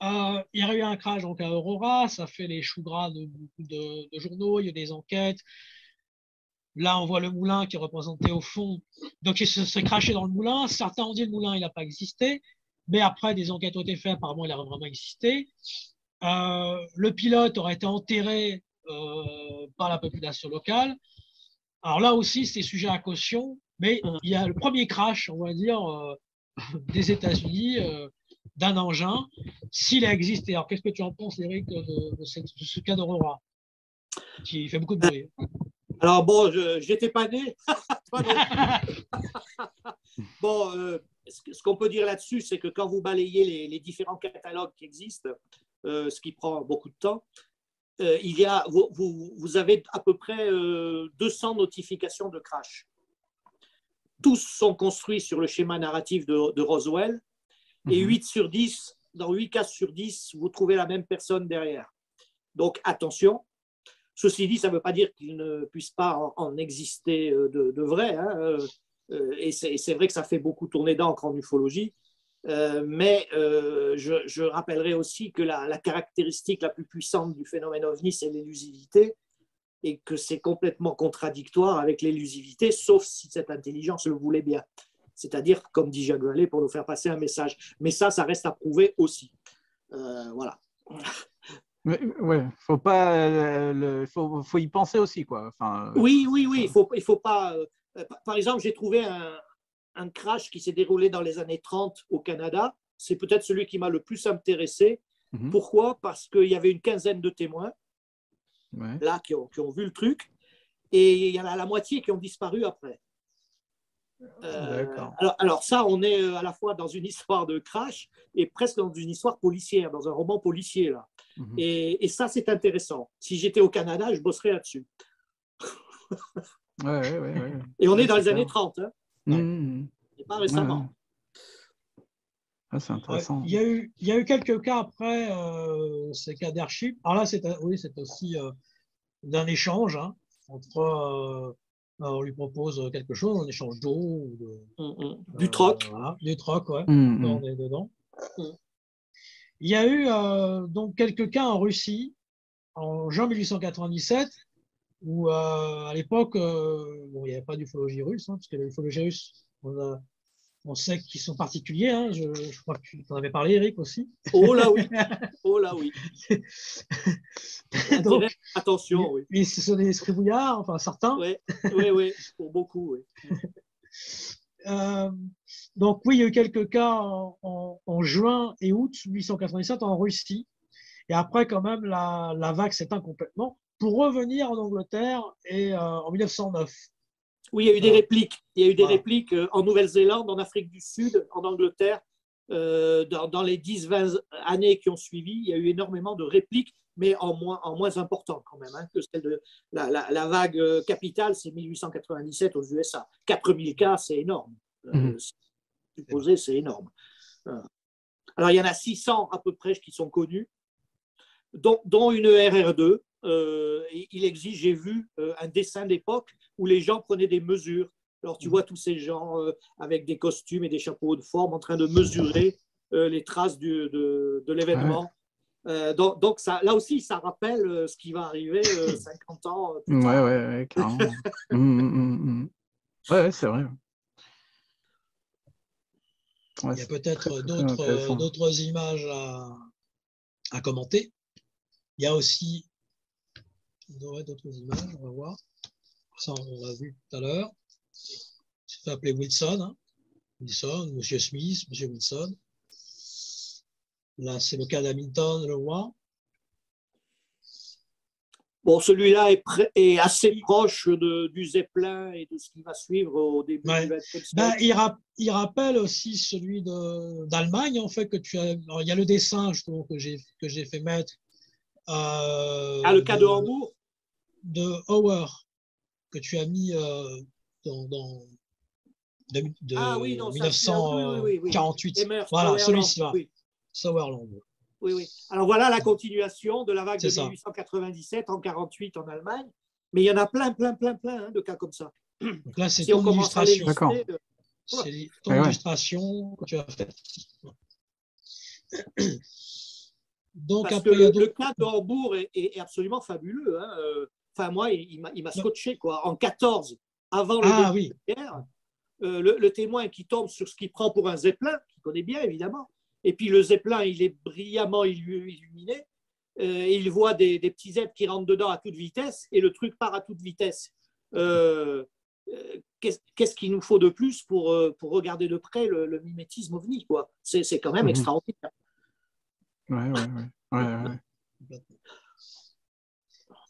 Il y a eu un crash donc, à Aurora, ça fait les choux gras de beaucoup de journaux, il y a des enquêtes. Là, on voit le moulin qui est représenté au fond. Donc, il s'est crashé dans le moulin. Certains ont dit que le moulin, il n'a pas existé. Mais après, des enquêtes ont été faites. Apparemment, il a vraiment existé. Le pilote aurait été enterré par la population locale. Alors là aussi, c'est sujet à caution. Mais il y a le premier crash, on va dire, des États-Unis d'un engin, s'il a existé. Alors, qu'est-ce que tu en penses, Eric, de ce cas d'Aurora qui fait beaucoup de bruit? Alors bon, j'étais pas né. Bon, ce qu'on peut dire là-dessus, c'est que quand vous balayez les différents catalogues qui existent, ce qui prend beaucoup de temps, vous avez à peu près 200 notifications de crash. Tous sont construits sur le schéma narratif de Roswell et 8 sur 10, dans 8 cas sur 10, vous trouvez la même personne derrière. Donc attention, Ceci dit, ça ne veut pas dire qu'il ne puisse pas en exister de vrai. Hein, et c'est vrai que ça fait beaucoup tourner d'encre en ufologie. Mais je rappellerai aussi que la caractéristique la plus puissante du phénomène OVNI, c'est l'élusivité, et que c'est complètement contradictoire avec l'élusivité, sauf si cette intelligence le voulait bien. C'est-à-dire, comme dit Jacques Vallée, pour nous faire passer un message. Mais ça reste à prouver aussi. Voilà. Ouais, faut pas, faut y penser aussi, quoi. Enfin, oui, il faut pas. Par exemple, j'ai trouvé un crash qui s'est déroulé dans les années 30 au Canada. C'est peut-être celui qui m'a le plus intéressé. Pourquoi? Parce qu'il y avait une quinzaine de témoins là qui ont vu le truc, et il y en a la moitié qui ont disparu après. Alors ça, on est à la fois dans une histoire de crash et presque dans une histoire policière, dans un roman policier là. Et ça, c'est intéressant. Si j'étais au Canada, je bosserais là-dessus. Ouais. Et on est dans les années 30. Hein. Et pas récemment. C'est intéressant. Il y a eu quelques cas après ces cas d'airship. Alors là, c'est aussi d'un échange entre. On lui propose quelque chose, un échange d'eau ou du troc. Voilà, du troc, ouais. On est dedans. Il y a eu donc quelques cas en Russie en juin 1897 où à l'époque, il n'y avait pas d'ufologie russe, parce que l'ufologie russe, on sait qu'ils sont particuliers. Hein. Je crois que tu en avais parlé, Eric, aussi. Oh là oui. Donc, attention, oui. Et ce sont des esprits-bouillards, enfin certains. Oui, pour beaucoup, oui. Donc oui, il y a eu quelques cas en juin et août 1897 en Russie. Et après, quand même, la vague s'éteint complètement pour revenir en Angleterre et en 1909. Oui, il y a eu des répliques. Il y a eu des répliques en Nouvelle-Zélande, en Afrique du Sud, en Angleterre. Dans les 10-20 années qui ont suivi, il y a eu énormément de répliques, mais en moins important quand même, que celle de la vague capitale, c'est 1897 aux USA. 4000 cas, c'est énorme. Supposé, c'est énorme. Alors, il y en a 600 à peu près qui sont connus, dont une RR2. Il existe, j'ai vu un dessin d'époque où les gens prenaient des mesures. Alors, tu vois tous ces gens avec des costumes et des chapeaux de forme en train de mesurer les traces de l'événement. Donc ça, là aussi, ça rappelle ce qui va arriver 50 ans plus tard. Ouais, carrément. Ouais, c'est vrai. Il y a peut-être d'autres images à commenter. Il y a aussi d'autres images, on va voir. Ça, on l'a vu tout à l'heure. C'est fait appeler Wilson. Wilson, Monsieur Smith, Monsieur Wilson. Là, c'est le cas d'Hamilton, le roi. Bon, celui-là est assez proche du Zeppelin et de ce qui va suivre au début du XXe siècle. Il rappelle aussi celui d'Allemagne, en fait, que tu as. Alors, il y a le dessin, justement, que j'ai fait mettre. Le cas de Hambourg. De Hauer, que tu as mis dans 1948. Voilà, celui-ci. Sauerland. Oui. Alors voilà la continuation de la vague de 1897 en 48 en Allemagne. Mais il y en a plein de cas comme ça. Donc là, c'est ton illustration. D'accord. C'est ton illustration que tu as faite. Donc, parce que le cas de Hambourg est absolument fabuleux. Hein. Enfin, moi, il m'a scotché, quoi. En 14, avant le début de la guerre, le témoin qui tombe sur ce qu'il prend pour un Zeppelin, qu'il connaît bien, évidemment, et puis le Zeppelin, il est brillamment illuminé, et il voit des petits êtres qui rentrent dedans à toute vitesse, et le truc part à toute vitesse. Qu'est-ce qu'il nous faut de plus pour regarder de près le mimétisme OVNI, quoi. C'est quand même extraordinaire. Ouais.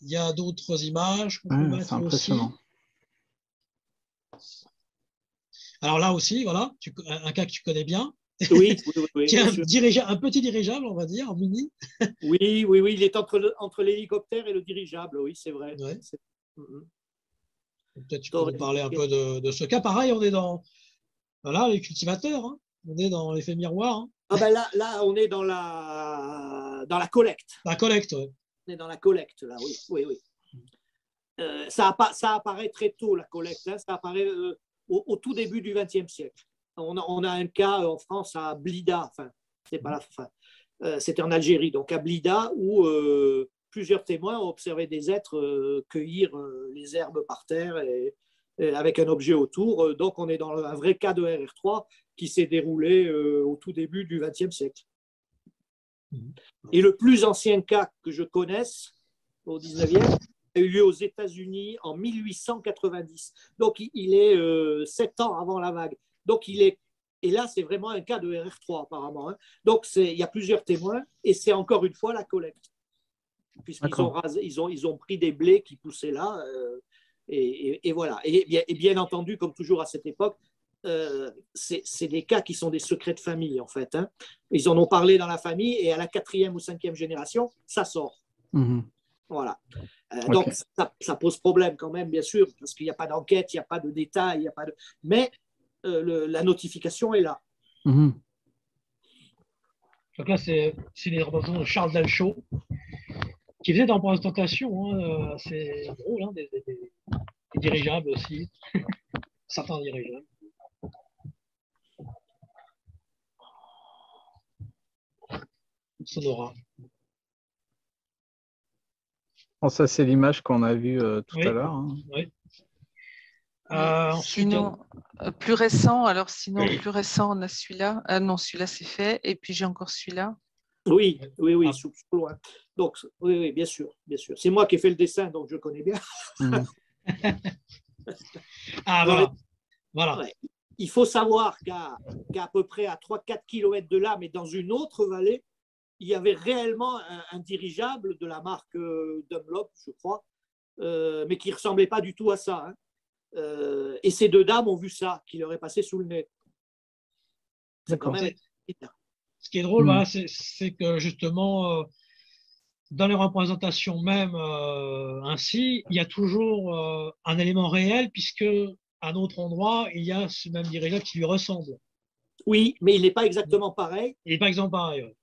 Il y a d'autres images qu'on peut mettre aussi. Alors là aussi, voilà, un cas que tu connais bien. Oui. Qui est un petit dirigeable, on va dire, en mini. Oui, il est entre l'hélicoptère et le dirigeable, oui, c'est vrai. Ouais. Peut-être tu peux nous parler un peu de ce cas. Pareil, on est dans les cultivateurs, hein. On est dans l'effet miroir. Hein. Ah ben là, on est dans la collecte. La collecte, oui. On est dans la collecte, là, oui. ça apparaît très tôt, la collecte. Hein, ça apparaît au tout début du XXe siècle. On a un cas en France à Blida, enfin, c'est pas la fin. C'était en Algérie, donc à Blida, où plusieurs témoins ont observé des êtres cueillir les herbes par terre et avec un objet autour. Donc, on est dans un vrai cas de RR3 qui s'est déroulé au tout début du XXe siècle. Et le plus ancien cas que je connaisse, au XIXe, a eu lieu aux États-Unis en 1890. Donc, il est 7 ans avant la vague. Donc, et là, c'est vraiment un cas de RR3, apparemment. Hein. Donc, il y a plusieurs témoins, et c'est encore une fois la collecte. Puisqu'ils ont pris des blés qui poussaient là, et voilà. Et bien entendu, comme toujours à cette époque, c'est des cas qui sont des secrets de famille, en fait. Hein. Ils en ont parlé dans la famille, et à la 4e ou 5e génération, ça sort. Voilà. Donc, ça pose problème quand même, bien sûr, parce qu'il n'y a pas d'enquête, il n'y a pas de détails, il y a pas de... mais la notification est là. Donc là, c'est les représentations de Charles Dalchot, qui faisait dans la présentation, hein, c'est drôle, hein, des dirigeables aussi, certains dirigeables. Sonora. Bon, ça, c'est l'image qu'on a vue tout à l'heure. Hein. Oui. Sinon, plus récent, on a celui-là. Non, celui-là, c'est fait. Et puis, j'ai encore celui-là. Oui, sous loin. Donc, oui, bien sûr. C'est moi qui ai fait le dessin, donc je connais bien. Voilà. Ouais. Il faut savoir qu'à peu près à 3-4 km de là, mais dans une autre vallée, il y avait réellement un dirigeable de la marque Dunlop, je crois, mais qui ne ressemblait pas du tout à ça. Hein. Et ces deux dames ont vu ça, qui leur est passé sous le nez. C'est quand même... Ce qui est drôle, voilà, c'est que justement, dans les représentations même ainsi, il y a toujours un élément réel, puisque à un autre endroit, il y a ce même dirigeable qui lui ressemble. Oui, mais il n'est pas exactement pareil. Il n'est pas exactement pareil. Ouais.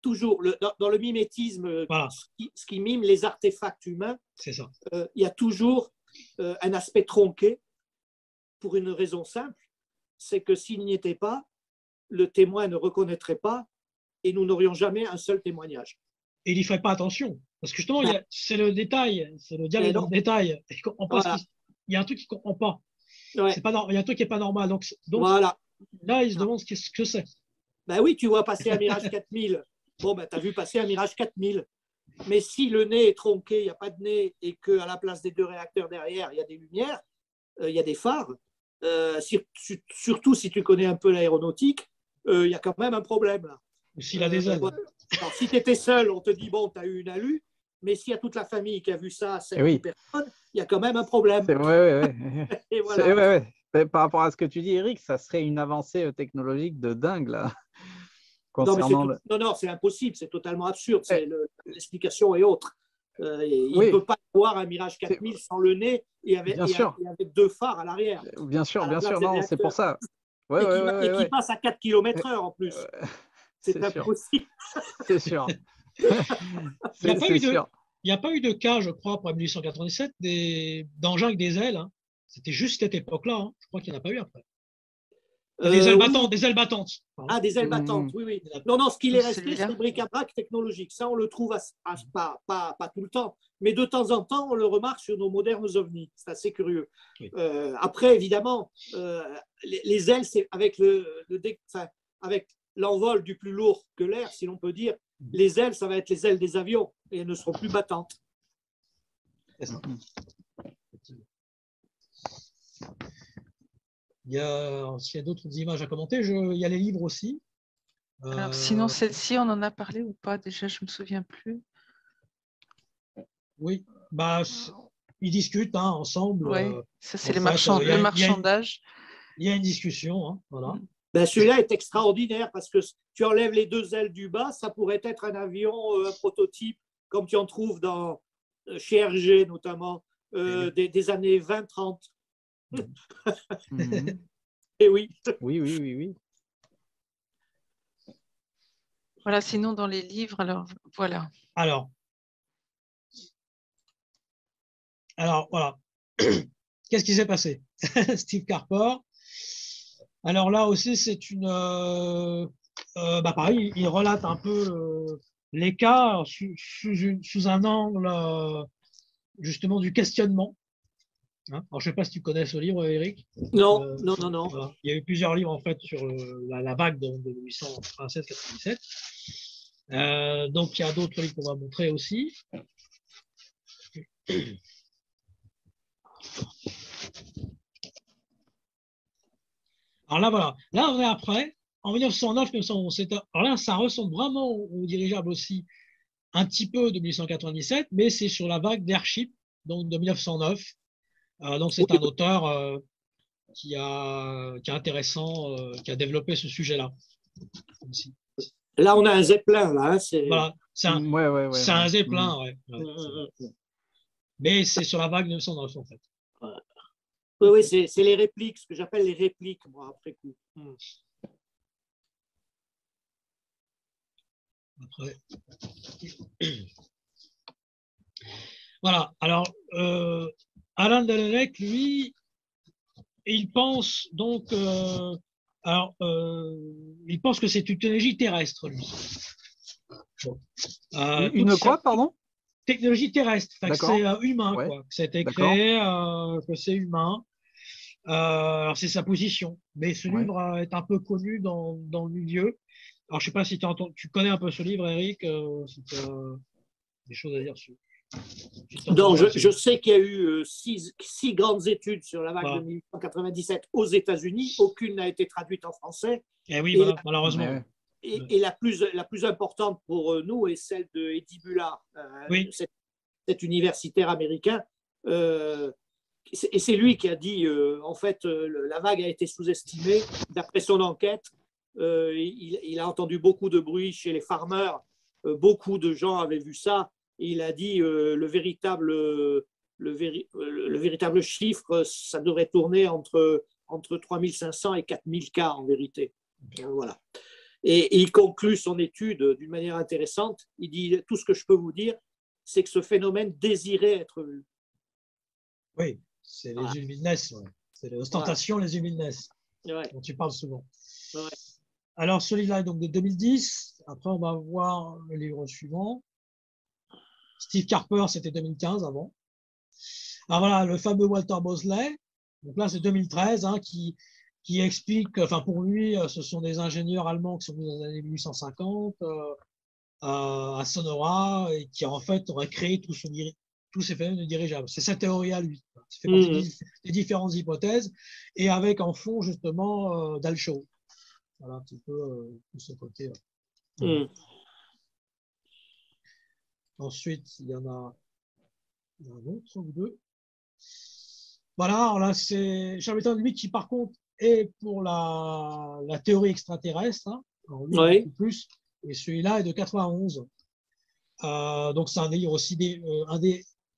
Toujours, dans le mimétisme, voilà. ce qui mime les artefacts humains, c'est ça. Il y a toujours un aspect tronqué, pour une raison simple, c'est que s'il n'y était pas, le témoin ne reconnaîtrait pas et nous n'aurions jamais un seul témoignage. Et il n'y ferait pas attention, parce que justement, c'est le détail, c'est le diable dans le détail. Il y a un truc qu'il ne comprend pas. Ouais. Il y a un truc qui n'est pas normal. Donc voilà. Là, il se demande ce que c'est. Ben oui, tu vois passer un Mirage 4000. Bon, ben, tu as vu passer un Mirage 4000. Mais si le nez est tronqué, il n'y a pas de nez, et qu'à la place des deux réacteurs derrière, il y a des lumières, il y a des phares, surtout si tu connais un peu l'aéronautique, il y a quand même un problème là. Ou s'il a des ailes. Alors, si tu étais seul, on te dit, bon, tu as eu une alu, mais s'il y a toute la famille qui a vu ça, 7 personnes, il y a quand même un problème. Et voilà. Par rapport à ce que tu dis, Eric, ça serait une avancée technologique de dingue là. Non, c'est impossible, c'est totalement absurde. L'explication est autre. Il ne peut pas avoir un Mirage 4000 sans le nez et avec deux phares à l'arrière. Bien sûr, non, c'est pour ça. Et qui passe à 4 km/h en plus. C'est impossible. C'est sûr. Il n'y a pas eu de cas, je crois, après 1897, d'engins avec des ailes. Hein. C'était juste cette époque-là. Hein. Je crois qu'il n'y en a pas eu après. Des ailes battantes, des ailes battantes. Ah, des ailes battantes, oui. Non, ce qu'il est resté, c'est le bric-à-brac technologique. Ça, on le trouve pas tout le temps, mais de temps en temps, on le remarque sur nos modernes ovnis. C'est assez curieux. Oui. Après, évidemment, les ailes, c'est avec avec l'envol du plus lourd que l'air, si l'on peut dire. Les ailes, ça va être les ailes des avions et elles ne seront plus battantes. C'est ça. S'il y a d'autres images à commenter, il y a les livres aussi. Alors, sinon, celle-ci, on en a parlé ou pas? Déjà, je ne me souviens plus. Oui, ils discutent ensemble. Oui, ça, c'est le marchandage. Il y a une discussion. Hein, voilà. Celui-là est extraordinaire parce que tu enlèves les deux ailes du bas, ça pourrait être un avion, un prototype, comme tu en trouves chez RG notamment, des années 20-30. Et oui. Oui. Voilà, sinon dans les livres, alors voilà. Alors Alors, voilà. Qu'est-ce qui s'est passé? Steve Carper. Alors là aussi, c'est une... pareil, il relate un peu les cas sous un angle justement du questionnement. Hein, alors, je ne sais pas si tu connais ce livre, Eric. Non. Voilà. Il y a eu plusieurs livres en fait sur la vague de 1887-97. Donc, il y a d'autres livres qu'on va montrer aussi. Alors là, voilà. Là, on est après, en 1909-1911. Alors là, ça ressemble vraiment au dirigeable aussi, un petit peu de 1897, mais c'est sur la vague d'Airship, donc de 1909. Donc, c'est un auteur qui est intéressant, qui a développé ce sujet-là. Là, on a un Zeppelin, là. Voilà, c'est un Zeppelin, ouais. Mais c'est sur la vague 1909, en fait. Oui, c'est les répliques, ce que j'appelle les répliques, moi, après coup. Après. Voilà, alors, Alain Delallec, lui, il pense donc, il pense que c'est une technologie terrestre, lui. Bon. Une quoi, pardon? Technologie terrestre, que c'est humain, quoi. Que c'est créé, que c'est humain. Alors, c'est sa position. Mais ce livre est un peu connu dans le milieu. Alors, je ne sais pas si tu connais un peu ce livre, Eric, si tu as des choses à dire dessus. Donc, je sais qu'il y a eu six grandes études sur la vague de 1897 aux États-Unis. Aucune n'a été traduite en français. Oui, malheureusement. Et la plus importante pour nous est celle de Eddie Bullard, cet universitaire américain. Et c'est lui qui a dit, en fait, la vague a été sous-estimée. D'après son enquête, il a entendu beaucoup de bruit chez les farmers. Beaucoup de gens avaient vu ça. Et il a dit le véritable chiffre, ça devrait tourner entre 3500 et 4000 cas en vérité. Voilà. Et il conclut son étude d'une manière intéressante. Il dit tout ce que je peux vous dire, c'est que ce phénomène désirait être vu. Oui, c'est les Illuminates, c'est l'ostentation, les Illuminates, dont tu parles souvent. Ouais. Alors, celui-là est donc de 2010. Après, on va voir le livre suivant. Steve Carper, c'était 2015 avant. Alors voilà, le fameux Walter Bosley. Donc là, c'est 2013, qui explique, enfin pour lui, ce sont des ingénieurs allemands qui sont venus dans les années 1850 à Sonora et qui en fait auraient créé tous ces phénomènes de dirigeables. C'est sa théorie à lui. Ça fait partie des différentes hypothèses et avec en fond justement Dalshaw. Voilà un petit peu tout ce côté. Ensuite, il y en a un autre ou deux. Voilà, alors là, c'est Charles lui qui, par contre, est pour la théorie extraterrestre. Alors, lui, beaucoup plus. Et celui-là est de 91. Donc, c'est un livre aussi,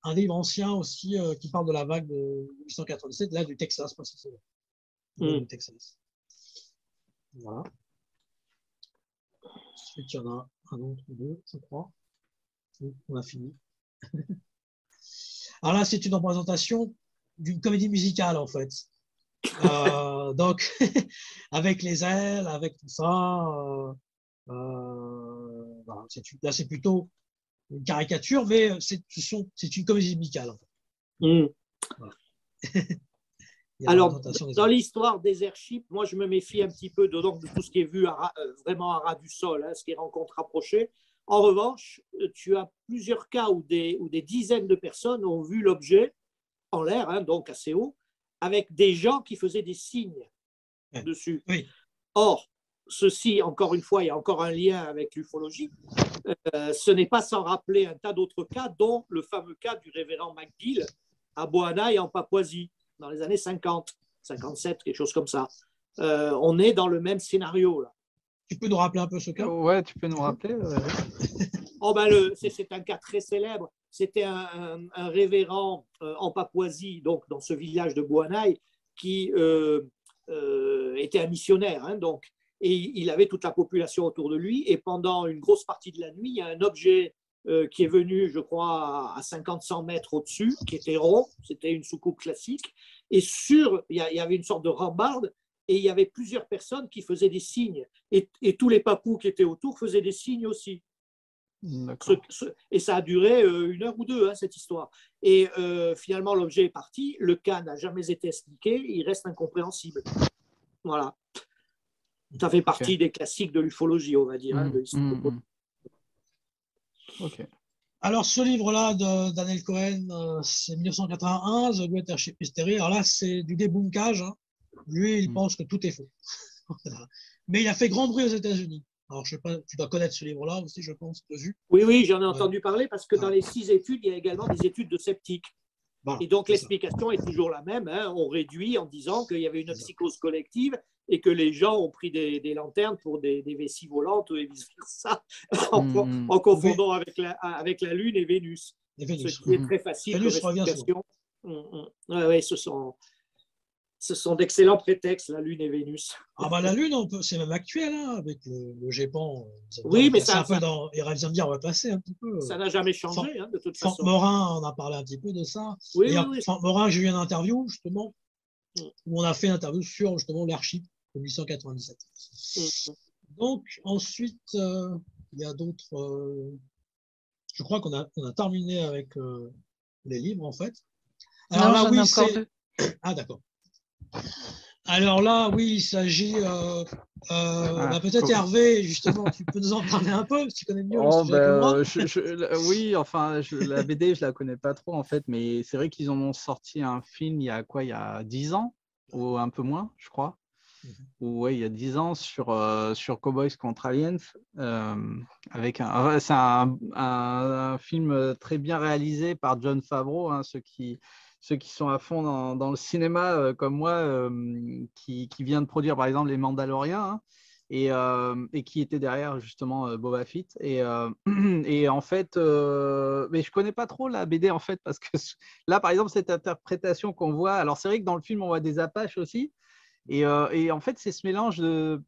un livre ancien aussi qui parle de la vague de 1897, là, du Texas, précisément. Du Texas. Voilà. Ensuite, il y en a un autre ou deux, je crois. On a fini. Alors là, c'est une représentation d'une comédie musicale, en fait. Donc, avec les ailes, avec tout ça. Voilà, là, c'est plutôt une caricature, mais c'est une comédie musicale, en fait. Voilà. Alors, dans l'histoire des airships, moi, je me méfie un petit peu de tout ce qui est vu vraiment à ras du sol, ce qui est rencontre rapprochée. En revanche, tu as plusieurs cas où des dizaines de personnes ont vu l'objet en l'air, donc assez haut, avec des gens qui faisaient des signes dessus. Oui. Or, ceci, encore une fois, il y a encore un lien avec l'ufologie. Ce n'est pas sans rappeler un tas d'autres cas, dont le fameux cas du révérend McGill à Boanaï en Papouasie, dans les années 50, 57, quelque chose comme ça. On est dans le même scénario, là. Tu peux nous rappeler un peu ce cas? Ouais, tu peux nous rappeler. C'est un cas très célèbre. C'était un révérend en Papouasie, donc dans ce village de Boanaï, qui était un missionnaire. Donc, et il avait toute la population autour de lui. Et pendant une grosse partie de la nuit, il y a un objet qui est venu, je crois, à 50-100 mètres au-dessus, qui était rond, c'était une soucoupe classique. Et il y avait une sorte de rambarde, et il y avait plusieurs personnes qui faisaient des signes. Et tous les papous qui étaient autour faisaient des signes aussi. Et ça a duré 1 heure ou 2, hein, cette histoire. Et finalement, l'objet est parti. Le cas n'a jamais été expliqué. Il reste incompréhensible. Voilà. Ça fait partie des classiques de l'ufologie, on va dire. Ok. Alors, ce livre-là de Daniel Cohen, c'est 1981, The Great Airship Mystery. Alors là, c'est du débunkage. Hein. Lui, il pense que tout est faux. Mais il a fait grand bruit aux États-Unis. Alors, je sais pas, tu dois connaître ce livre-là aussi, je pense, de vue. Oui, j'en ai entendu parler parce que dans les 6 études, il y a également des études de sceptiques. Voilà, et donc, l'explication est toujours la même. Hein. On réduit en disant qu'il y avait une psychose collective et que les gens ont pris des lanternes pour des vessies volantes et vice-versa, en confondant avec la Lune et Vénus. Ce qui est très facile comme explication. Oui, ce sont d'excellents prétextes, la Lune et Vénus. Ah bah la Lune, c'est même actuel, hein, avec le GEPAN. Oui, mais ça un peu il vient de dire, on va passer un petit peu. Ça n'a jamais changé, de toute façon. Franck Morin, on a parlé un petit peu de ça. Oui. Franck Morin, j'ai eu une interview, justement, où on a fait une interview sur, justement, l'Archip de 1897. Donc, ensuite, il y a d'autres... je crois qu'on a terminé avec les livres, en fait. Alors là, oui, c'est... Ah, d'accord. Alors là, oui, il s'agit peut-être Hervé, justement, tu peux nous en parler un peu, tu connais mieux le sujet que moi. Oui, enfin, la BD, je la connais pas trop en fait, mais c'est vrai qu'ils en ont sorti un film il y a 10 ans ou un peu moins, je crois. Il y a 10 ans sur Cowboys contre Aliens, avec c'est un film très bien réalisé par Jon Favreau, hein, ceux qui sont à fond dans le cinéma comme moi, qui vient de produire par exemple Les Mandaloriens, hein, et qui était derrière justement Boba Fett. Et en fait, mais je connais pas trop la BD en fait, parce que là par exemple cette interprétation qu'on voit, alors c'est vrai que dans le film on voit des Apaches aussi, et en fait c'est ce mélange de...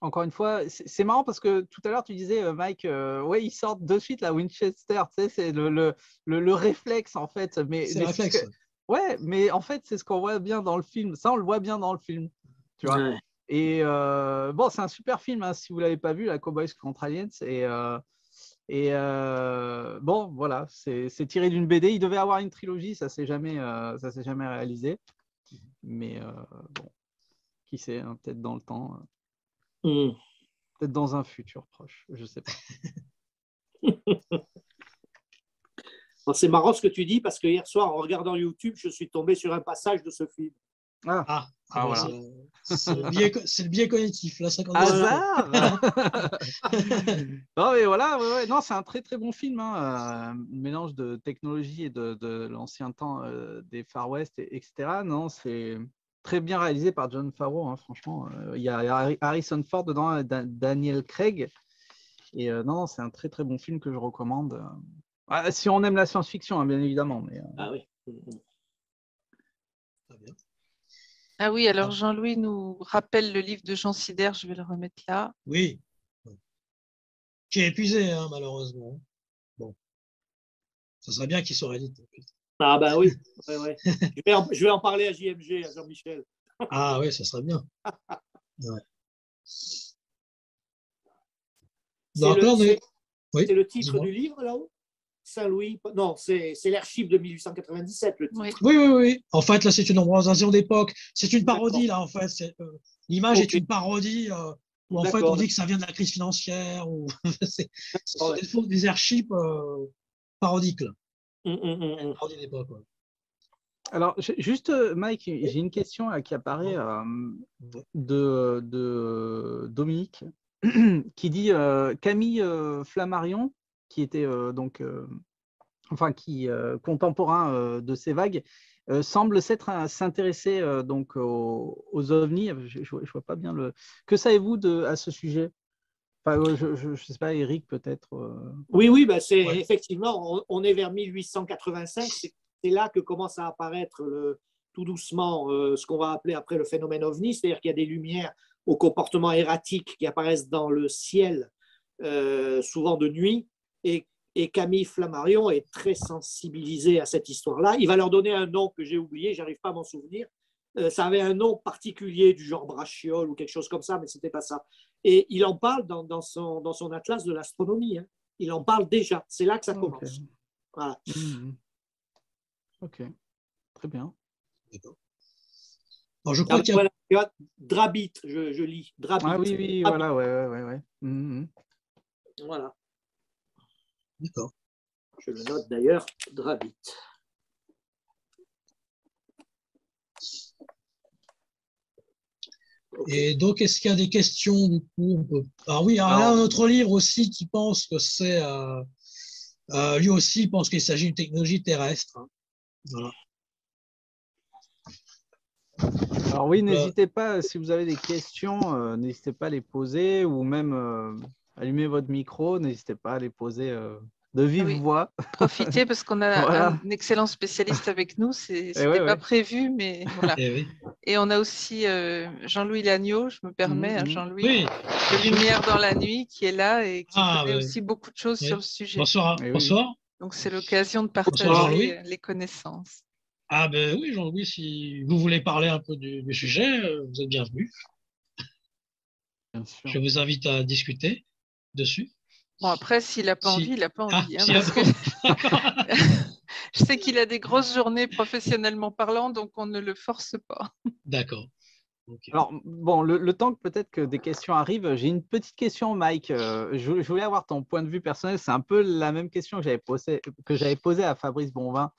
Encore une fois, c'est marrant parce que tout à l'heure, tu disais, Mike, ouais, ils sortent de suite la Winchester, tu sais, c'est le réflexe, en fait. C'est le réflexe. Ouais, mais en fait, c'est ce qu'on voit bien dans le film. Ça, on le voit bien dans le film, tu vois. Ouais. Et bon, c'est un super film, hein, si vous ne l'avez pas vu, la Cowboys contre Aliens. Bon, voilà, c'est tiré d'une BD. Il devait avoir une trilogie, ça ne s'est jamais réalisé. Mais bon, qui sait, hein, peut-être dans le temps. Peut-être dans un futur proche, je ne sais pas. C'est marrant ce que tu dis parce que hier soir, en regardant YouTube, je suis tombé sur un passage de ce film. Voilà. C'est le biais cognitif. Là, hasard. Non, mais voilà, ouais. Non, c'est un très très bon film, hein. Mélange de technologie et de l'ancien temps des Far West, etc. Non, c'est très bien réalisé par Jon Favreau, hein, franchement. Il y a Harrison Ford dedans, Daniel Craig. Et non, c'est un très très bon film que je recommande. Si on aime la science-fiction, hein, bien évidemment. Mais, Ah oui. Très bien. Ah oui, alors Jean-Louis nous rappelle le livre de Jean Sider, je vais le remettre là. Oui. Qui est épuisé, hein, malheureusement. Bon. Ça serait bien qu'il soit réédité. Ah ben oui. Ouais. Je vais en parler à JMG, à Jean-Michel. Ah oui, ça serait bien. Ouais. C'est le titre du livre, là-haut? Saint-Louis? Non, c'est l'Archive de 1897, le titre. Oui. En fait, là, c'est une représentation d'époque. C'est une parodie, là, en fait. L'image est une parodie où, en fait, on dit que ça vient de la crise financière. Ou... c'est des archives parodiques, là. Parodie d'époque, ouais. Alors, juste, Mike, j'ai une question qui apparaît de Dominique, qui dit Camille Flammarion, qui était contemporain de ces vagues, semble s'intéresser donc aux ovnis. Je vois pas bien le. Que savez-vous à ce sujet? Enfin, je sais pas, Eric peut-être. Oui, bah effectivement, on est vers 1885. C'est là que commence à apparaître tout doucement ce qu'on va appeler après le phénomène ovni, c'est-à-dire qu'il y a des lumières au comportement erratique qui apparaissent dans le ciel, souvent de nuit, et Et Camille Flammarion est très sensibilisé à cette histoire-là. Il va leur donner un nom que j'ai oublié, j'arrive pas à m'en souvenir. Ça avait un nom particulier du genre brachiole ou quelque chose comme ça, mais c'était pas ça. Et il en parle dans son atlas de l'astronomie. Hein. Il en parle déjà. C'est là que ça commence. Voilà. Ok, très bien. Alors, je crois qu'il y a... Drabit, je lis. Drabit. Ah oui, voilà, ouais. Voilà. D'accord. Je le note d'ailleurs, Drabit. Et donc, est-ce qu'il y a des questions du coup Ah oui, alors, il y a un autre livre aussi qui pense que c'est... lui aussi pense qu'il s'agit d'une technologie terrestre. Hein. Voilà. Alors oui, n'hésitez pas, si vous avez des questions, n'hésitez pas à les poser ou même allumer votre micro, n'hésitez pas à les poser de vive voix. Profitez parce qu'on a voilà. un excellent spécialiste avec nous, c'était pas prévu, mais voilà. Et on a aussi Jean-Louis Lagneau, je me permets, Jean-Louis, de Lumière dans la nuit, qui est là et qui connaît aussi beaucoup de choses sur le sujet. Bonsoir. Bonsoir. Donc c'est l'occasion de partager les connaissances. Ah ben oui, Jean-Louis, si vous voulez parler un peu du sujet, vous êtes bienvenu. Bien sûr. Je vous invite à discuter dessus. Bon, après, s'il n'a pas envie, il n'a pas envie. Hein, parce que... Je sais qu'il a des grosses journées professionnellement parlant, donc on ne le force pas. D'accord. Okay. Alors, bon, le temps que peut-être que des questions arrivent, j'ai une petite question, Mike. Je voulais avoir ton point de vue personnel. C'est un peu la même question que j'avais posée à Fabrice Bonvin.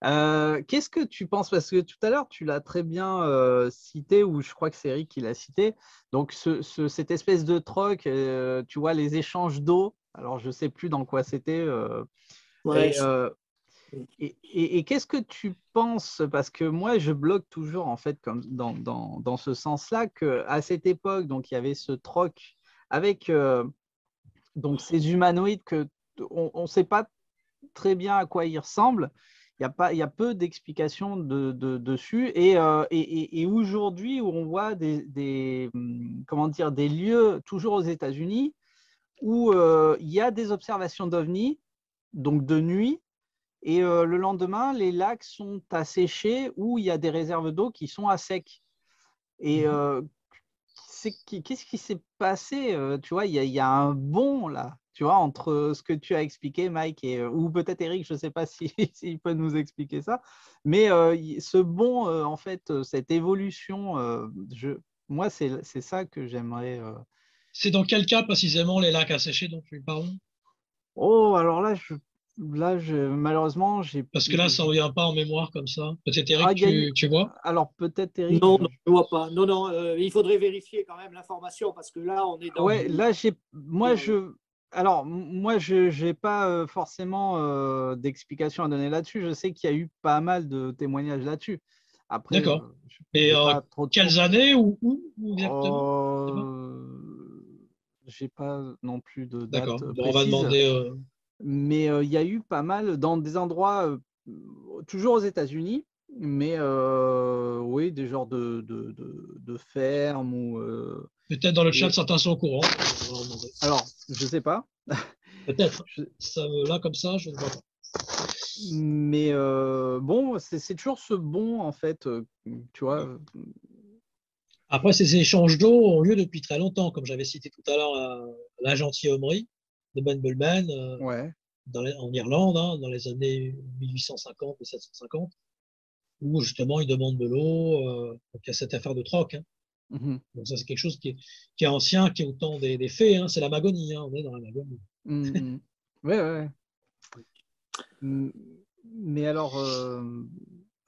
Qu'est-ce que tu penses? Parce que tout à l'heure, tu l'as très bien cité, ou je crois que c'est Eric qui l'a cité. Donc, cette espèce de troc, tu vois, les échanges d'eau. Alors, je ne sais plus dans quoi c'était. Et qu'est-ce que tu penses? Parce que moi, je bloque toujours, en fait, comme dans ce sens-là, qu'à cette époque, donc, il y avait ce troc avec donc, ces humanoïdes qu'on ne sait pas très bien à quoi ils ressemblent. Il y a peu d'explications dessus. Et aujourd'hui, où on voit des lieux, toujours aux États-Unis, où il y a des observations d'ovnis, donc de nuit, et le lendemain, les lacs sont asséchés ou il y a des réserves d'eau qui sont à sec. Et qu'est-ce qui s'est passé? Tu vois, il y a un bond là, tu vois, entre ce que tu as expliqué, Mike, ou peut-être Eric, je ne sais pas s'il peut nous expliquer ça. Mais ce bond, en fait, cette évolution, moi, c'est ça que j'aimerais. C'est dans quel cas précisément les lacs asséchés dont tu parles? Oh, alors là, malheureusement, j'ai. Parce que là, ça ne revient pas en mémoire comme ça. Peut-être Eric, tu vois? Alors peut-être Eric. Non, je ne vois pas. Non, il faudrait vérifier quand même l'information parce que là, on est dans. Ouais, là, alors, moi, je n'ai pas forcément d'explication à donner là-dessus. Je sais qu'il y a eu pas mal de témoignages là-dessus. Après, d'accord. Et quelles années ou exactement? Je n'ai pas non plus de date d'accord. précise. Bon, on va demander. Mais il y a eu pas mal dans des endroits, toujours aux États-Unis, mais oui, des genres de fermes ou. Peut-être dans le chat, certains sont au courant. Alors, je ne sais pas. Peut-être. Là, comme ça, je ne vois pas. Mais bon, c'est toujours ce bon, en fait, tu vois. Après, ces échanges d'eau ont lieu depuis très longtemps, comme j'avais cité tout à l'heure la gentilhommerie de Ben Bulman en Irlande, hein, dans les années 1850 et 750, où justement ils demandent de l'eau. Donc il y a cette affaire de troc. Hein. Donc ça, c'est quelque chose qui est ancien, qui est au temps des fées. Hein. C'est la Magonie. Hein. On est dans la Magonie. Ouais. Mais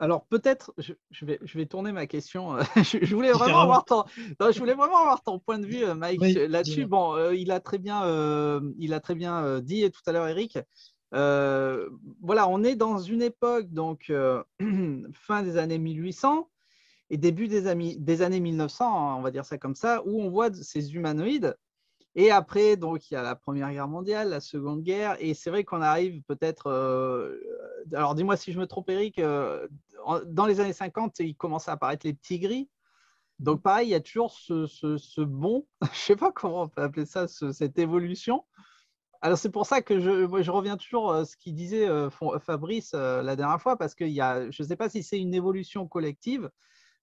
alors peut-être, je vais tourner ma question. Je voulais vraiment avoir ton point de vue, Mike, là-dessus. Bon, il a très bien dit tout à l'heure, Eric. Voilà, on est dans une époque, donc fin des années 1800 et début des années 1900, hein, on va dire ça comme ça, où on voit ces humanoïdes. Et après, donc, il y a la Première Guerre mondiale, la Seconde Guerre, et c'est vrai qu'on arrive peut-être… alors, dis-moi si je me trompe, Eric, dans les années 50, il commence à apparaître les petits gris. Donc, pareil, il y a toujours ce bond, je ne sais pas comment on peut appeler ça, cette évolution, Alors, c'est pour ça que je reviens toujours à ce qu'il disait Fabrice la dernière fois, parce qu'il y a, je ne sais pas si c'est une évolution collective,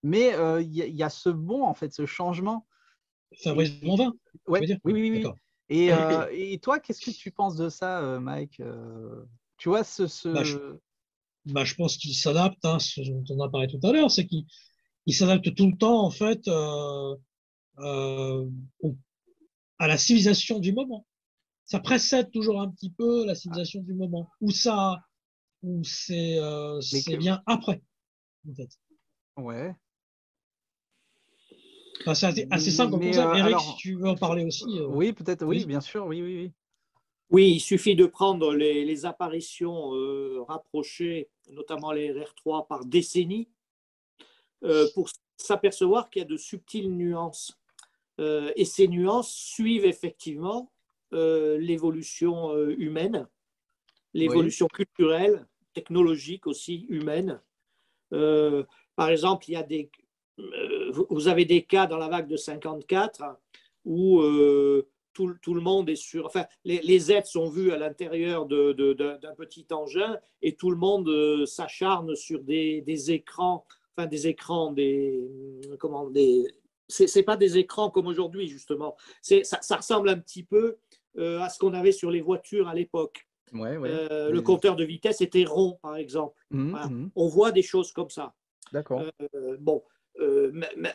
mais il y a ce bond, en fait, ce changement. Fabrice Mondin, ouais, tu veux dire? oui. D'accord. Et toi, qu'est-ce que tu penses de ça, Mike? Tu vois, je pense qu'il s'adapte, hein, ce dont on a parlé tout à l'heure, c'est qu'il s'adapte tout le temps, en fait, euh, à la civilisation du moment. Ça précède toujours un petit peu la civilisation du moment, ou c'est bien après, en fait. Ouais. Enfin, c'est assez simple comme concept. Eric, alors, si tu veux en parler aussi. Oui, peut-être, oui, bien sûr, oui. Oui, il suffit de prendre les apparitions rapprochées, notamment les RR3 par décennie, pour s'apercevoir qu'il y a de subtiles nuances. Et ces nuances suivent effectivement l'évolution humaine, l'évolution culturelle, technologique aussi, humaine. Par exemple, il y a vous avez des cas dans la vague de 54 où tout le monde est sur. Enfin, les êtres sont vus à l'intérieur d'un petit engin et tout le monde s'acharne sur des écrans. Enfin, des écrans, c'est pas des écrans comme aujourd'hui, justement. Ça ressemble un petit peu à ce qu'on avait sur les voitures à l'époque. Le compteur de vitesse était rond, par exemple. Voilà. On voit des choses comme ça. D'accord. Bon,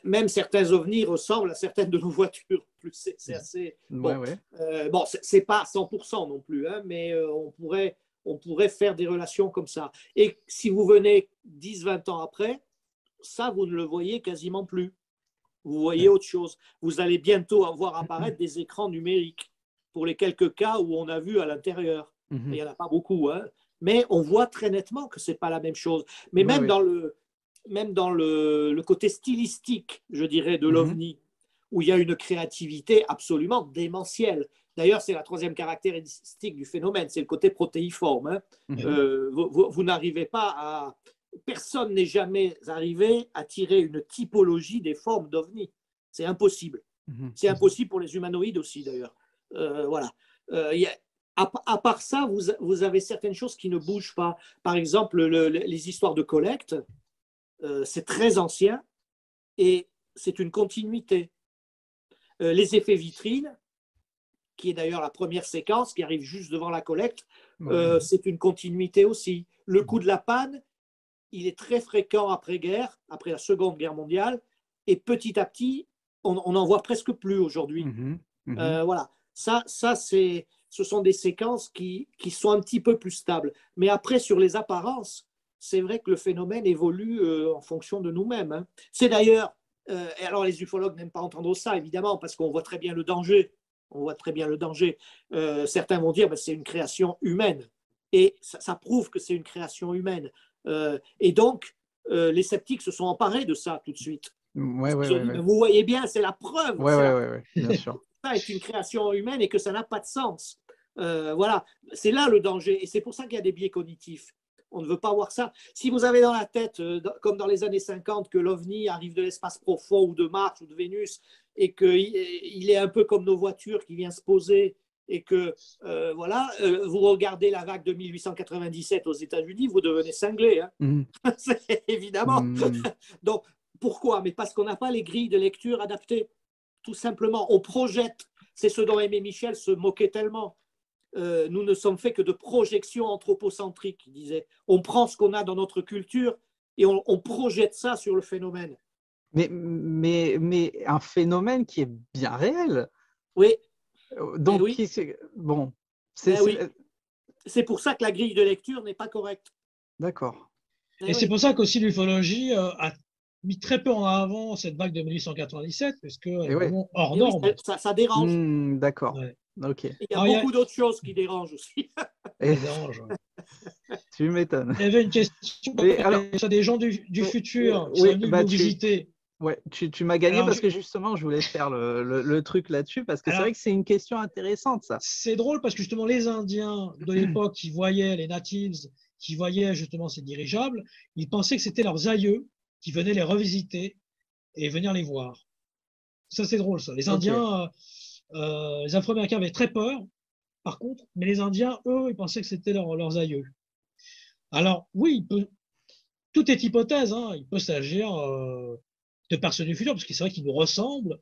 même certains ovnis ressemblent à certaines de nos voitures. C'est assez. Bon, bon c'est pas 100% non plus, hein, mais on pourrait faire des relations comme ça. Et si vous venez 10-20 ans après, ça, vous ne le voyez quasiment plus. Vous voyez autre chose. Vous allez bientôt voir apparaître des écrans numériques pour les quelques cas où on a vu à l'intérieur. Il n'y en a pas beaucoup, hein, mais on voit très nettement que ce n'est pas la même chose. Mais même dans le côté stylistique, je dirais, de l'OVNI, où il y a une créativité absolument démentielle. D'ailleurs, c'est la troisième caractéristique du phénomène, c'est le côté protéiforme. Hein. Vous n'arrivez pas à... Personne n'est jamais arrivé à tirer une typologie des formes d'OVNI. C'est impossible. C'est impossible pour les humanoïdes aussi, d'ailleurs. Voilà. À part ça, vous avez certaines choses qui ne bougent pas. Par exemple, les histoires de collecte, c'est très ancien et c'est une continuité. Les effets vitrines, qui est d'ailleurs la première séquence qui arrive juste devant la collecte, c'est une continuité aussi. Le coup de la panne, il est très fréquent après-guerre, après la Seconde Guerre mondiale, et petit à petit, on n'en voit presque plus aujourd'hui. Voilà. Ça ce sont des séquences qui sont un petit peu plus stables. Mais après, sur les apparences, c'est vrai que le phénomène évolue en fonction de nous-mêmes. Hein. C'est d'ailleurs, et alors les ufologues n'aiment pas entendre ça, évidemment, parce qu'on voit très bien le danger. On voit très bien le danger. Certains vont dire que c'est une création humaine. Et ça prouve que c'est une création humaine. Et donc, les sceptiques se sont emparés de ça tout de suite. Vous voyez bien, c'est la preuve. Bien sûr. Ça est une création humaine et que ça n'a pas de sens. Voilà, c'est là le danger. Et c'est pour ça qu'il y a des biais cognitifs. On ne veut pas voir ça. Si vous avez dans la tête, comme dans les années 50, que l'OVNI arrive de l'espace profond ou de Mars ou de Vénus et qu'il est un peu comme nos voitures qui vient se poser et que, voilà, vous regardez la vague de 1897 aux États-Unis, vous devenez cinglé. Hein. Évidemment. Donc, pourquoi? Mais parce qu'on n'a pas les grilles de lecture adaptées. Tout simplement, on projette. C'est ce dont Aimé Michel se moquait tellement. Nous ne sommes faits que de projections anthropocentriques, il disait. On prend ce qu'on a dans notre culture et on projette ça sur le phénomène. Mais un phénomène qui est bien réel. Oui. Donc, oui. Bon. C'est pour ça que la grille de lecture n'est pas correcte. D'accord. Et c'est pour ça qu'aussi l'ufologie a mis très peu en avant cette vague de 1897, parce qu'elle est vraiment hors norme. Oui, ça dérange. D'accord. Okay. Il y a beaucoup d'autres choses qui dérangent aussi. Tu m'étonnes. Il y avait une question. Alors, des gens du futur qui sont venus nous visiter. Ouais, tu m'as gagné parce que justement, je voulais faire le truc là-dessus parce que c'est vrai que c'est une question intéressante, ça. C'est drôle parce que justement, les Indiens de l'époque qui voyaient les natives, qui voyaient justement ces dirigeables, ils pensaient que c'était leurs aïeux qui venaient les revisiter et venir les voir. Ça, c'est drôle, ça. Les Indiens, les Afro-Américains avaient très peur par contre, mais les Indiens, eux, ils pensaient que c'était leurs aïeux. Alors, oui, tout est hypothèse, hein. Il peut s'agir de personnes du futur, parce que c'est vrai qu'ils nous ressemblent,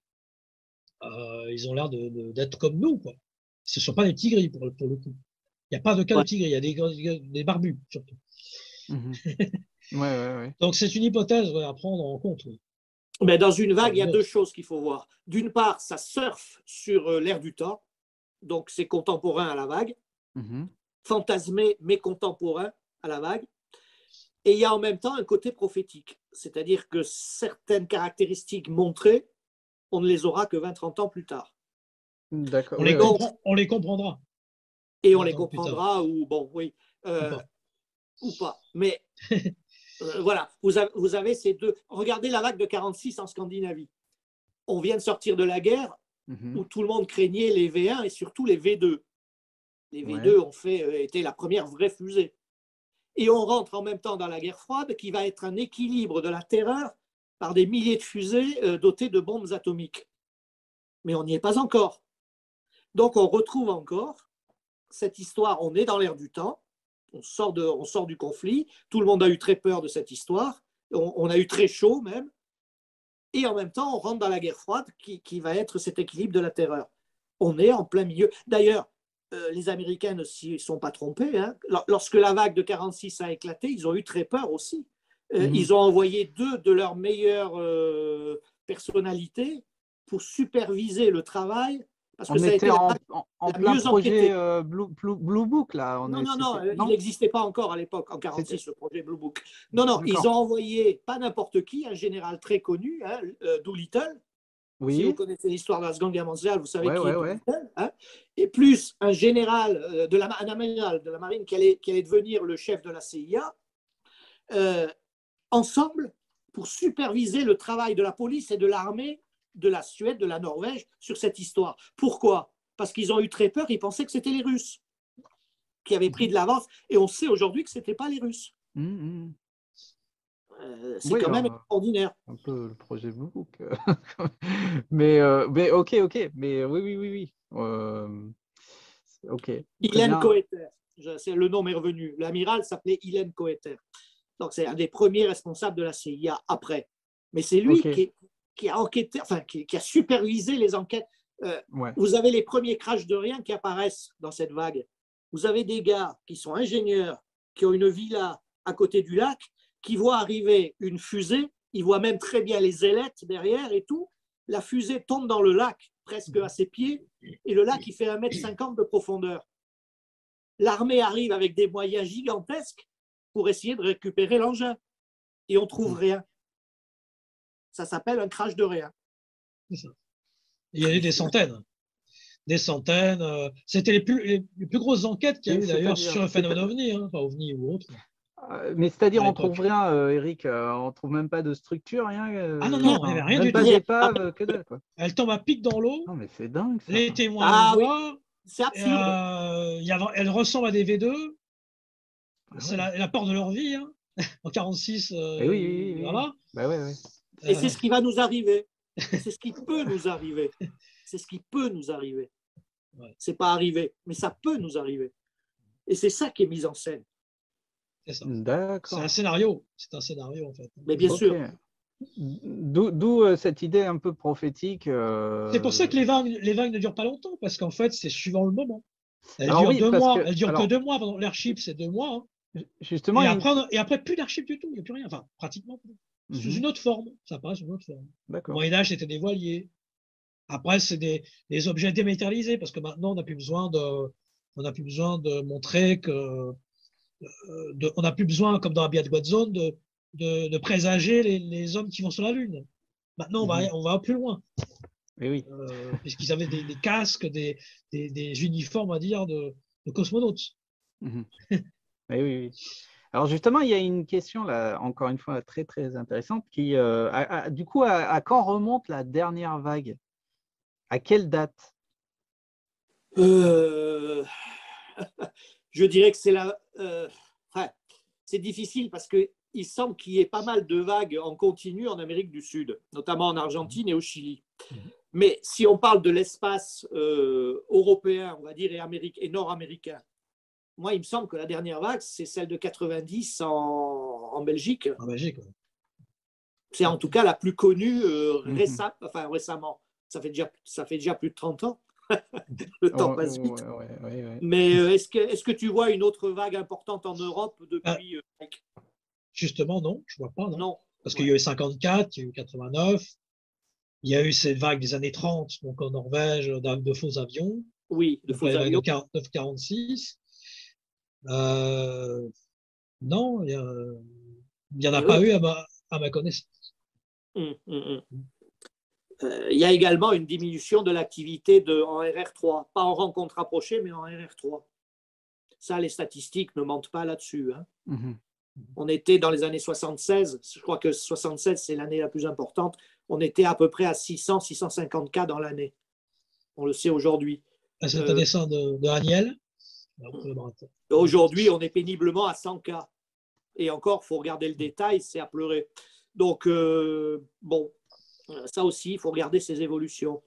ils ont l'air d'être comme nous, quoi. Ce ne sont pas des tigris, pour le coup. Il n'y a pas de cas de tigris, il y a des barbus, surtout. Ouais. Donc, c'est une hypothèse à prendre en compte. Oui. Mais dans une vague, il y a deux choses qu'il faut voir. D'une part, ça surfe sur l'air du temps, donc c'est contemporain à la vague, fantasmé mais contemporain à la vague. Et il y a en même temps un côté prophétique, c'est-à-dire que certaines caractéristiques montrées, on ne les aura que 20-30 ans plus tard. D'accord. On les comprendra. Et on les comprendra ou pas. Mais voilà, vous avez ces deux. Regardez la vague de 46 en Scandinavie. On vient de sortir de la guerre où tout le monde craignait les V1 et surtout les V2. Les V2 ont été la première vraie fusée. Et on rentre en même temps dans la guerre froide qui va être un équilibre de la terreur par des milliers de fusées dotées de bombes atomiques. Mais on n'y est pas encore. Donc on retrouve encore cette histoire, on est dans l'ère du temps, on sort du conflit, tout le monde a eu très peur de cette histoire, on a eu très chaud même, et en même temps on rentre dans la guerre froide qui va être cet équilibre de la terreur. On est en plein milieu. D'ailleurs, les Américains ne s'y sont pas trompés. Hein. Lorsque la vague de 46 a éclaté, ils ont eu très peur aussi. Ils ont envoyé 2 de leurs meilleures personnalités pour superviser le travail. Parce que on était en plein projet Blue Book, là. Non, il n'existait pas encore à l'époque, en 46, le projet Blue Book. Non, ils ont envoyé pas n'importe qui, un général très connu, hein, Doolittle. Oui. Si vous connaissez l'histoire de la Seconde Guerre mondiale, vous savez qui est Doolittle. Hein, et plus un général, un amiral de la marine qui allait devenir le chef de la CIA, ensemble pour superviser le travail de la police et de l'armée de la Suède, de la Norvège sur cette histoire. Pourquoi ? Parce qu'ils ont eu très peur, ils pensaient que c'était les Russes qui avaient pris de l'avance, et on sait aujourd'hui que ce n'était pas les Russes. C'est quand même extraordinaire. Un peu le projet Blue Book. mais ok, mais oui. Ok. Ilen Coeter, le nom m'est revenu. L'amiral s'appelait Ilen Coeter. Donc c'est un des premiers responsables de la CIA après. Mais c'est lui qui a enquêté, enfin qui a supervisé les enquêtes. Vous avez les premiers crashs de rien qui apparaissent dans cette vague. Vous avez des gars qui sont ingénieurs, qui ont une villa à côté du lac, qui voient arriver une fusée, ils voient même très bien les ailettes derrière et tout. La fusée tombe dans le lac, presque à ses pieds, et le lac, il fait 1,50 m de profondeur. L'armée arrive avec des moyens gigantesques pour essayer de récupérer l'engin. Et on ne trouve rien. Ça s'appelle un crash de rien. Il y en a eu des centaines. C'était les plus grosses enquêtes qu'il y a eu d'ailleurs sur le phénomène OVNI, hein, pas OVNI ou autre. Mais c'est-à-dire, on ne trouve rien, Eric, on ne trouve même pas de structure, rien. Ah non, il n'y avait rien du tout. Pas d'épave, que dalle, quoi. Elle tombe à pic dans l'eau. Non, mais c'est dingue, ça. Les témoins voient. C'est absurde. Elle ressemble à des V2. C'est la peur de leur vie, hein. En 46. Oui. Voilà. Ouais. Et c'est ce qui va nous arriver. C'est ce qui peut nous arriver. C'est ce qui peut nous arriver. C'est pas arrivé, mais ça peut nous arriver. Et c'est ça qui est mis en scène. C'est ça. D'accord. C'est un scénario. C'est un scénario, en fait. Mais bien sûr. D'où cette idée un peu prophétique. C'est pour ça que les vagues ne durent pas longtemps, parce qu'en fait, c'est suivant le moment. Elles durent 2 mois. Elles durent que 2 mois. L'airship, c'est 2 mois. Hein. Justement. Et après, plus d'airship du tout. Il n'y a plus rien. Enfin, pratiquement plus. Sous une autre forme. Ça apparaît sous une autre forme. Au Moyen-Âge, c'était des voiliers. Après, c'est des objets dématérialisés, parce que maintenant, on n'a plus besoin de montrer que. On n'a plus besoin, comme dans la Biat Zone, de présager les hommes qui vont sur la Lune. Maintenant, on va plus loin. Oui. Puisqu'ils avaient des casques, des uniformes, on va dire, de cosmonautes. Oui. Alors justement, il y a une question là, encore une fois très très intéressante, qui du coup, à quand remonte la dernière vague? À quelle date? Je dirais que c'est difficile parce qu'il semble qu'il y ait pas mal de vagues en continu en Amérique du Sud, notamment en Argentine et au Chili. Mais si on parle de l'espace européen, on va dire, et nord-américain, moi, il me semble que la dernière vague, c'est celle de 90 en Belgique. En Belgique, oui. C'est en tout cas la plus connue récemment. Ça fait déjà plus de 30 ans. Le temps passe vite. Ouais. Mais est-ce que tu vois une autre vague importante en Europe depuis Justement, non, je ne vois pas. Non. Parce qu'il y a eu 54, il y a eu 89, il y a eu cette vague des années 30, donc en Norvège, de faux avions. Oui, de faux avions. De 46. Non, il n'y en a pas eu à ma connaissance. Il y a également une diminution de l'activité en RR3, pas en rencontre rapprochée, mais en RR3. Ça, les statistiques ne mentent pas là-dessus. Hein. On était dans les années 76, je crois que 76, c'est l'année la plus importante, on était à peu près à 600-650 cas dans l'année. On le sait aujourd'hui. C'est un dessin de Aniel. Aujourd'hui, on est péniblement à 100 cas. Et encore, il faut regarder le détail, c'est à pleurer. Donc, bon, ça aussi, il faut regarder ces évolutions.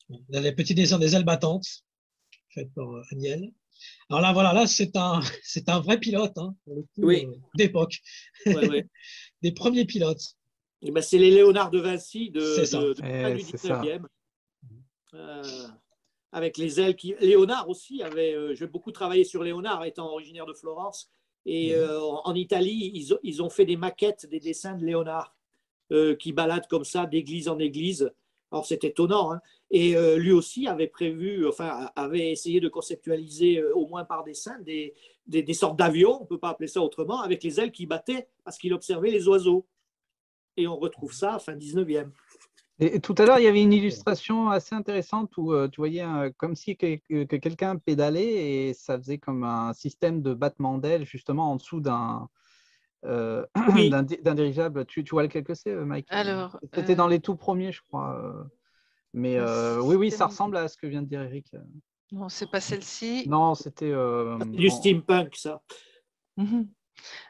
Il y a les petits dessins des ailes battantes, faits par Aniel. Alors là, voilà, là, c'est un vrai pilote, hein, pour le coup, d'époque. Ouais. Des premiers pilotes. Ben, c'est les Léonard de Vinci du 19e. Avec les ailes qui. Léonard aussi avait. J'ai beaucoup travaillé sur Léonard, étant originaire de Florence. Et en Italie, ils ont fait des maquettes, des dessins de Léonard qui baladent comme ça d'église en église. Alors, c'est étonnant. Hein. Et lui aussi avait essayé de conceptualiser, au moins par dessin, des sortes d'avions, on ne peut pas appeler ça autrement, avec les ailes qui battaient parce qu'il observait les oiseaux. Et on retrouve ça fin 19e. Et tout à l'heure, il y avait une illustration assez intéressante où tu voyais comme si que quelqu'un pédalait et ça faisait comme un système de battement d'ailes justement en dessous d'un dirigeable. Tu vois lequel que c'est, Mike? Alors, c'était dans les tout premiers, je crois. Mais oui, ça ressemble à ce que vient de dire Eric. Non, c'est pas celle-ci. Non, c'était du steampunk, ça.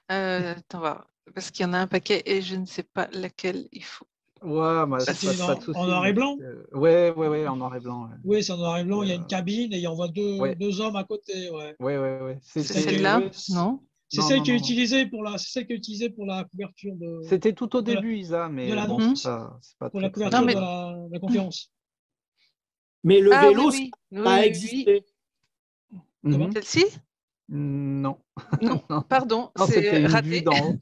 Attends, voir. Parce qu'il y en a un paquet et je ne sais pas laquelle il faut. Ouais, en noir et blanc. Ouais, en noir et blanc. Ouais. Oui, c'est en noir et blanc. Il y a une cabine et on voit deux hommes à côté. Ouais. C'est celle-là, non? C'est celle qui est utilisée pour la couverture de. C'était tout au début, Isa, mais c'est pas pour la couverture de la conférence. Mais le vélo, ça a existé. Celle-ci? Non. Non, pardon, c'était raté. Une vue d'en haut.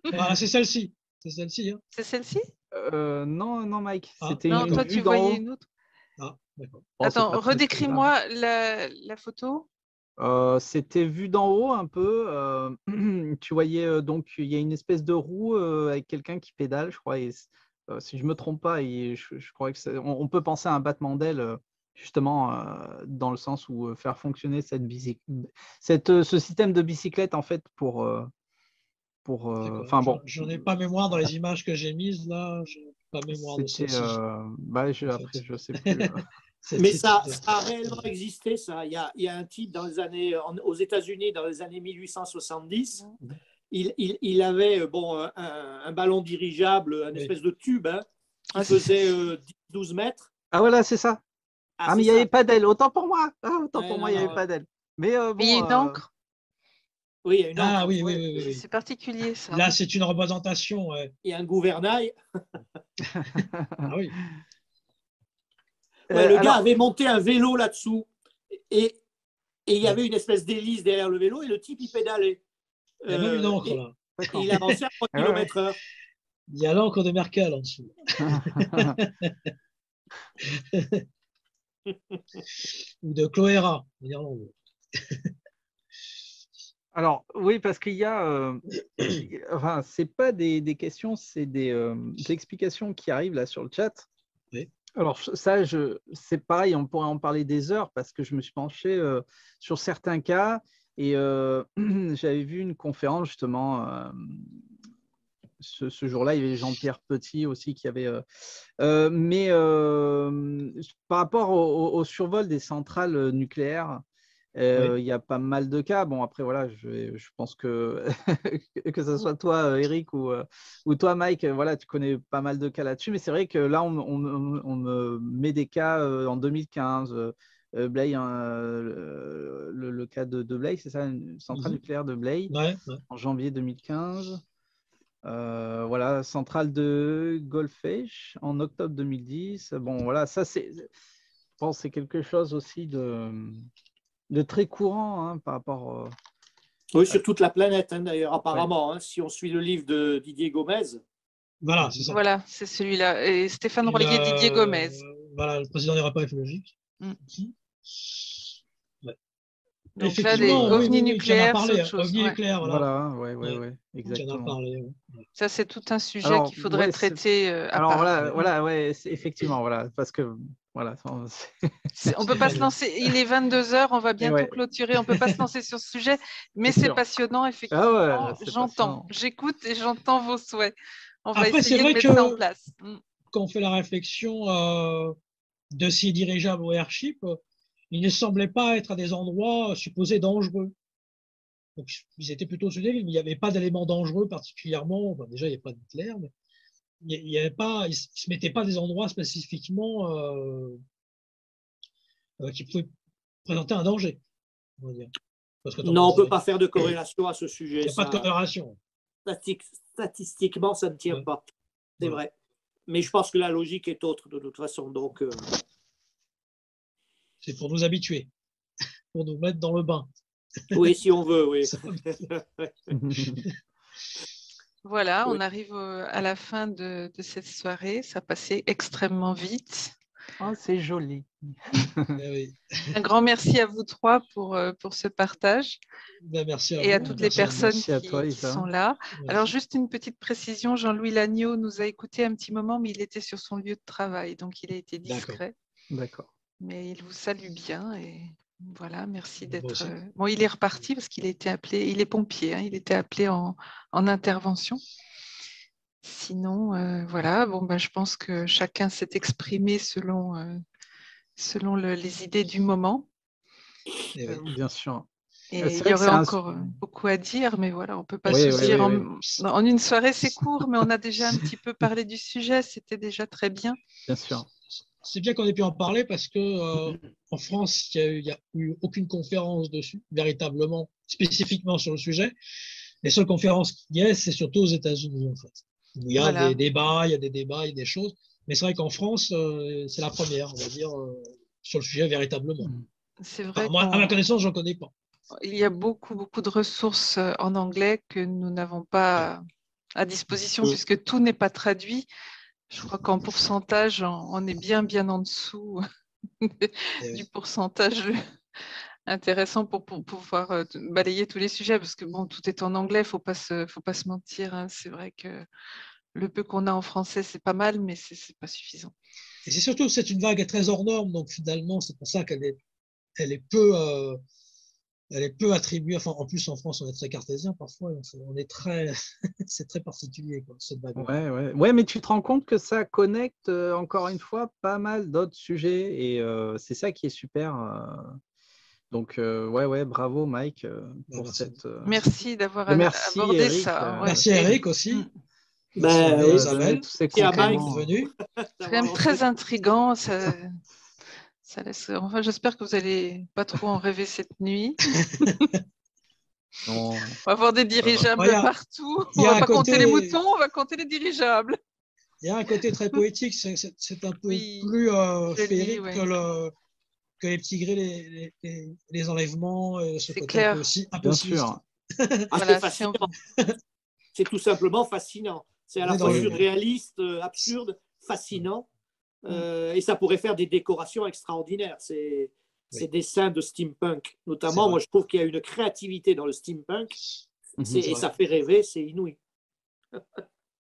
Voilà, c'est celle-ci. C'est celle-ci. Hein. C'est celle-ci? Non, Mike. C'était une toi, tu voyais une autre. Ah, d'accord. Attends, redécris-moi la photo. C'était vu d'en haut un peu. Tu voyais donc il y a une espèce de roue avec quelqu'un qui pédale, je crois. Et, si je me trompe pas, je crois que on peut penser à un battement d'aile justement dans le sens où faire fonctionner ce système de bicyclette en fait pour. Bon. Je n'ai pas mémoire dans les images que j'ai mises là. Je n'ai pas mémoire de celle-ci. Après, je sais plus. Mais ça a réellement existé, ça. Il y a un type aux États-Unis dans les années 1870. Il avait un ballon dirigeable, une espèce de tube qui faisait 12 mètres. Ah voilà, c'est ça. Mais il n'y avait pas d'aile. Autant pour moi. Il n'y avait pas d'aile. Mais il y a une encre. Oui, il y a une encre. Ah oui. C'est particulier, ça. Là, c'est une représentation. Il y a un gouvernail. Ah oui. Le gars avait monté un vélo là-dessous et il y avait une espèce d'hélice derrière le vélo et le type, il pédalait. Il y a même une encre là. Et il avançait à 3 km/h. Il y a l'encre de Merkel en dessous. Ou de Cloera, en Irlande. Alors, oui, parce qu'il y a. Ce n'est pas des questions, c'est des explications qui arrivent là sur le chat. Oui. Alors, ça, c'est pareil, on pourrait en parler des heures parce que je me suis penché sur certains cas et j'avais vu une conférence justement. Ce jour-là, il y avait Jean-Pierre Petit aussi qui avait. Mais par rapport au survol des centrales nucléaires, Il y a pas mal de cas. Bon, après, voilà, je pense que que ce soit toi, Eric, ou toi, Mike, voilà, tu connais pas mal de cas là-dessus. Mais c'est vrai que là, on me met des cas en 2015. Blay, le cas de Blay, c'est ça, une centrale nucléaire de Blay, en janvier 2015. Voilà, centrale de Golfech en octobre 2010. Bon, voilà, ça, c'est quelque chose aussi de très courant hein, par rapport. Oui, sur toute la planète, hein, d'ailleurs, apparemment. Hein, si on suit le livre de Didier Gomez. Voilà, c'est ça. Voilà, c'est celui-là. Et Stéphane Royer, Didier Gomez. Voilà, le président des rapports ufologiques. Donc là, les ovnis nucléaires, c'est autre chose. OVNI nucléaire, voilà, exactement. Parlé, ça, c'est tout un sujet qu'il faudrait traiter à alors, part. voilà, effectivement, voilà, parce que voilà. On peut pas se lancer. Il est 22h, on va bientôt clôturer. On peut pas se lancer sur ce sujet, mais c'est passionnant, effectivement. J'entends, j'écoute et j'entends vos souhaits. On va essayer de mettre ça en place. Quand on fait la réflexion de ces dirigeables au airship, ils ne semblaient pas être à des endroits supposés dangereux. Donc, ils étaient plutôt sur des villes, mais il n'y avait pas d'éléments dangereux particulièrement. Enfin, déjà, il n'y avait pas de nucléaire, mais il y avait pas, ils ne se mettaient pas des endroits spécifiquement qui pouvaient présenter un danger. On va dire. Non, on ne peut pas faire de corrélation à ce sujet. Il n'y a pas de corrélation. Statistiquement, ça ne tient pas. C'est vrai. Mais je pense que la logique est autre de toute façon. Donc, c'est pour nous habituer, pour nous mettre dans le bain. Oui, si on veut, oui. Voilà, on arrive à la fin de cette soirée. Ça passait extrêmement vite. Oh, c'est joli. Un grand merci à vous trois pour ce partage. Merci à et vous, à toutes les personnes qui sont là. Merci. Alors, juste une petite précision, Jean-Louis Lagneau nous a écouté un petit moment, mais il était sur son lieu de travail, donc il a été discret. D'accord. Mais il vous salue bien et voilà, merci d'être. Bon, il est reparti parce qu'il a été appelé, il est pompier, hein, il était appelé en intervention. Sinon, voilà, bon, ben, je pense que chacun s'est exprimé selon les idées du moment. Bien sûr. Et il y aurait encore beaucoup à dire, mais voilà, on ne peut pas se dire en une soirée, c'est court, mais on a déjà un petit peu parlé du sujet, c'était déjà très bien. Bien sûr. C'est bien qu'on ait pu en parler parce que en France, il n'y a eu aucune conférence dessus, véritablement, spécifiquement sur le sujet. Les seules conférences qu'il y a, c'est surtout aux États-Unis, en fait. Il y a des débats, il y a des choses. Mais c'est vrai qu'en France, c'est la première, on va dire, sur le sujet véritablement. C'est vrai. Moi, à ma connaissance, je n'en connais pas. Il y a beaucoup de ressources en anglais que nous n'avons pas à disposition puisque tout n'est pas traduit. Je crois qu'en pourcentage, on est bien en dessous du pourcentage intéressant pour pouvoir balayer tous les sujets parce que bon, tout est en anglais, faut pas se mentir. Hein. C'est vrai que le peu qu'on a en français, c'est pas mal, mais c'est pas suffisant. Et c'est surtout, c'est une vague très hors norme, donc finalement, c'est pour ça qu'elle est peu attribuée. Enfin, en plus, en France, on est très cartésien parfois. On est très, c'est très particulier, quoi, cette vague. Ouais, mais tu te rends compte que ça connecte encore une fois pas mal d'autres sujets et c'est ça qui est super. Donc, bravo Mike pour cette. Merci d'avoir abordé Eric, ça. Merci Eric aussi. Isabelle, tous ces compliments venus. C'est quand même très intriguant. Ça laisse. Enfin, j'espère que vous n'allez pas trop en rêver cette nuit. Non. On va avoir des dirigeables partout. On ne va pas compter les moutons, on va compter les dirigeables. Il y a un côté très poétique. C'est un peu plus féerique que les petits gris, les enlèvements, ce côté clair. un peu sûr. Voilà, c'est tout simplement fascinant. C'est à la fois surréaliste, absurde, fascinant. Et ça pourrait faire des décorations extraordinaires. Ces dessins de steampunk, notamment, moi je trouve qu'il y a une créativité dans le steampunk et ça fait rêver, c'est inouï.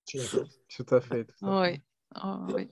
Tout à fait. Oui.